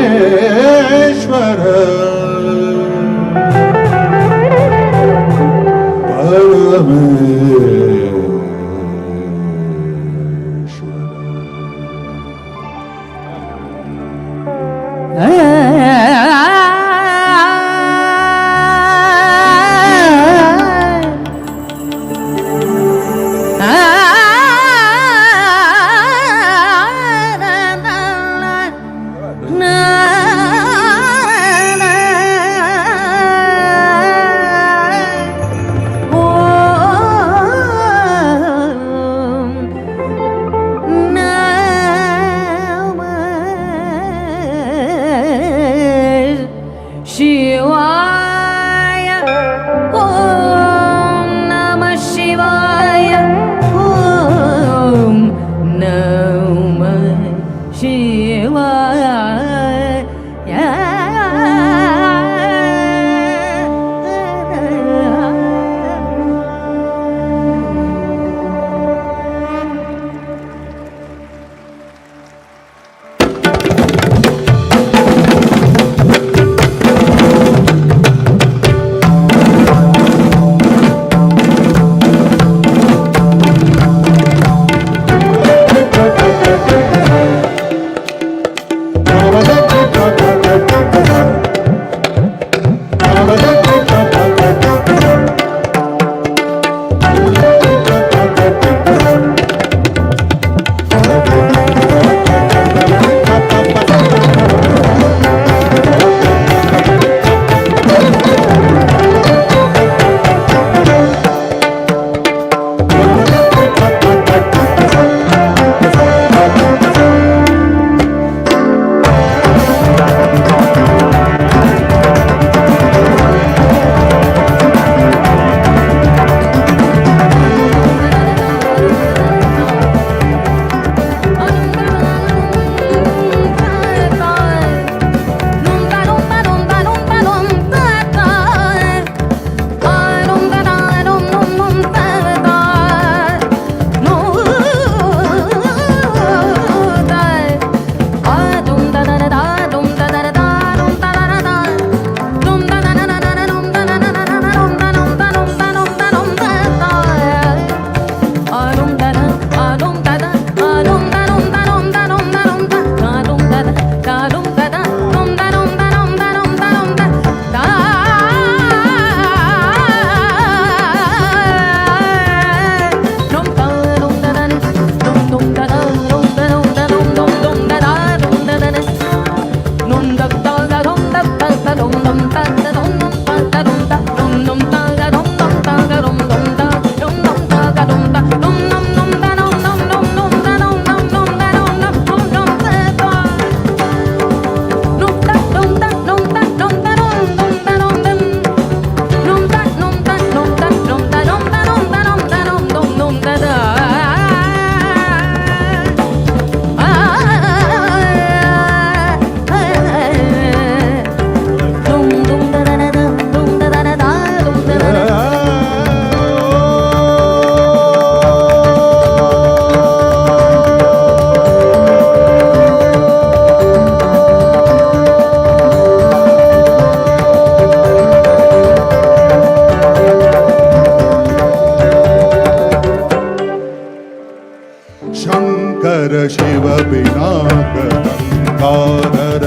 शिव पिनाक गंगाधर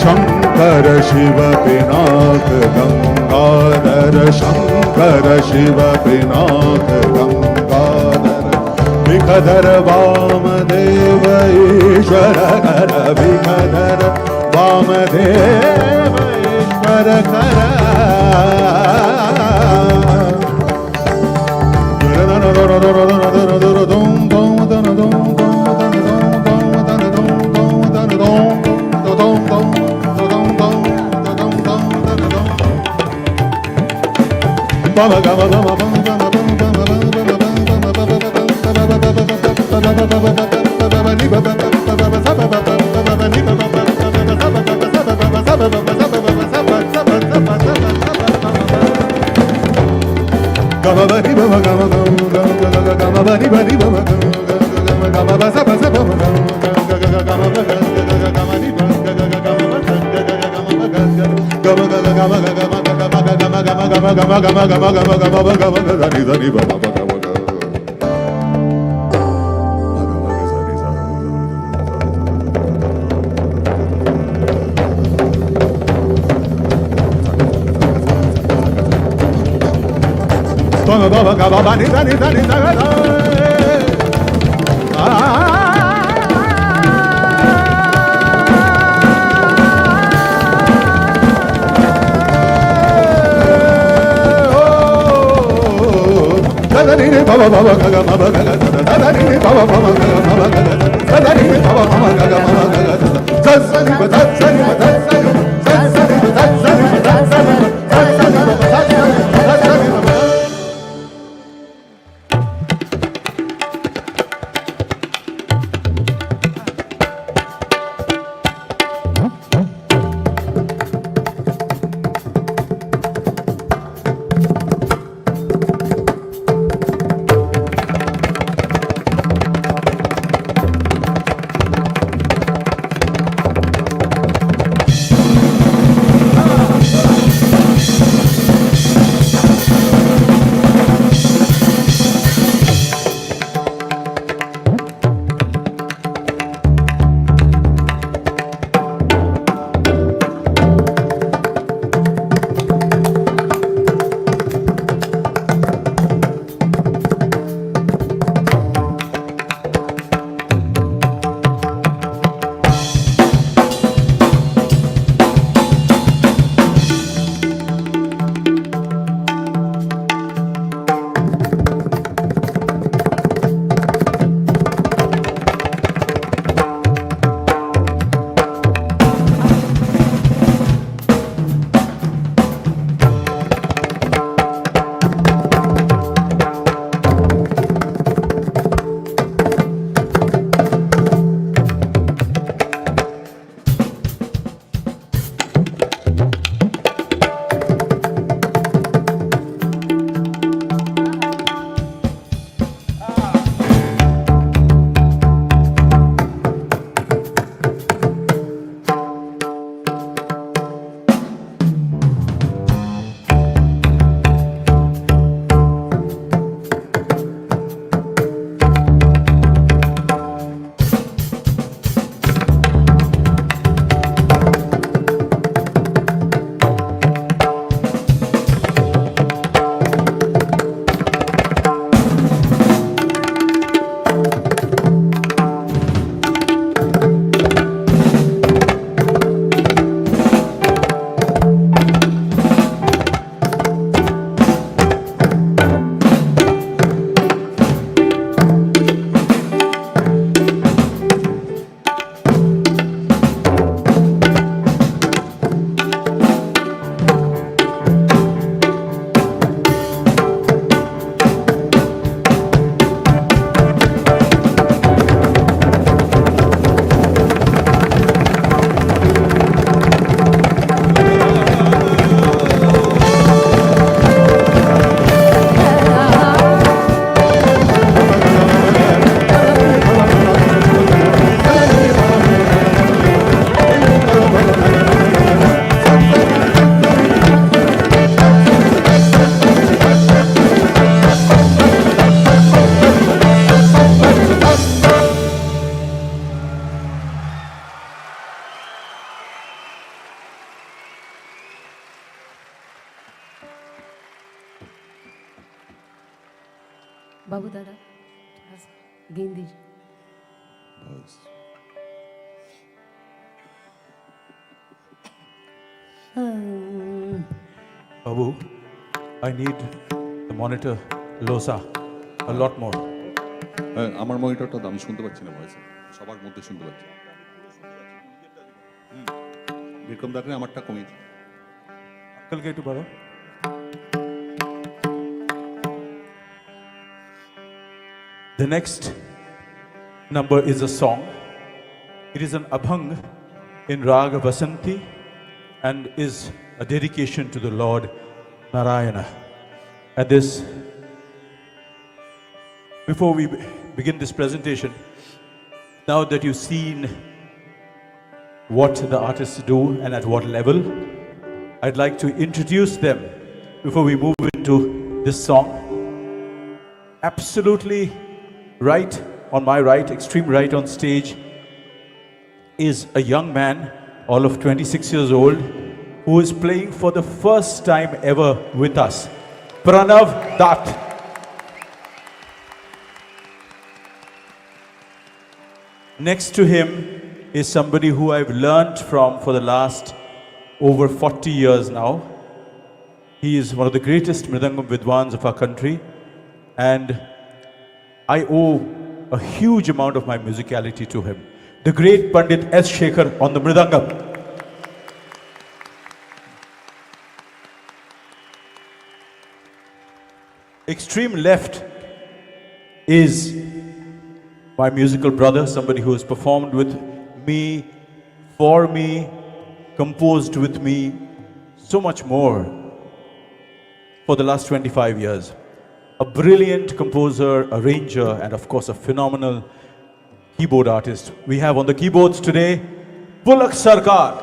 शंकर शिव पिनाक गंगाधर शंकर शिव पिनाक गंगाधर विखधर वामदेव ईश्वर कर विखधर वामदेव ईश्वर कर बाबू दादा गेंद दीजिए। Babu, I need the monitor Losa a lot more. আমার মনিটরটা তো আমি শুনতে পাচ্ছি না ভয়েস, সবার মধ্যে শুনতে পাচ্ছি। বিক্রম দাকে আমারটা কমিয়ে कल के टू बड़ा The next number is a song. It is an abhang in Raga Vasanti and is a dedication to the Lord Narayana. At this, before we begin this presentation, now that you've seen what the artists do and at what level, I'd like to introduce them before we move into this song. Absolutely right, on my right, extreme right on stage, is a young man, all of 26 years old, who is playing for the first time ever with us. Pranav Dutt. Next to him is somebody who I've learnt from for the last over 40 years now. He is one of the greatest Mridangam Vidwans of our country, and I owe a huge amount of my musicality to him. The great Pandit S. Shekhar on the Mridangam. Extreme left is my musical brother, somebody who has performed with me, for me, composed with me, so much more for the last 25 years. A brilliant composer, arranger, and of course a phenomenal keyboard artist. We have on the keyboards today, Pulak Sarkar.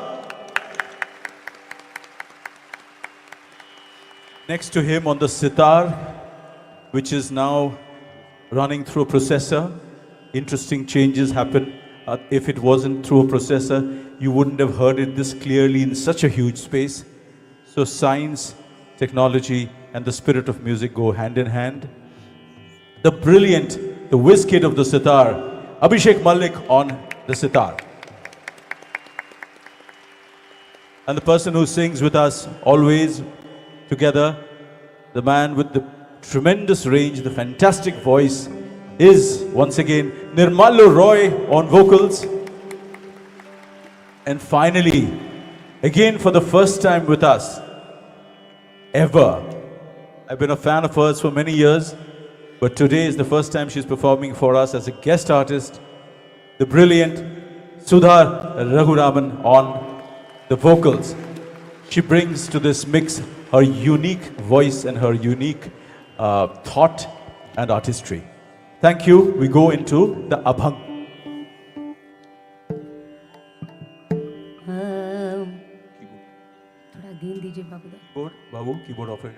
Next to him on the sitar, which is now running through a processor. Interesting changes happen. If it wasn't through a processor, you wouldn't have heard it this clearly in such a huge space. So science, technology, and the spirit of music go hand in hand. The brilliant, the whiz kid of the sitar, Abhishek Malik on the sitar. And the person who sings with us always together, the man with the tremendous range, the fantastic voice, is once again Nirmalu Roy on vocals. And finally, again for the first time with us ever, I've been a fan of hers for many years, but today is the first time she's performing for us as a guest artist, the brilliant Sudha Raghuraman on the vocals. She brings to this mix her unique voice and her unique thought and artistry. Thank you. We go into the abhang. थोड़ा गेंद दीजिए बाबू दा। Keyboard, Babu, keyboard offer.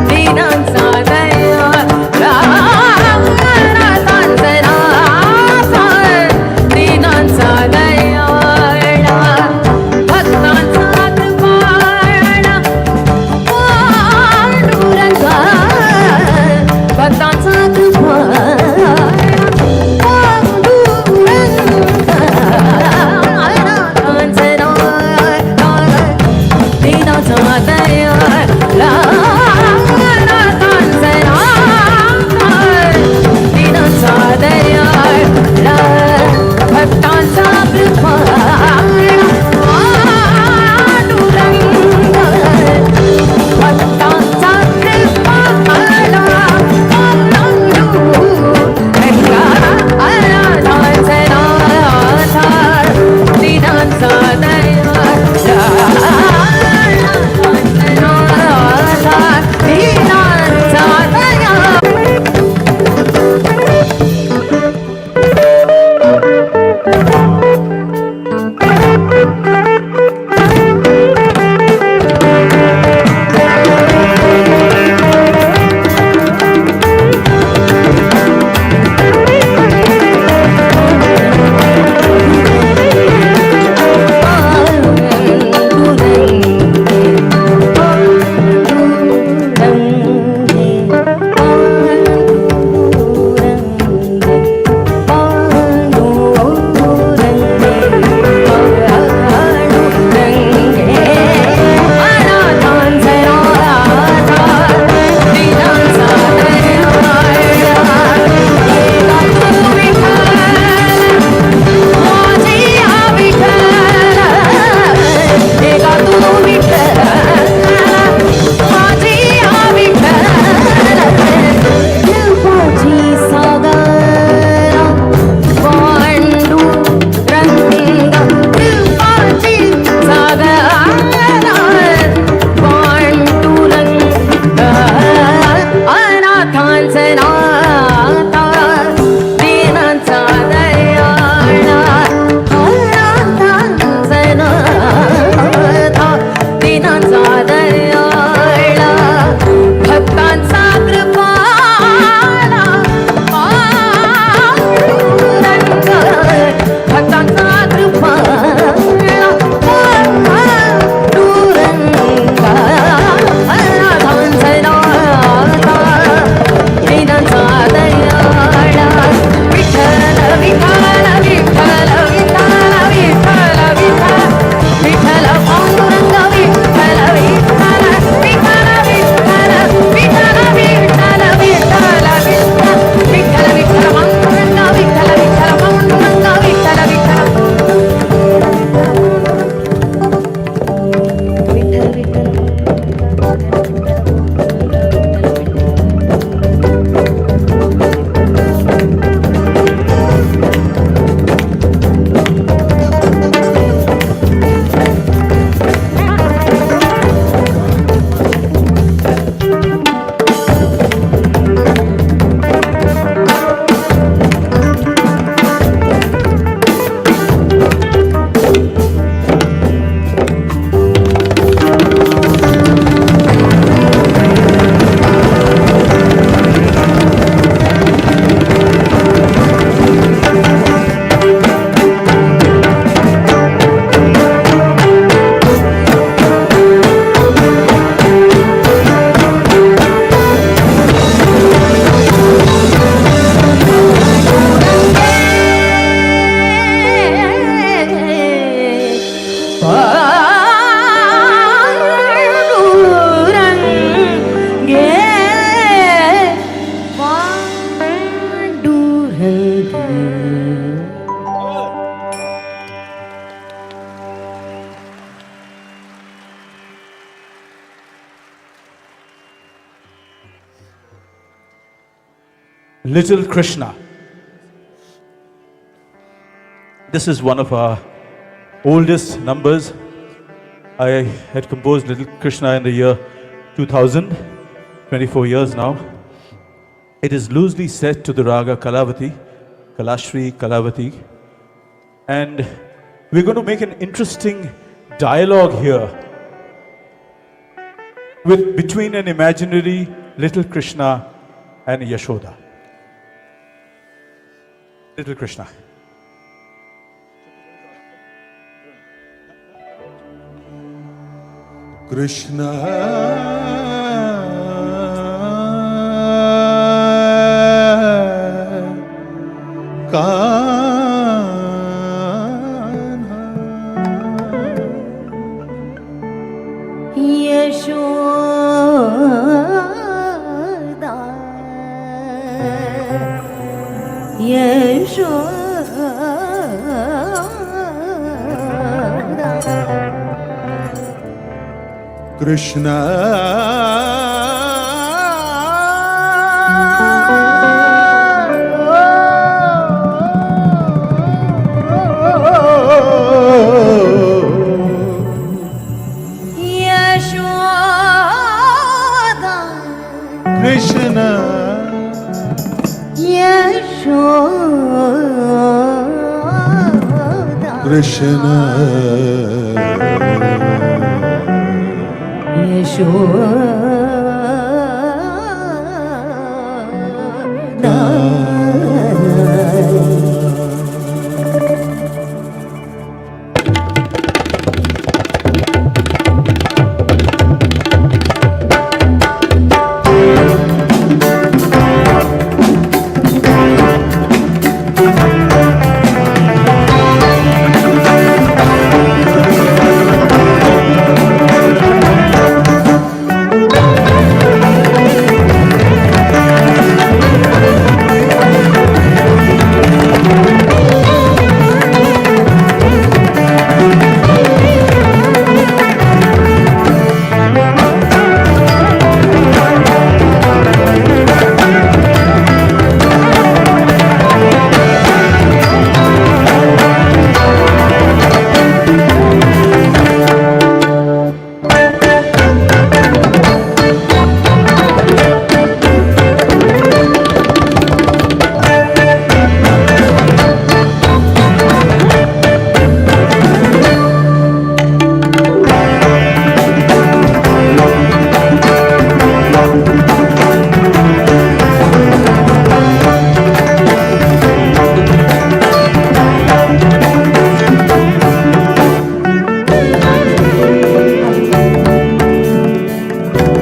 Dina Little Krishna. This is one of our oldest numbers. I had composed Little Krishna in the year 2000, 24 years now. It is loosely set to the raga Kalavati, Kalashri Kalavati. And we're going to make an interesting dialogue here between an imaginary Little Krishna and Yashoda. Little Krishna. Krishna Kanha Yashoda Krishna Krishna Krishna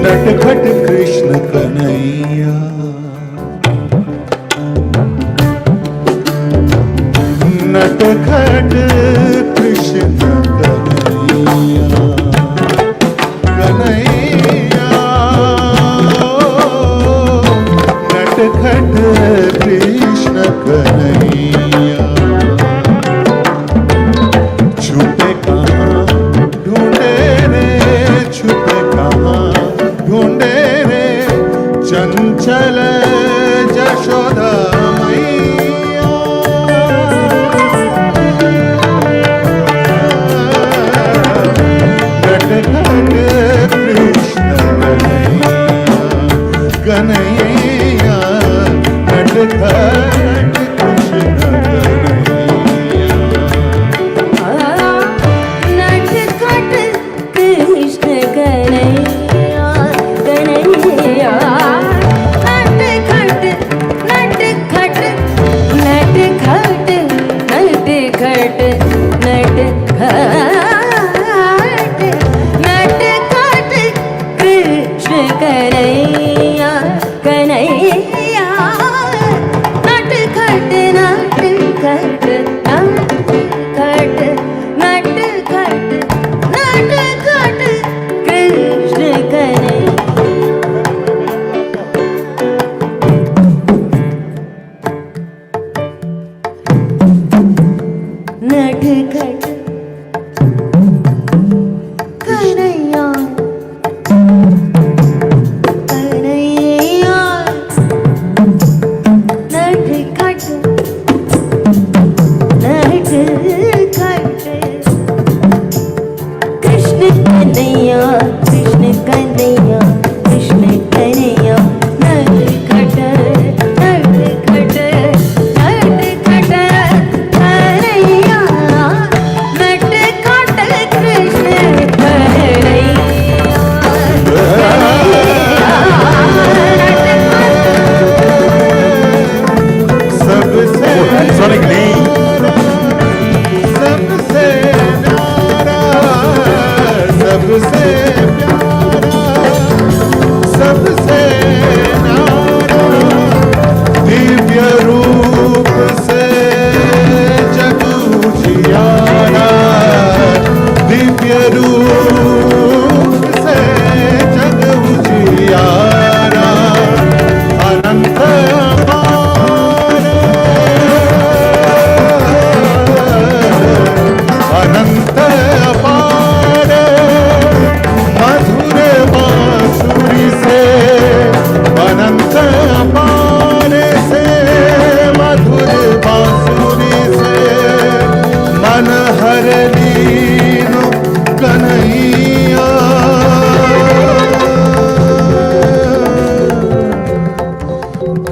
नटखट कृष्ण कन्हैया नटखट कृष्ण कन्हैया कन्हैया नटखट कृष्ण कन्हैया छुपे कहाँ ढूंढे रे छुपे कहाँ ढूंढे रे चंचल जशोदा मैया नटखट कृष्ण कन्हैया नटखट कृष्ण नटखट कृष्ण कन्हैया कन्हैया नटखट नटखट नटखट नटखट नटखट कृष्ण कन्हैया कन्हैया नटखट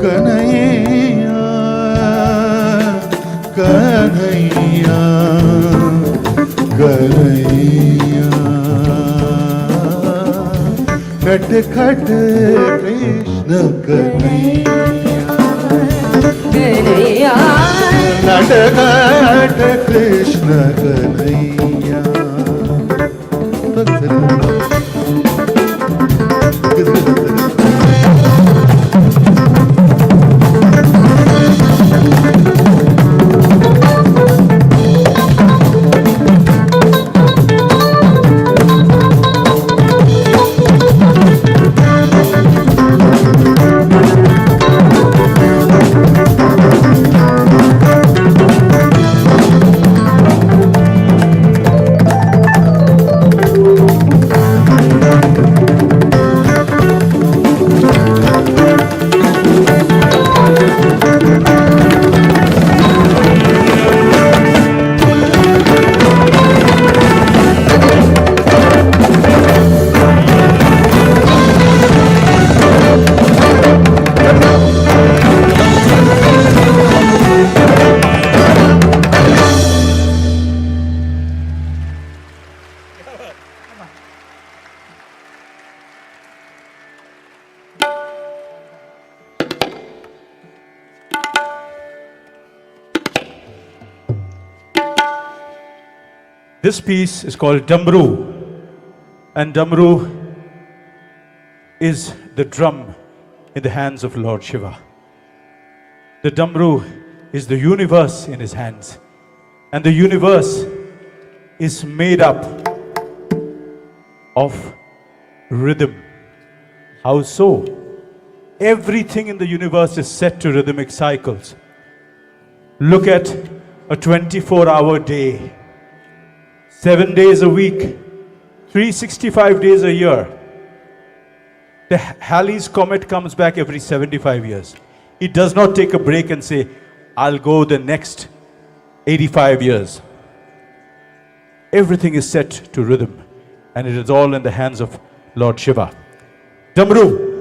कन्हैया कन्हैया कन्हैया खट खट कृष्ण कन्हैया नट खट Krishna Kanhaiya This piece is called Damru, and Damru is the drum in the hands of Lord Shiva. The Damru is the universe in his hands, and the universe is made up of rhythm. How so? Everything in the universe is set to rhythmic cycles. Look at a 24-hour day. 7 days a week, 365 days a year. The Halley's Comet comes back every 75 years. It does not take a break and say, I'll go the next 85 years. Everything is set to rhythm, and it is all in the hands of Lord Shiva. Damru.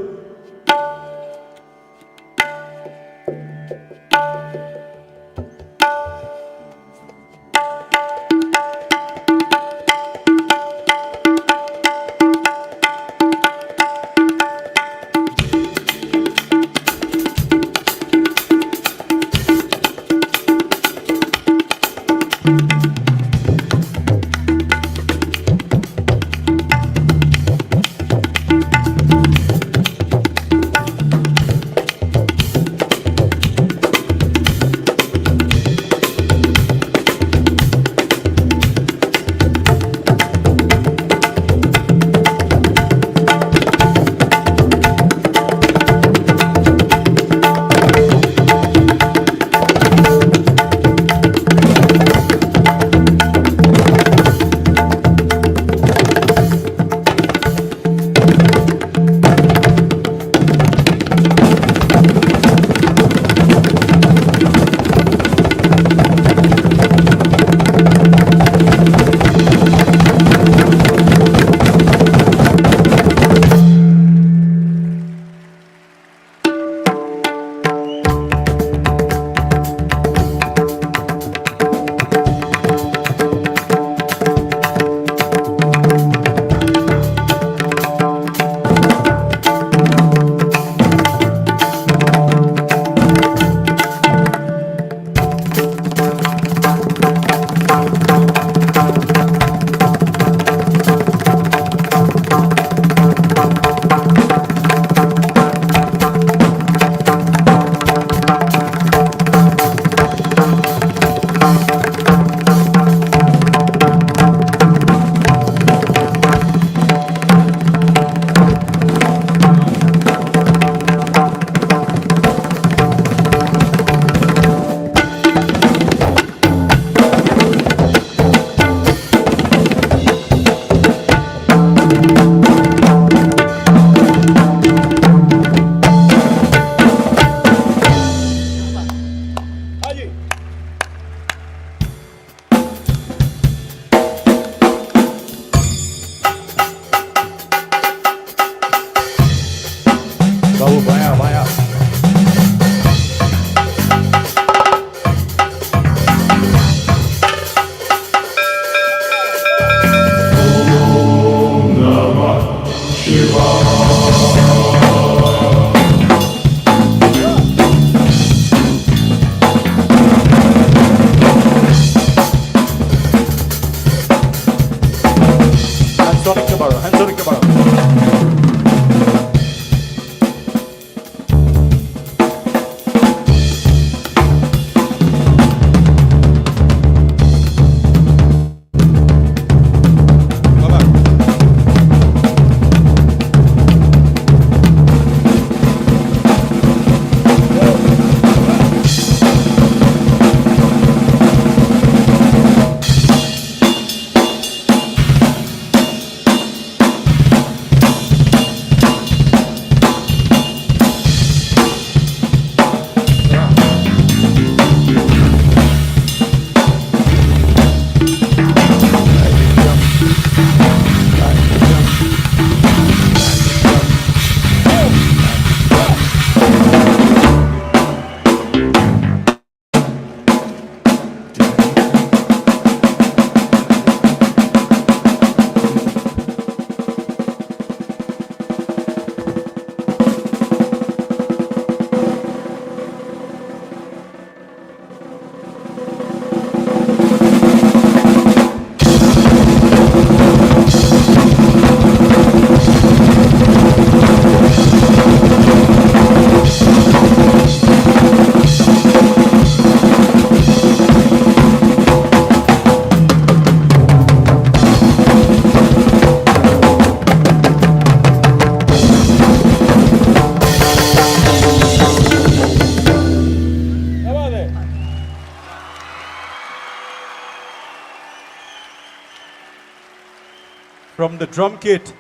from the drum kit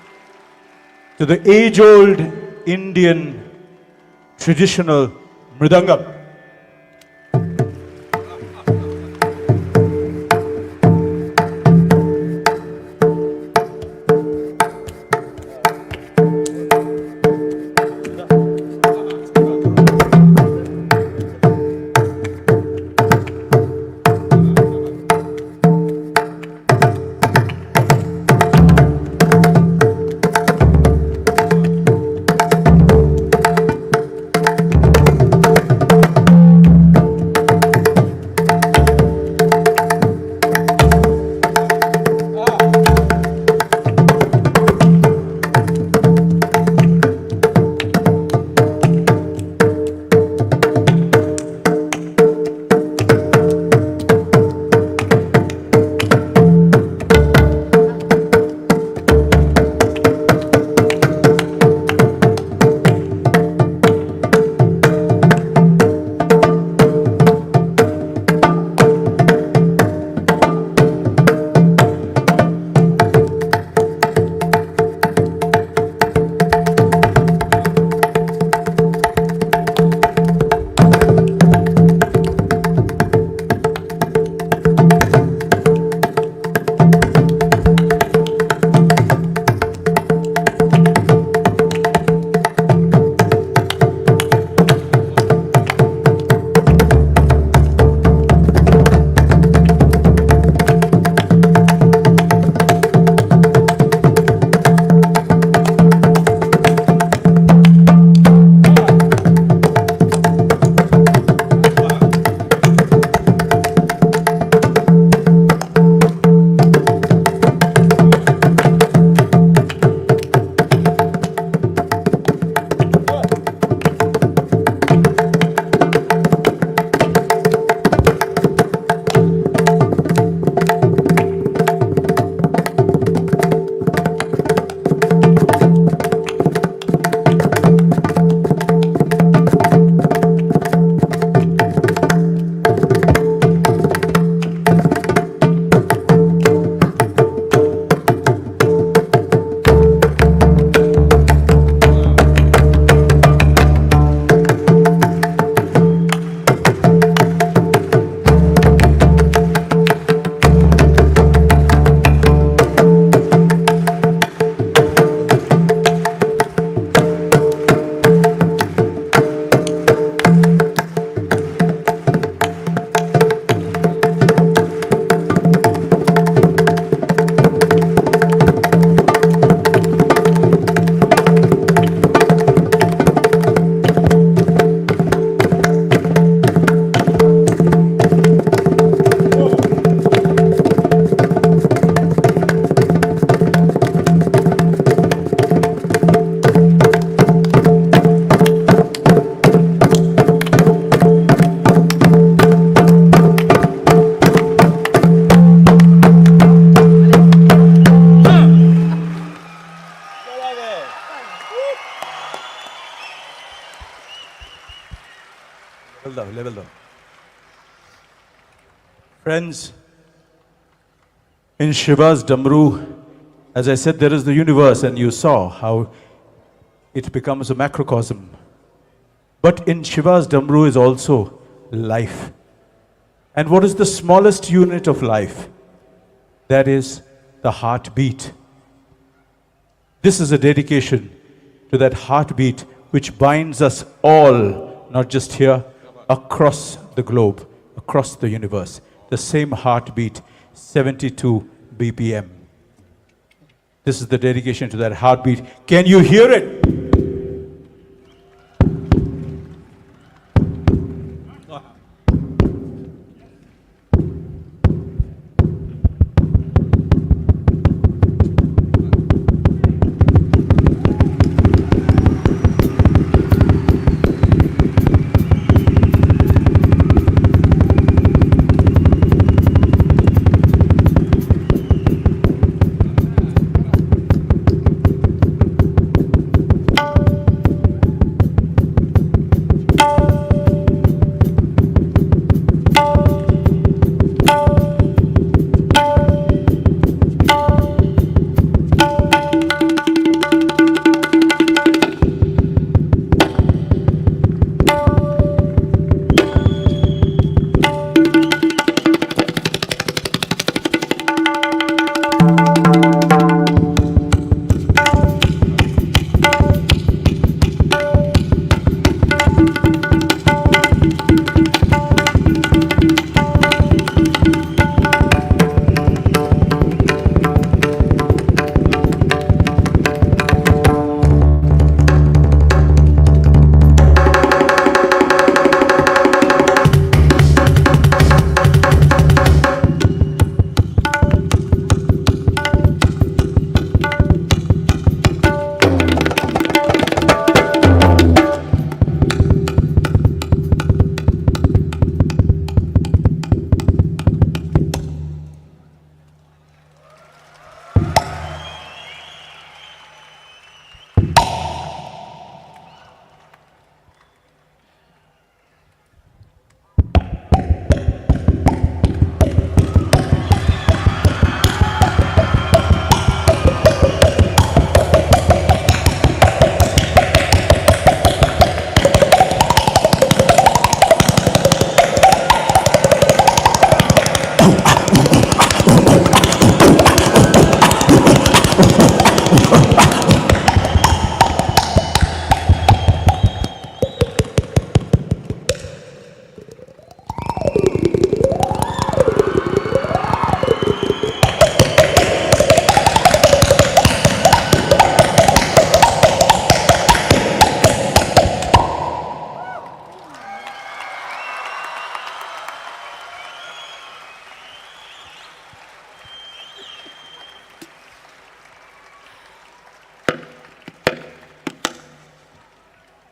to the age-old Indian traditional mridangam. Level down. Friends, in Shiva's Damru, as I said, there is the universe, and you saw how it becomes a macrocosm. But in Shiva's Damru is also life. And what is the smallest unit of life? That is the heartbeat. This is a dedication to that heartbeat which binds us all, not just here, across the globe, across the universe. The same heartbeat, 72 BPM. This is the dedication to that heartbeat. Can you hear it?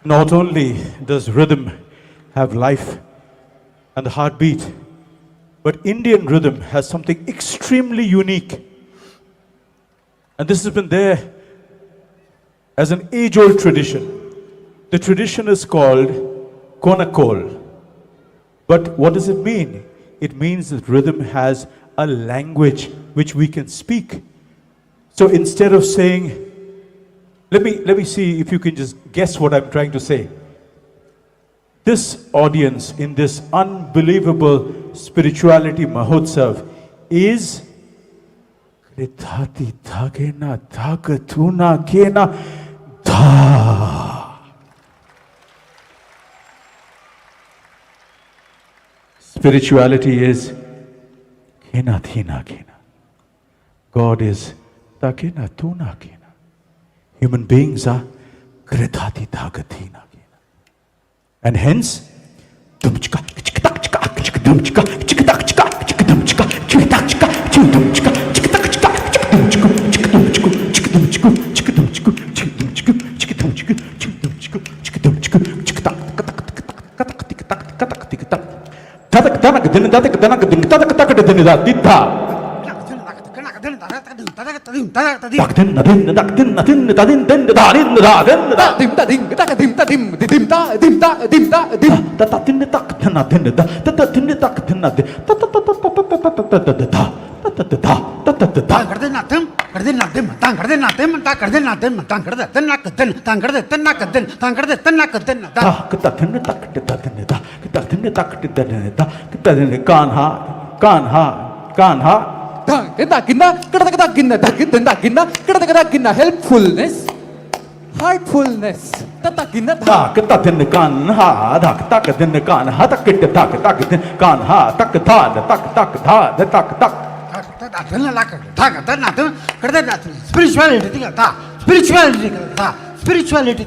Not only does rhythm have life and the heartbeat, but Indian rhythm has something extremely unique. And this has been there as an age-old tradition. The tradition is called Konakol. But what does it mean? It means that rhythm has a language which we can speak. So instead of saying, let me see if you can just guess what I'm trying to say. This audience in this unbelievable spirituality Mahotsav is Kritati Thagena Thagatuna Kena Dha. Spirituality is Kena Thina Kena. God is Takena Tuna Kena. Human beings are Kritati Thagatina. And hence, helpfulness, heartfulness. Spirituality.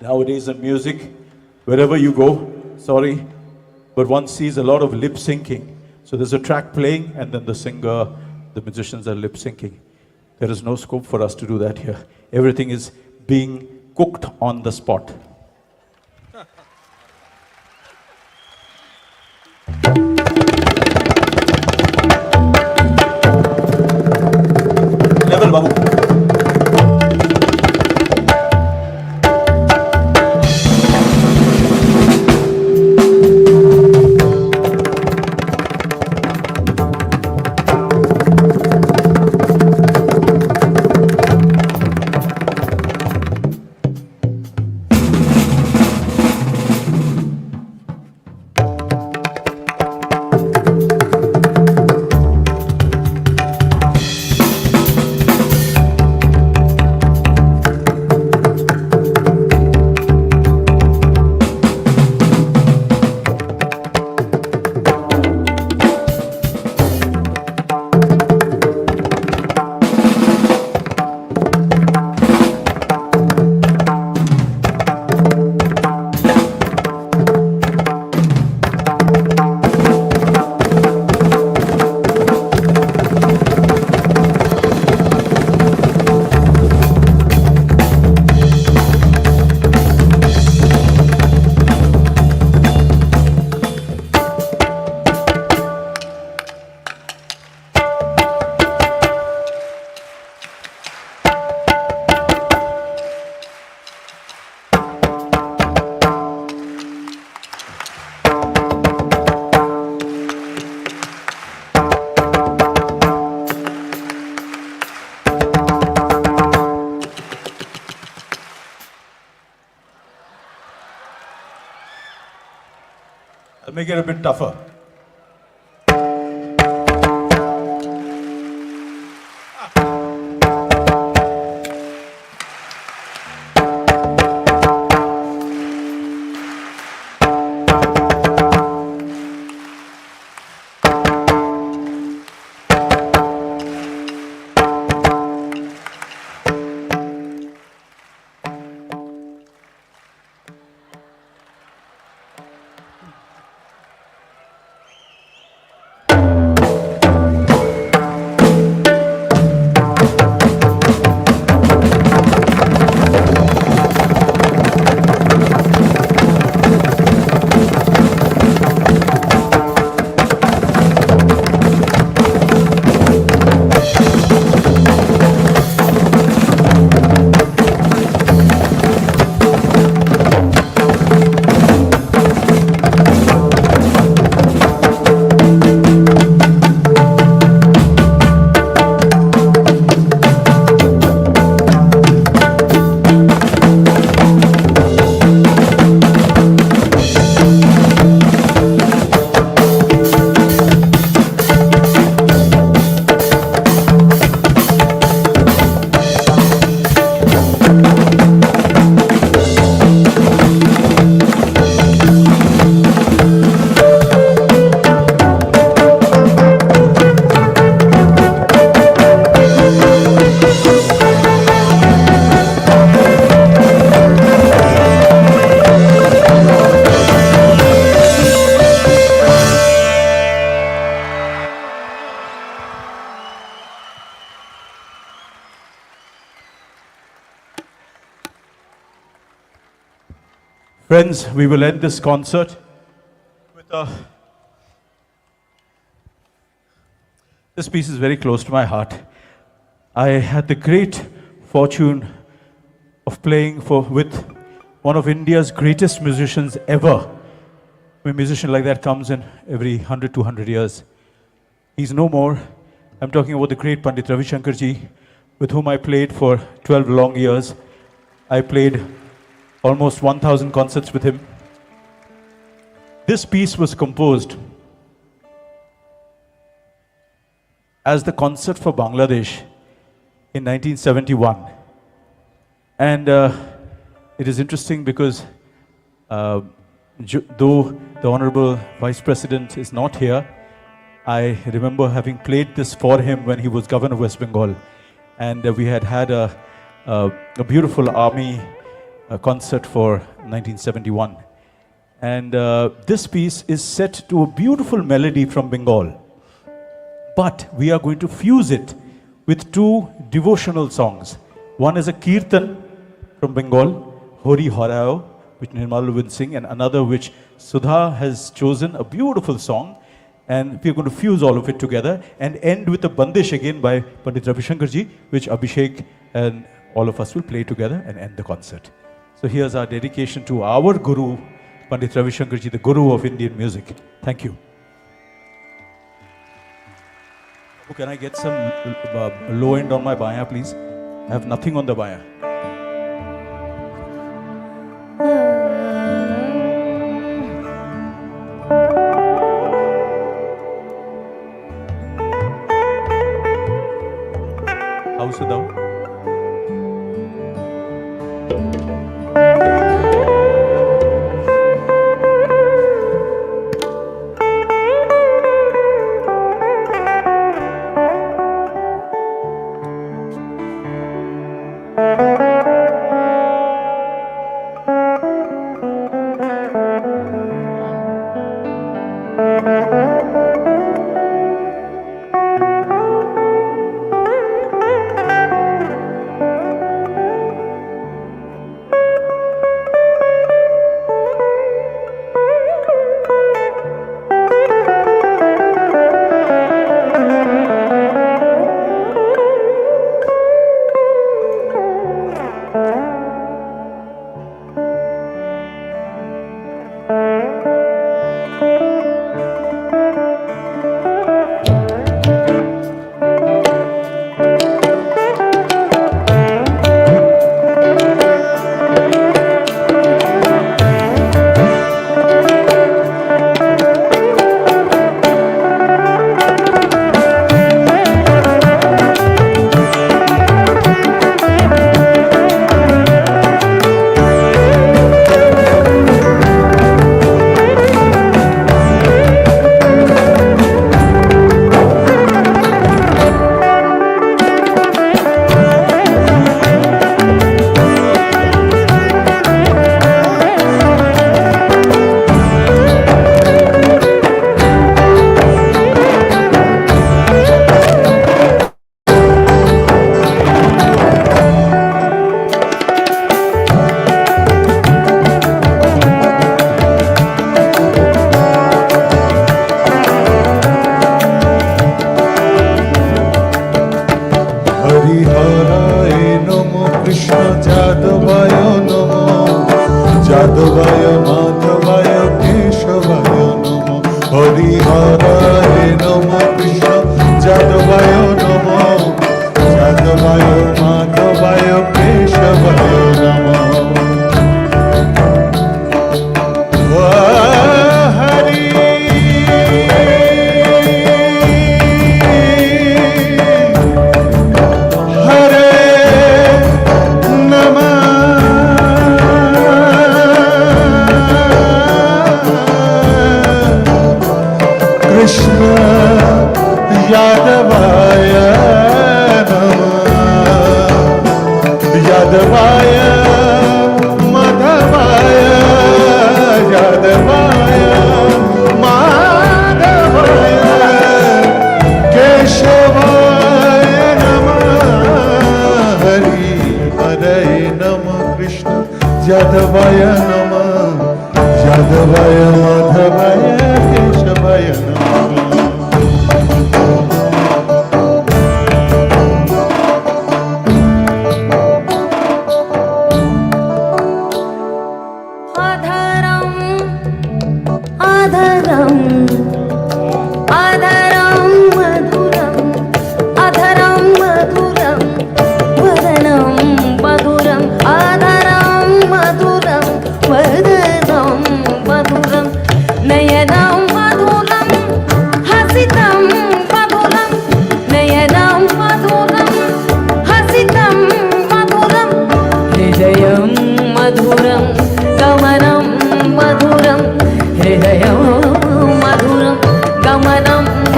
Nowadays in music, wherever you go, sorry, but one sees a lot of lip syncing. So there's a track playing and then the singer, the musicians are lip syncing. There is no scope for us to do that here. Everything is being cooked on the spot. Level, Babu. make it a bit tougher. Friends, we will end this concert with a... This piece is very close to my heart. I had the great fortune of playing with one of India's greatest musicians ever. A musician like that comes in every 100, 200 years. He's no more. I'm talking about the great Pandit Ravi Shankar ji, with whom I played for 12 long years. I played almost 1,000 concerts with him. This piece was composed as the concert for Bangladesh in 1971. And it is interesting because though the Honorable Vice President is not here, I remember having played this for him when he was Governor of West Bengal. And we had a beautiful army concert for 1971. And this piece is set to a beautiful melody from Bengal. But we are going to fuse it with two devotional songs. One is a kirtan from Bengal, Hori Horao, which Nirmal will sing, and another which Sudha has chosen, a beautiful song. And we are going to fuse all of it together and end with a bandish again by Pandit Ravi Shankar ji, which Abhishek and all of us will play together and end the concert. So here's our dedication to our Guru, Pandit Ravi Shankar ji, the Guru of Indian music. Thank you. Oh, can I get some low end on my baya, please? I have nothing on the baya. How's it down?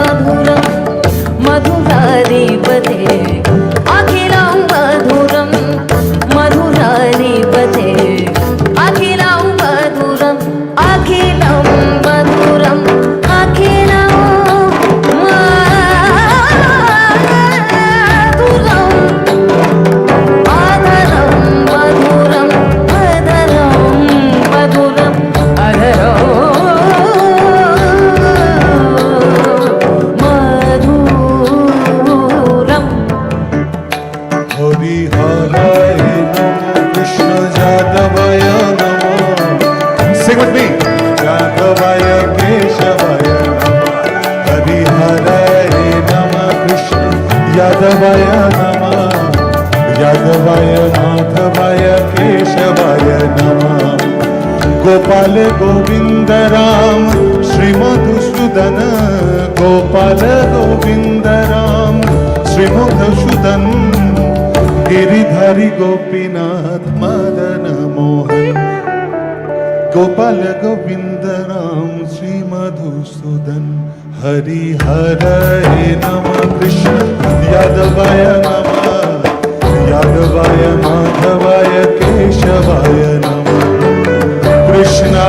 मधुरं मधुराधिपते अखिलं मधुरं मधुराधिपते अखिलं मधुरं अखिलं मधुरं अखिलं मधुरं अधरं मधुरं अधरं मधुरं अधरं मधुरम् हरिहराय नमः कृष्ण जादवाय नमः Sing with me जादवाय केशवाय नमः हरिहराय नमः कृष्ण यादवाय नमः यादवाय माधवाय केशवाय नमः गोपाल गोविंद राम श्री मधुसूदन गोपाल गोविंद राम श्री मधुसूदन गिरिधारी गोपीनाथ मदन मोहन गोपाल गोविंद राम श्री मधुसूदन हरि हरये नमः कृष्ण यादवाय नमः यादवाय माधवाय केशवाय नमः Krishna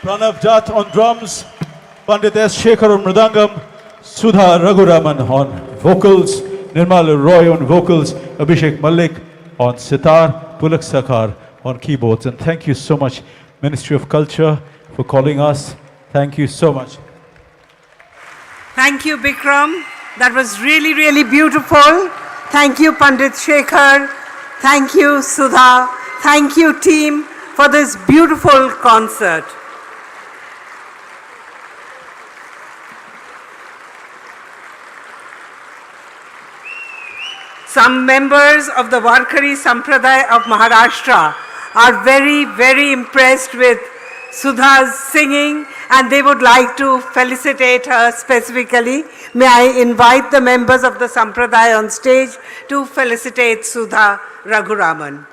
Pranav Dutt on drums, Pandit S. Shekhar on mridangam, Sudha Raghuraman on vocals, Nirmal Roy on vocals, Abhishek Malik on sitar, Pulak Sakar on keyboards. And thank you so much, Ministry of Culture, for calling us. Thank you so much. Thank you, Bikram. That was really, really beautiful. Thank you, Pandit Shekhar. Thank you, Sudha. Thank you, team, for this beautiful concert. Some members of the Warkari Sampradaya of Maharashtra are very, very impressed with Sudha's singing, and they would like to felicitate her specifically. May I invite the members of the Sampradaya on stage to felicitate Sudha Raghuraman.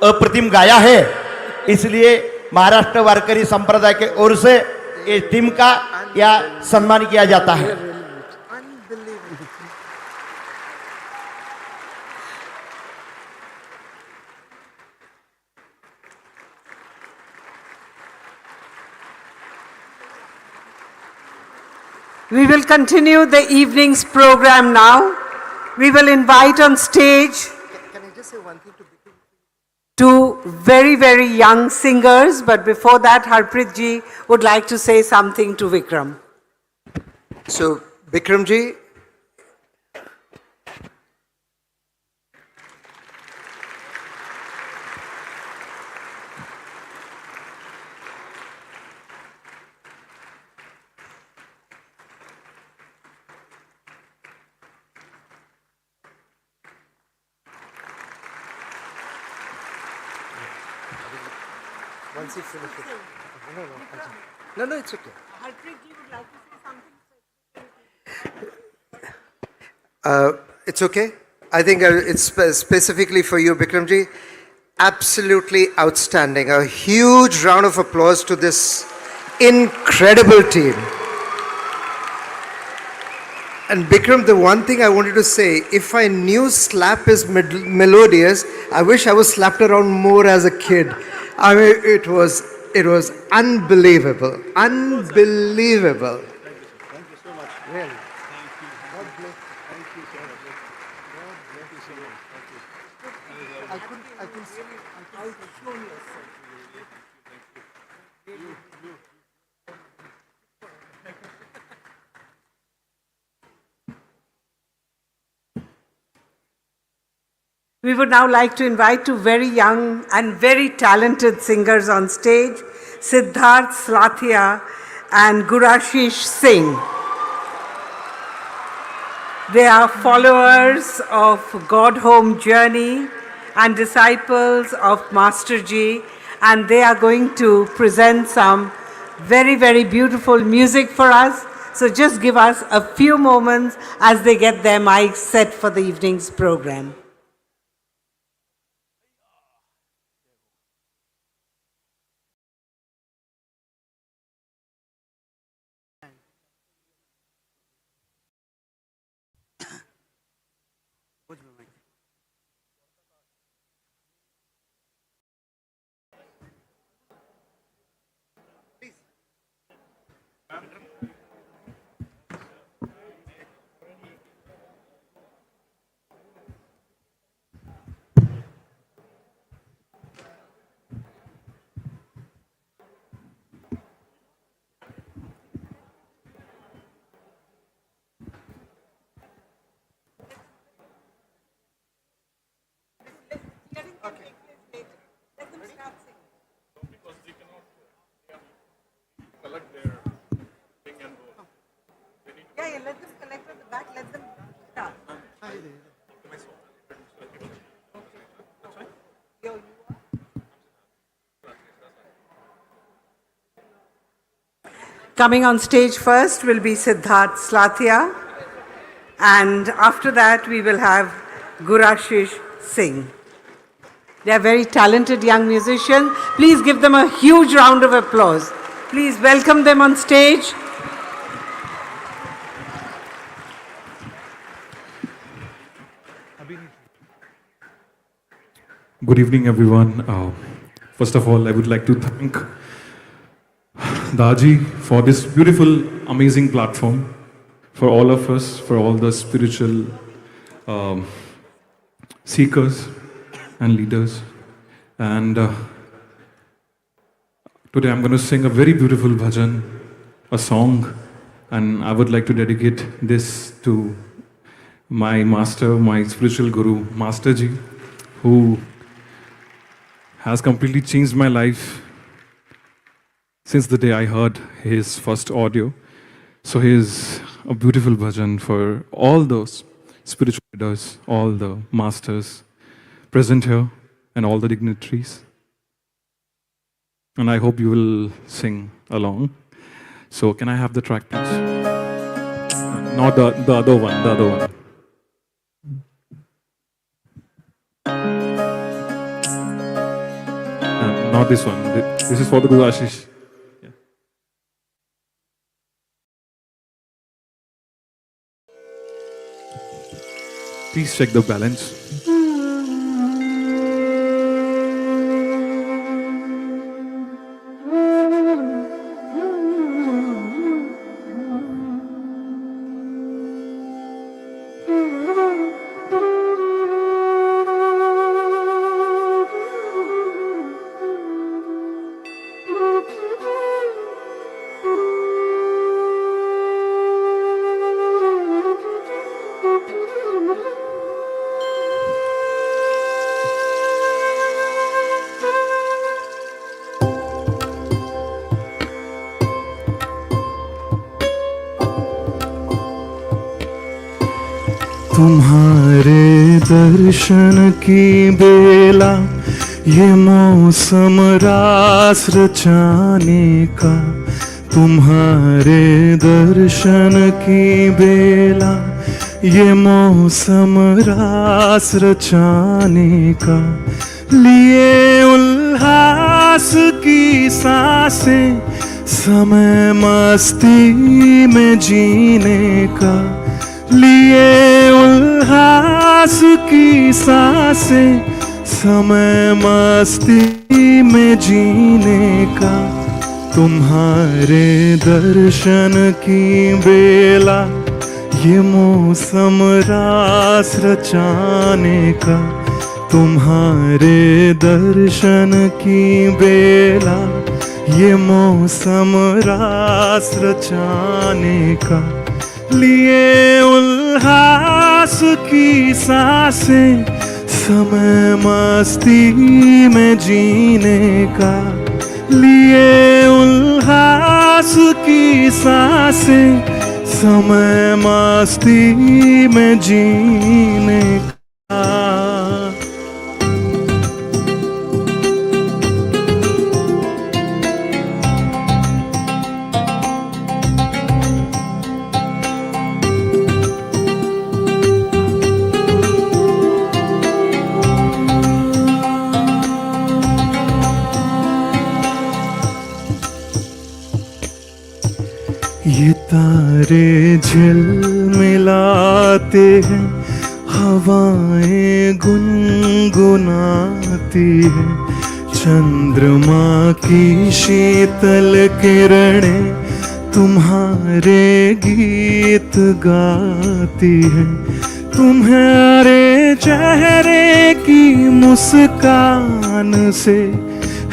अप्रतिम गाया है, इसलिए महाराष्ट्र वारकरी संप्रदाय के ओर से इस team का यह सम्मान किया जाता है। We will continue the evening's program now. We will invite on stage two very, very young singers, but before that, Harpreet ji would like to say something to Vikram. So, Vikram ji, once you finish it. No, it's okay. Harpreet ji would like to say something. It's okay. I think it's specifically for you, Bikram ji. Absolutely outstanding. A huge round of applause to this incredible team. And Bikram, the one thing I wanted to say, if I knew slap is melodious, I wish I was slapped around more as a kid. I mean, it was unbelievable, unbelievable. Thank you so much. Really. God bless. Thank you so much. God bless you so much. I couldn't see it. I could show you. We would now like to invite two very young and very talented singers on stage, Siddharth Slathia and Gurashish Singh. They are followers of God Home Journey and disciples of Master Ji, and they are going to present some very, very beautiful music for us. So just give us a few moments as they get their mics set for the evening's program. Let them collect at the back, let them start. Coming on stage first will be Siddharth Slathia. And after that, we will have Gurashish sing. They are very talented young musicians. Please give them a huge round of applause. Please welcome them on stage. Good evening, everyone. First of all, I would like to thank Daji for this beautiful, amazing platform, for all of us, for all the spiritual seekers and leaders. And today I'm going to sing a very beautiful bhajan, a song, and I would like to dedicate this to my master, my spiritual guru, Master Ji, who has completely changed my life since the day I heard his first audio. So here's a beautiful bhajan for all those spiritual leaders, all the masters present here, and all the dignitaries. And I hope you will sing along. So can I have the track, please? Not the other one, the other one. Not this one. This is for the Gurashish. Yeah. Please check the balance. तुम्हारे दर्शन की बेला ये मौसम रास रचाने का, तुम्हारे दर्शन की बेला ये मौसम रास रचाने का, लिए उल्लास की सांसें समय मस्ती में जीने का, लिए उल्लास की सांसें समय मस्ती में जीने का, तुम्हारे दर्शन की बेला ये मौसम रास रचाने का, तुम्हारे दर्शन की बेला ये मौसम रास रचाने का, लिए उल्लास की सांसें समय मस्ती में जीने का, लिए उल्लास की सांसें समय मस्ती में जीने का। ये तारे झिलमिलाते हैं, हवाएं गुनगुनाती हैं, चंद्रमा की शीतल किरणें तुम्हारे गीत गाती हैं, तुम्हारे चेहरे की मुस्कान से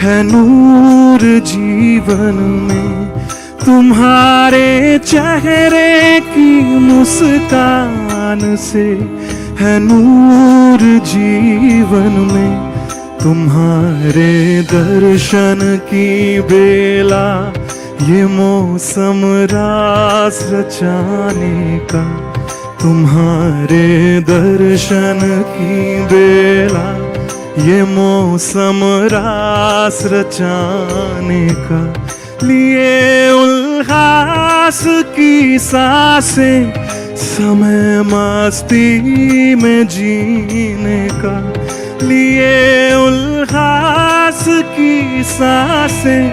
है नूर जीवन में, तुम्हारे चेहरे की मुस्कान से है नूर जीवन में, तुम्हारे दर्शन की बेला ये मौसम रास रचाने का, तुम्हारे दर्शन की बेला ये मौसम रास रचाने का, लिए उल्लास की सांसें समय मस्ती में जीने का, लिए उल्लास की सांसें,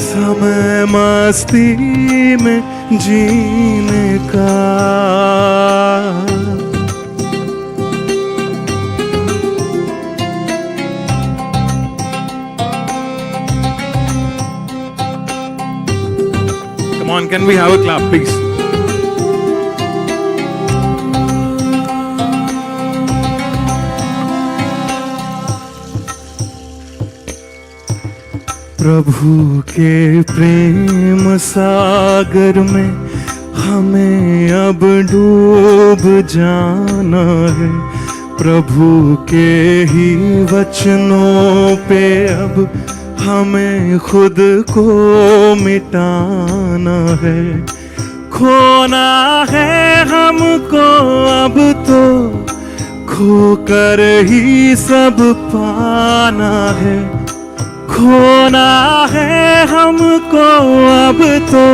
समय मस्ती में जीने का। Come on, can we have a clap, please? प्रभु के प्रेम सागर में हमें अब डूब जाना है, प्रभु के ही वचनों पे अब हमें खुद को मिटाना है। खोना है हमको अब तो, खोकर ही सब पाना है। खोना है हमको अब तो,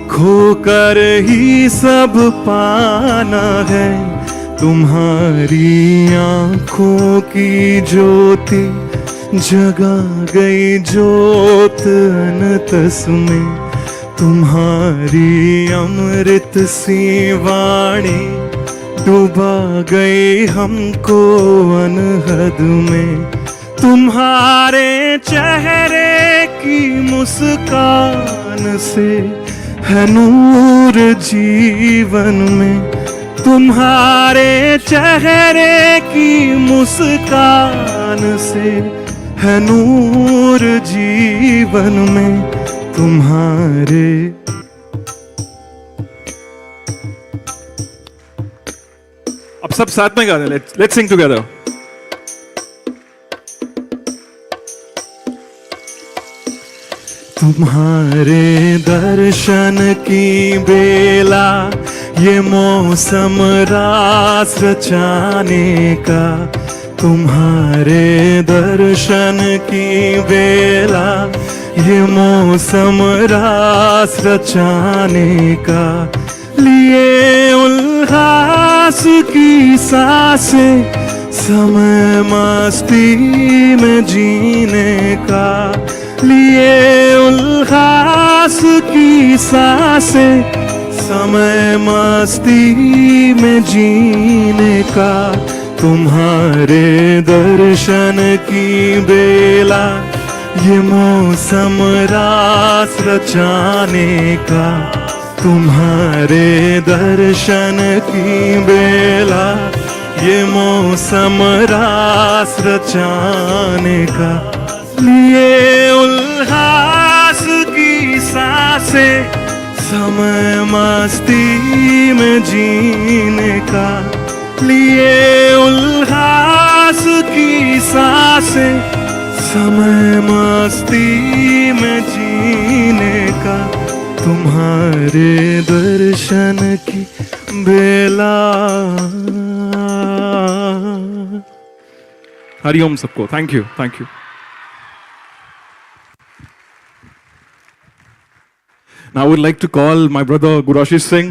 खोकर ही सब पाना है। तुम्हारी आँखों की ज्योति जगा गई ज्योत अनतस में, तुम्हारी अमृत सी वाणी डुबा गई हमको अनहद में। तुम्हारे चेहरे की मुस्कान से है नूर जीवन में, तुम्हारे चेहरे की मुस्कान से है नूर जीवन में। तुम्हारे अब सब साथ में गा रहे, लेट्स सिंग टुगेदर। तुम्हारे दर्शन की बेला, ये मौसम रास रचाने का। तुम्हारे दर्शन की बेला, ये मौसम रास रचाने का। लिए उल्लास की सांसें, समय मस्ती में जीने का। लिए उल्लास की सांसें, समय मस्ती में जीने का। तुम्हारे दर्शन की बेला, ये मौसम रास रचाने का। तुम्हारे दर्शन की बेला, ये मौसम रास रचाने का। लिए उल्लास की सांसें, समय मस्ती में जीने का। लिए उल्लास की सांसें, समय मस्ती में जीने का। तुम्हारे दर्शन की बेला। हरिओम सबको, thank you, thank you. Now I would like to call my brother Gurashish Singh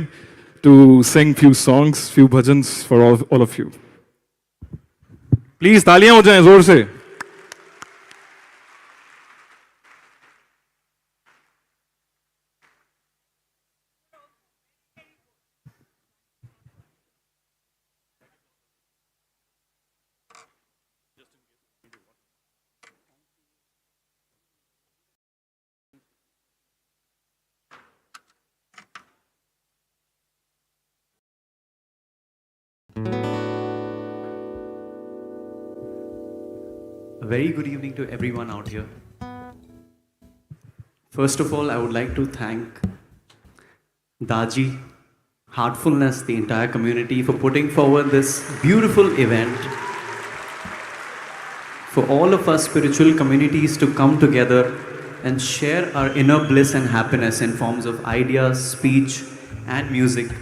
to sing few songs, few bhajans for all of you. Please, तालियां हो जाएं जोर से। A very good evening to everyone out here. First of all, I would like to thank Daji, Heartfulness, the entire community for putting forward this beautiful event. For all of us spiritual communities to come together and share our inner bliss and happiness in forms of ideas, speech, and music.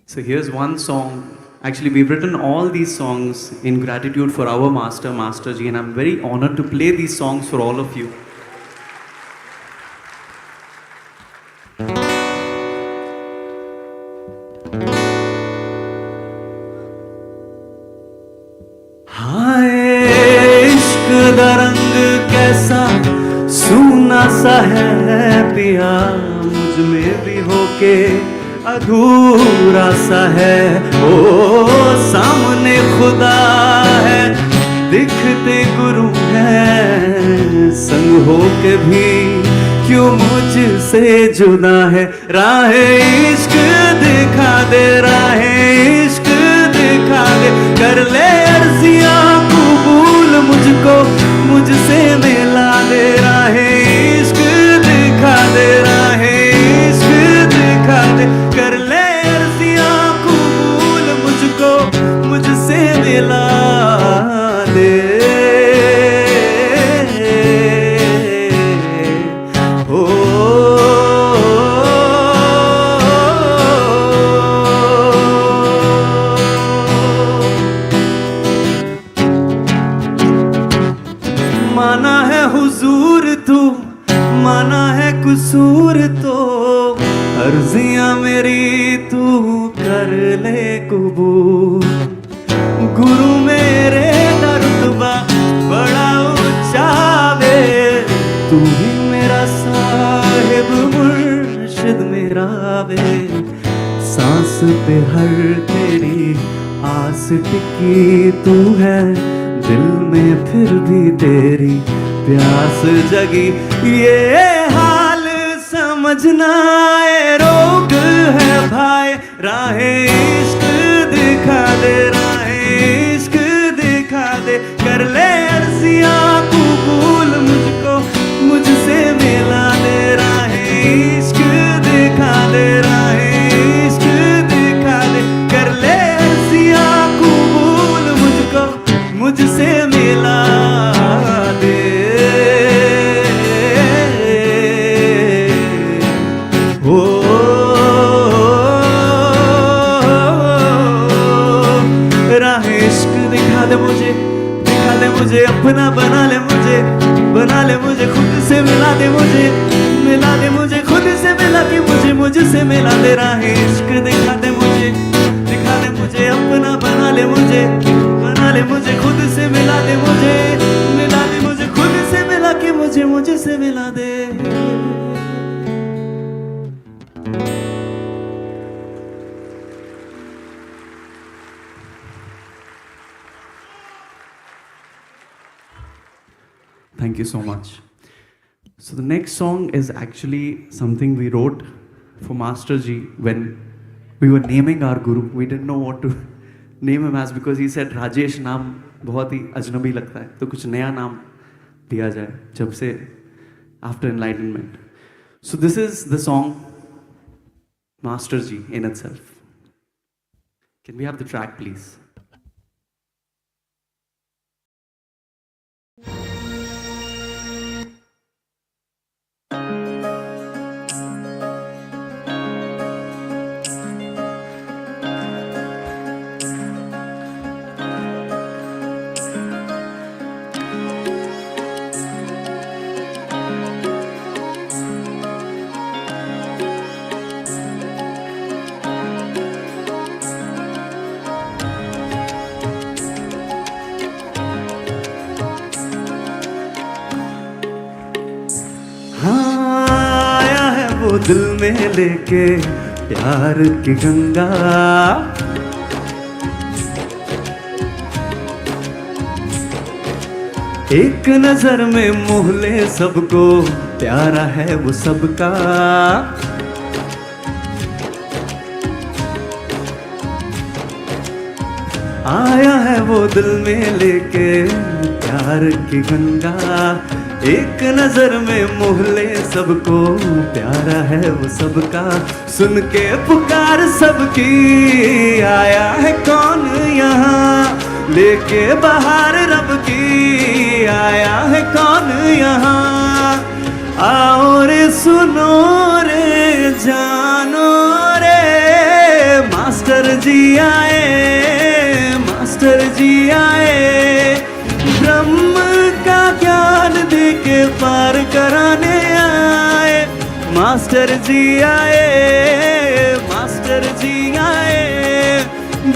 So here's one song. Actually, we've written all these songs in gratitude for our master, Master Ji, and I'm very honored to play these songs for all of you. के अधूरा सा है। ओ सामने खुदा है, दिखते गुरु है, संग हो के भी क्यों मुझसे जुदा है। राहे इश्क दिखा दे, राहे इश्क दिखा दे, कर ले अर्जियां कबूल मुझको मुझसे मिला दे। राहे इश्क दिखा दे, राहे इश्क दिखा दे, कर ले अर्जियां कबूल मुझको मुझसे मिला दे। माना है हुजूर तू, माना है कुसूर तो, अर्जियां मेरी तू कर ले कबूल। गुरु मेरे का रुतबा बड़ा ऊंचा वे, तू ही मेरा साहिब मुर्शिद मेरा वे। सांस पे हर तेरी आस टिकी तू है, दिल में फिर भी तेरी प्यास जगी। ये हाल समझना ये रोग है भाई, राहे इश्क दिखा दे, राहे इश्क दिखा दे, कर ले अर्जियां कबूल मुझको मुझसे मिला दे। राहे इश्क दिखा दे, राहे इश्क दिखा दे, कर ले अर्जियां कबूल मुझको मुझसे मिला दे। ओ राहे इश्क दिखा दे मुझे, दिखा दे मुझे, अपना बना ले मुझे, बना ले मुझे, खुद से मिला दे मुझे, मिला दे मुझे, खुद से मिला के मुझे मुझसे मिला दे। राहे इश्क दिखा दे मुझे, दिखा दे मुझे, अपना बना ले मुझे, बना ले मुझे, खुद से मिला दे मुझे, मिला दे मुझे, खुद से मिला के मुझे मुझसे मिला दे। Thank you so much. So the next song is actually something we wrote for Master Ji when we were naming our guru. We didn't know what to name him as because he said Rajesh नाम बहुत ही अजनबी लगता है, तो कुछ नया नाम दिया जाए जब से after enlightenment. So this is the song Master Ji in itself. Can we have the track please? दिल में लेके प्यार की गंगा, एक नजर में मोह ले सबको, प्यारा है वो सबका। आया है वो दिल में लेके प्यार की गंगा, एक नजर में मोह ले सबको, प्यारा है वो सबका। सुन के पुकार सबकी आया है कौन यहाँ, लेके बहार रब की आया है कौन यहाँ। आओ रे सुनो रे जानो रे, मास्टर जी आए, मास्टर जी आए। ब्रह्म का ज्ञान दे के पार कराने आए, मास्टर जी आए, मास्टर जी आए।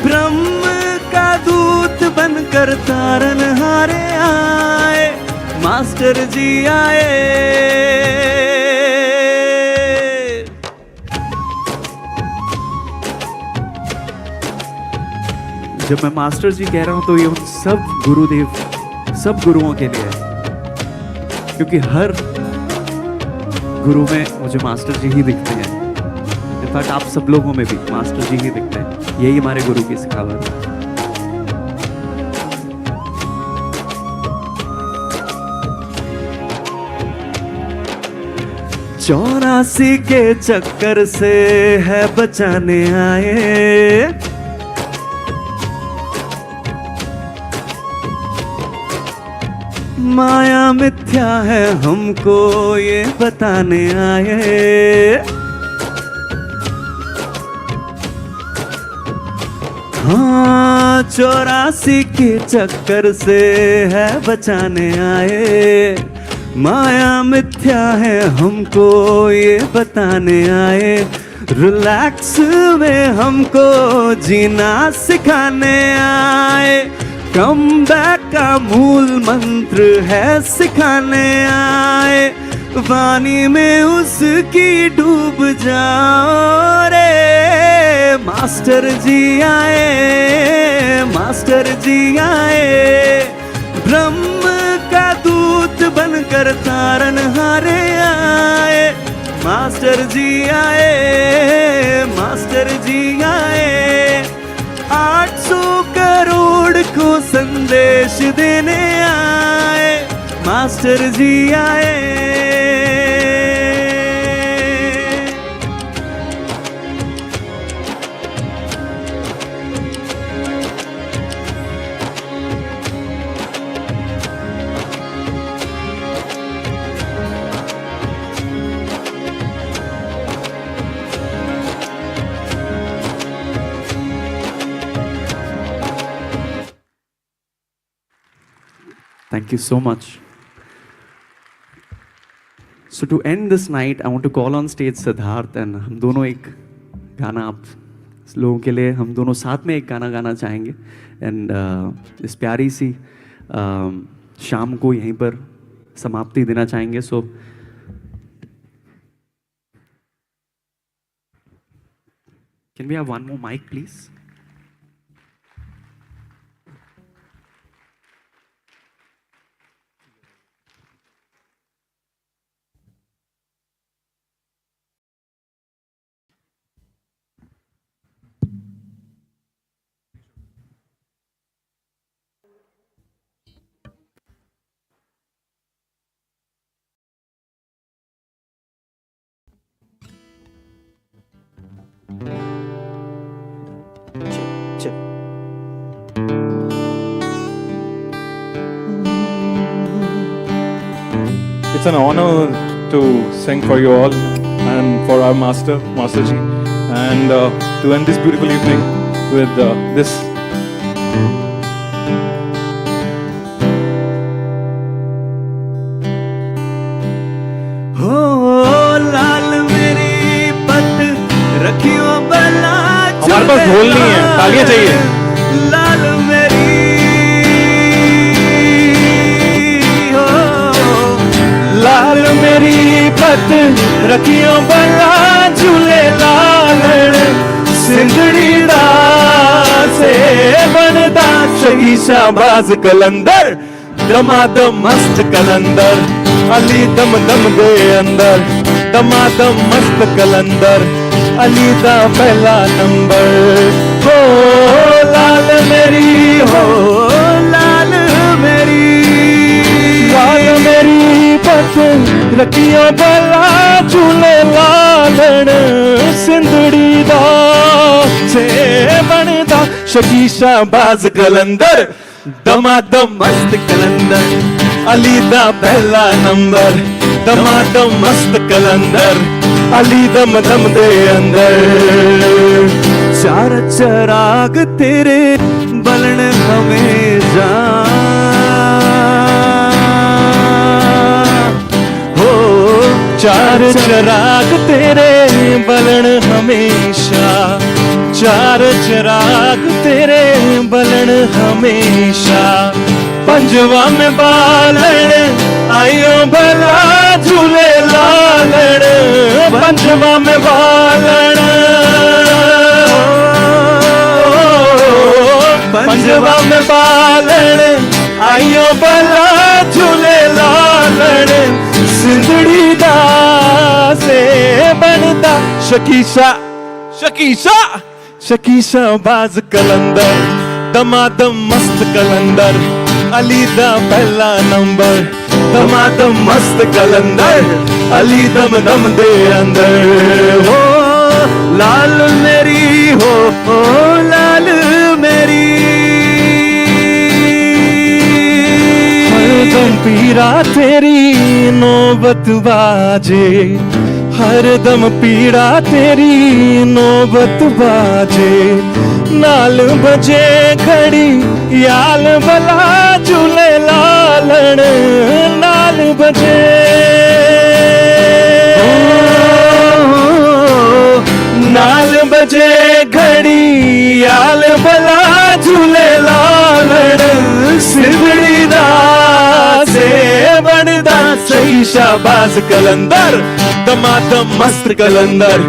ब्रह्म का दूत बनकर तारन हारे आए, मास्टर जी आए। जब मैं मास्टर जी कह रहा हूँ तो ये उन सब गुरुदेव, सब गुरुओं के लिए है, क्योंकि हर गुरु में मुझे मास्टर जी ही दिखते हैं। इनफैक्ट आप सब लोगों में भी मास्टर जी ही दिखते हैं। यही हमारे गुरु की सिखावट है। चौरासी के चक्कर से है बचाने आए, माया मिथ्या है हमको ये बताने आए। हाँ, 84 के चक्कर से है बचाने आए, माया मिथ्या है हमको ये बताने आए। रिलैक्स में हमको जीना सिखाने आए, कम बैक का मूल मंत्र है सिखाने आए। पानी में उसकी डूब जाओ रे, मास्टर जी आए, मास्टर जी आए। ब्रह्म का दूत बनकर तारनहारे आए, मास्टर जी आए, मास्टर जी आए। 800 करोड़ को संदेश देने आए, मास्टर जी आए। Thank you so much. So to end this night, I want to call on stage Siddharth, and हम दोनों एक गाना आप लोगों के लिए, हम दोनों साथ में एक गाना गाना चाहेंगे। एंड इस प्यारी सी शाम को यहीं पर समाप्ति देना चाहेंगे। सो can we have one more mic, please? It's an honor to sing for you all and for our Master Ji, and to end this beautiful evening with this. हो लाल मेरी पत रखियो बला, हमारे पास ढोल नहीं है, तालियां चाहिए। लाल मेरी हो, लाल मेरी पत रखियो बला, झूले लाल सिंधड़ी दा से बनदा सही शाबाज कलंदर, दमादम मस्त कलंदर, अली दम दम दे अंदर, दमादम मस्त कलंदर, अली दा पहला नंबर। हो लाल मेरी हो, लाल मेरी, लाल मेरी पत रखियो बला, झूले लालण सिंधड़ी दा से बनदा शकीशा बाज कलंदर, दमादम मस्त कलंदर, अली दा पहला नंबर, दमादम मस्त कलंदर, अली दम दम दे अंदर। चार चराग तेरे बलन हमेशा, हो चार चराग तेरे बलन हमेशा, चार चराग तेरे बलन हमेशा। पंजवा में बालन आयो भला, झूले लालन पंजवा में बालन, ताइयो भला झूले लालण सिंधड़ी दा से बनदा शकीशा शकीशा शकीशा बाज कलंदर दमादम मस्त कलंदर अली दा पहला नंबर दमादम मस्त कलंदर अली दम दम दे अंदर हो लाल मेरी हो लाल मेरी हरदम पीड़ा तेरी नौबत बाजे हरदम पीड़ा तेरी नौबत बाजे नाल बजे घड़ी याल भला झूले लालण नाल बजे नाल बजे घड़ी याल भला झूले लालण सिरड़ी दा से बनदा सही शाबाज कलंदर दमादम मस्त कलंदर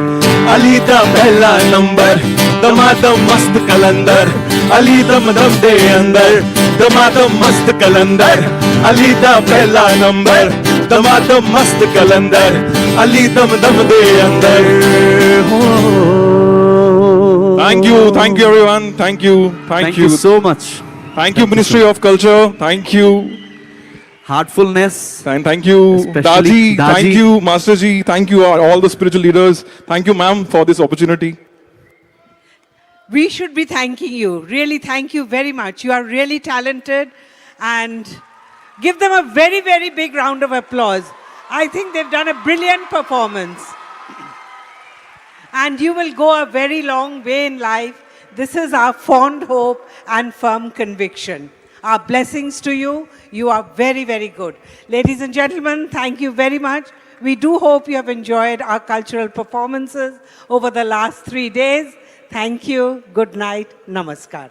अली दा पहला नंबर दमादम मस्त कलंदर अली दम दम दे अंदर दमादम मस्त कलंदर अली दा पहला नंबर दमादम मस्त कलंदर अली दम दम दे अंदर Thank you everyone. Thank you so much. Thank you Ministry of Culture. Thank you. Heartfulness. And thank you Especially Daji. Thank you Master Ji. Thank you all the spiritual leaders. Thank you ma'am for this opportunity. We should be thanking you. Really, thank you very much. You are really talented, and give them a very, very big round of applause. I think they've done a brilliant performance. And you will go a very long way in life. This is our fond hope and firm conviction. Our blessings to you. You are very, very good. Ladies and gentlemen, thank you very much. We do hope you have enjoyed our cultural performances over the last 3 days. Thank you. Good night. Namaskar.